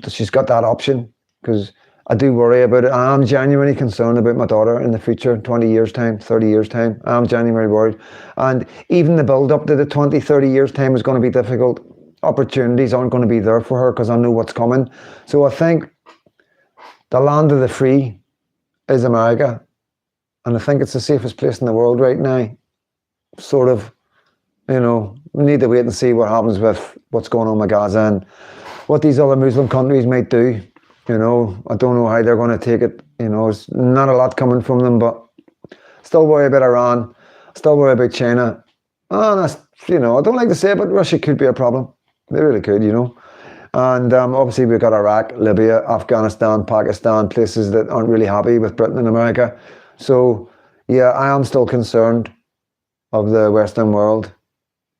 She's got that option, because I do worry about it. I'm genuinely concerned about my daughter in the future, 20 years time, 30 years time. I'm genuinely worried. And even the build up to the 20, 30 years time is going to be difficult. Opportunities aren't going to be there for her because I know what's coming. So I think the land of the free is America. And I think it's the safest place in the world right now. Sort of, you know, we need to wait and see what happens with what's going on with Gaza and what these other Muslim countries might do. You know, I don't know how they're going to take it. You know, it's not a lot coming from them, but still worry about Iran, still worry about China. And that's, you know, I don't like to say it, but Russia could be a problem. They really could, you know. And obviously we've got Iraq, Libya, Afghanistan, Pakistan, places that aren't really happy with Britain and America. So, yeah, I am still concerned of the Western world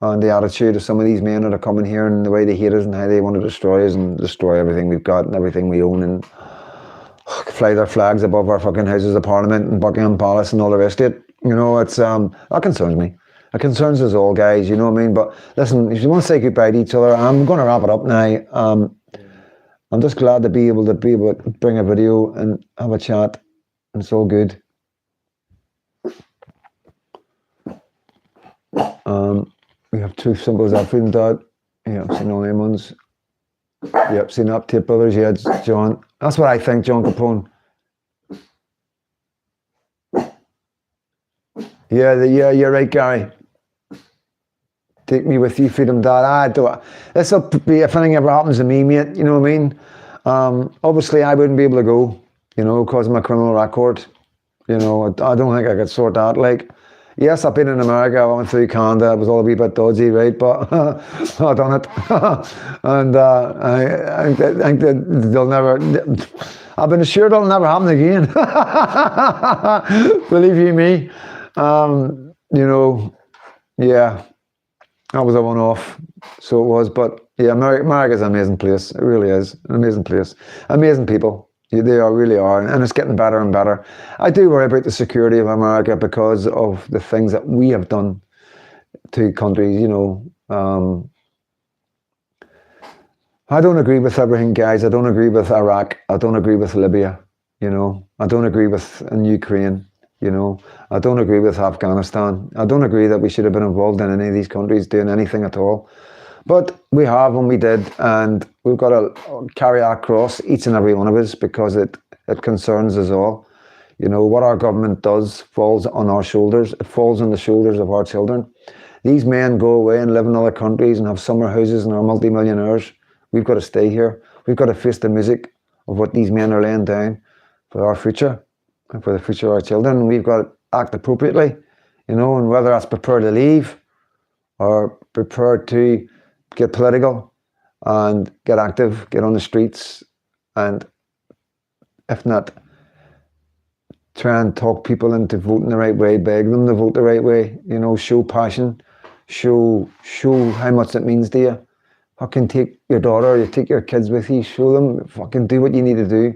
and the attitude of some of these men that are coming here and the way they hate us and how they want to destroy us and destroy everything we've got and everything we own and fly their flags above our fucking Houses of Parliament and Buckingham Palace and all the rest of it. You know, it's that concerns me. It concerns us all, guys, you know what I mean? But listen, if you want to say goodbye to each other, I'm going to wrap it up now. I'm just glad to be able to bring a video and have a chat. It's all good. We have two symbols of Freedomdad. Yeah, I've seen all them ones. Yep, seen up Tate Brothers. Yeah, it's John. That's what I think, John Capone. Yeah, you're right, Gary. Take me with you, Freedomdad. This will be if anything ever happens to me, mate. You know what I mean? Obviously, I wouldn't be able to go, you know, because of my criminal record. You know, I don't think I could sort that. Like, yes, I've been in America. I went through Canada. It was all a wee bit dodgy, right? But I've done it. And I think that they'll never... I've been assured it'll never happen again. Believe you me. You know, yeah, that was a one-off. So it was. But yeah, America's an amazing place. It really is an amazing place. Amazing people. They really are, and it's getting better and better. I do worry about the security of America because of the things that we have done to countries, you know. I don't agree with everything, guys. I don't agree with Iraq. I don't agree with Libya, you know. I don't agree with Ukraine, you know. I don't agree with Afghanistan. I don't agree that we should have been involved in any of these countries doing anything at all. But we have and we did, and we've got to carry our cross, each and every one of us, because it concerns us all. You know, what our government does falls on our shoulders. It falls on the shoulders of our children. These men go away and live in other countries and have summer houses and are multi-millionaires. We've got to stay here. We've got to face the music of what these men are laying down for our future and for the future of our children. And we've got to act appropriately, you know, and whether that's prepared to leave or prepared to get political and get active, get on the streets, and if not, try and talk people into voting the right way, beg them to vote the right way, you know, show passion, show how much it means to you. Fucking take your daughter, you take your kids with you, show them, fucking do what you need to do.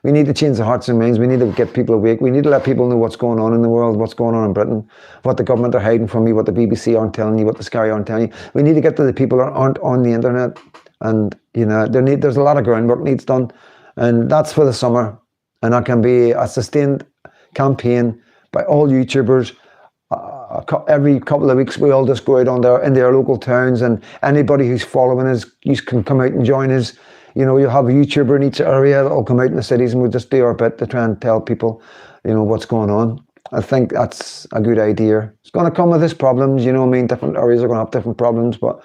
We need to change the hearts and minds. We need to get people awake. We need to let people know what's going on in the world, what's going on in Britain, what the government are hiding from you, what the BBC aren't telling you, what the Sky aren't telling you. We need to get to the people that aren't on the internet. And, you know, there's a lot of groundwork needs done. And that's for the summer. And that can be a sustained campaign by all YouTubers. Every couple of weeks, we all just go out in their local towns, and anybody who's following us, you can come out and join us. You know, you'll have a YouTuber in each area that'll come out in the cities, and we'll just do our bit to try and tell people, you know, what's going on. I think that's a good idea. It's going to come with its problems, you know what I mean? Different areas are going to have different problems, but,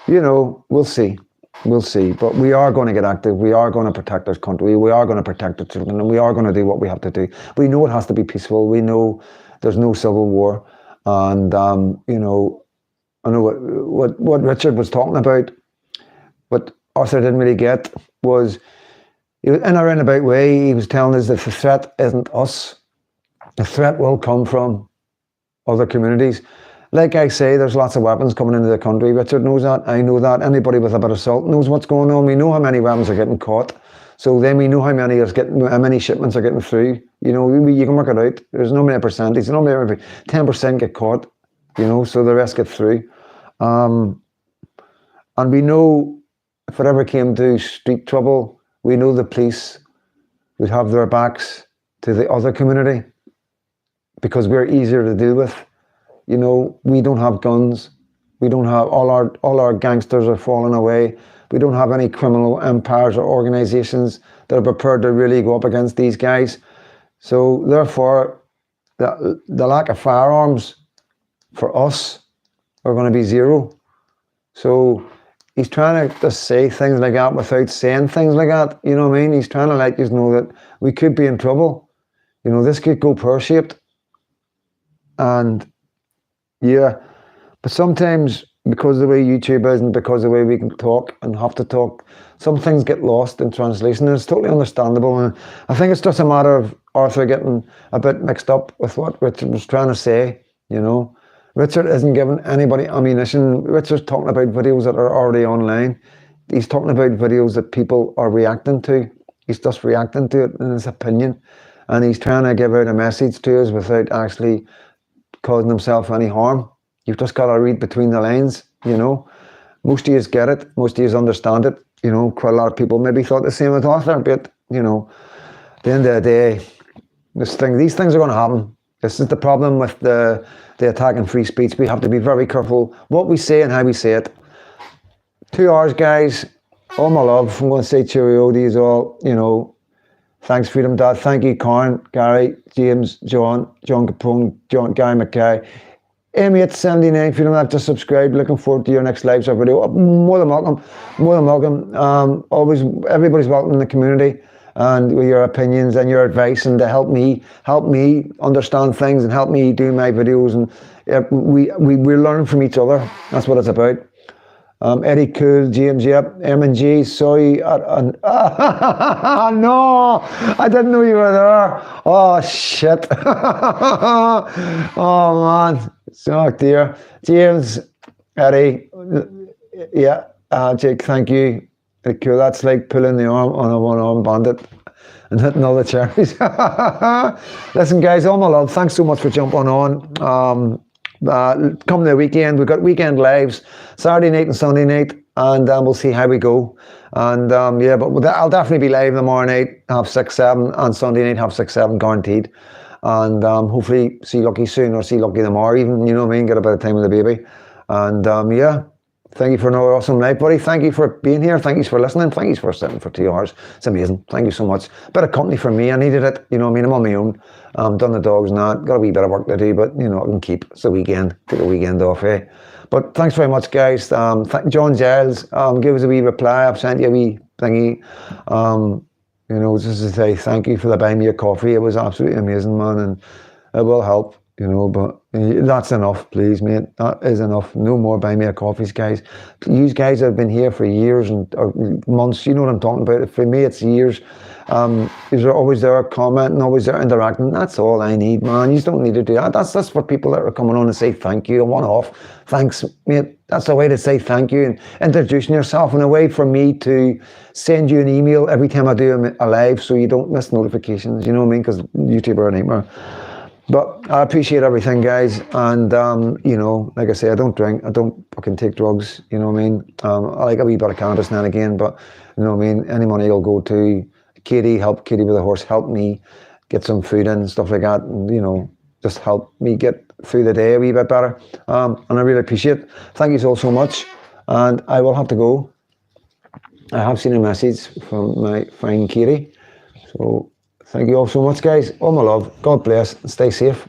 you know, we'll see. We'll see. But we are going to get active. We are going to protect our country. We are going to protect our children, and we are going to do what we have to do. We know it has to be peaceful. We know there's no civil war. And, you know, I know what Richard was talking about, what Arthur didn't really get was, in a roundabout way, he was telling us that the threat isn't us. The threat will come from other communities. Like I say, there's lots of weapons coming into the country. Richard knows that. I know that. Anybody with a bit of salt knows what's going on. We know how many weapons are getting caught. So then we know how many shipments are getting through. You know, you can work it out. There's normally a percentage. Normally every 10% get caught, you know, so the rest get through. And we know if it ever came to street trouble, we know the police would have their backs to the other community because we're easier to deal with. You know, we don't have guns. We don't have all our gangsters are falling away. We don't have any criminal empires or organizations that are prepared to really go up against these guys. So therefore, the lack of firearms for us are going to be zero. So he's trying to just say things like that without saying things like that. You know what I mean? He's trying to let you know that we could be in trouble. You know, this could go pear-shaped. And yeah, but sometimes because of the way YouTube is and because of the way we can talk and have to talk, some things get lost in translation, and it's totally understandable. And I think it's just a matter of Arthur getting a bit mixed up with what Richard was trying to say, you know. Richard isn't giving anybody ammunition. Richard's talking about videos that are already online. He's talking about videos that people are reacting to. He's just reacting to it in his opinion. And he's trying to give out a message to us without actually causing himself any harm. You've just got to read between the lines, you know. Most of you get it. Most of you understand it. You know, quite a lot of people maybe thought the same with Arthur, but, you know, at the end of the day, these things are going to happen. This is the problem with the attack on free speech. We have to be very careful what we say and how we say it. 2 hours, guys. All my love. I'm going to say cheerio to you all, you know. Thanks, Freedom Dad. Thank you, Karen, Gary, James, John Capone, Guy McKay. M879, Freedom Dad, just subscribe. Looking forward to your next live show video. More than welcome. More than welcome. Always, everybody's welcome in the community, and with your opinions and your advice, and to help me understand things and help me do my videos. And we learn from each other. That's what it's about. Eddie Cool, James, yep, M&G, sorry, no, I didn't know you were there. Oh, shit. Oh, man. Oh, dear. James, Eddie, yeah, Jake, thank you. Cool, that's like pulling the arm on a one-armed bandit and hitting all the cherries. Listen, guys, all my love, thanks so much for jumping on. Come the weekend, we've got weekend lives Saturday night and Sunday night, and we'll see how we go. And yeah, but I'll definitely be live tomorrow night, 6:30, and Sunday night, 6:30, guaranteed. And hopefully see Lucky soon, or see Lucky tomorrow even, you know what I mean, get a bit of time with the baby. And yeah, thank you for another awesome night, buddy. Thank you for being here. Thank you for listening. Thank you for sitting for 2 hours. It's amazing. Thank you so much. Bit of company for me. I needed it. You know what I mean? I'm on my own. Done the dogs and that. Got a wee bit of work to do, but you know, I can keep. It's the weekend. Take a weekend off, eh? But thanks very much, guys. John Giles, give us a wee reply. I've sent you a wee thingy. You know, just to say thank you for the buy me a coffee. It was absolutely amazing, man, and it will help. You know, but that's enough, please, mate. That is enough. No more buy me a coffees, guys. You guys have been here for years or months. You know what I'm talking about. For me, it's years. You're always there commenting, always there interacting. That's all I need, man. You don't need to do that. That's for people that are coming on and say thank you. A one-off. Thanks, mate. That's a way to say thank you and introducing yourself, and a way for me to send you an email every time I do a live, so you don't miss notifications. You know what I mean? Because YouTube are a nightmare. But I appreciate everything, guys, and you know, like I say, I don't drink, I don't fucking take drugs, you know what I mean? I like a wee bit of cannabis now and again, but you know what I mean, any money will go to Katie, help Katie with the horse, help me get some food in and stuff like that, and you know, just help me get through the day a wee bit better, and I really appreciate it. Thank you so much, and I will have to go. I have seen a message from my friend Katie, so thank you all so much, guys. All my love. God bless. Stay safe.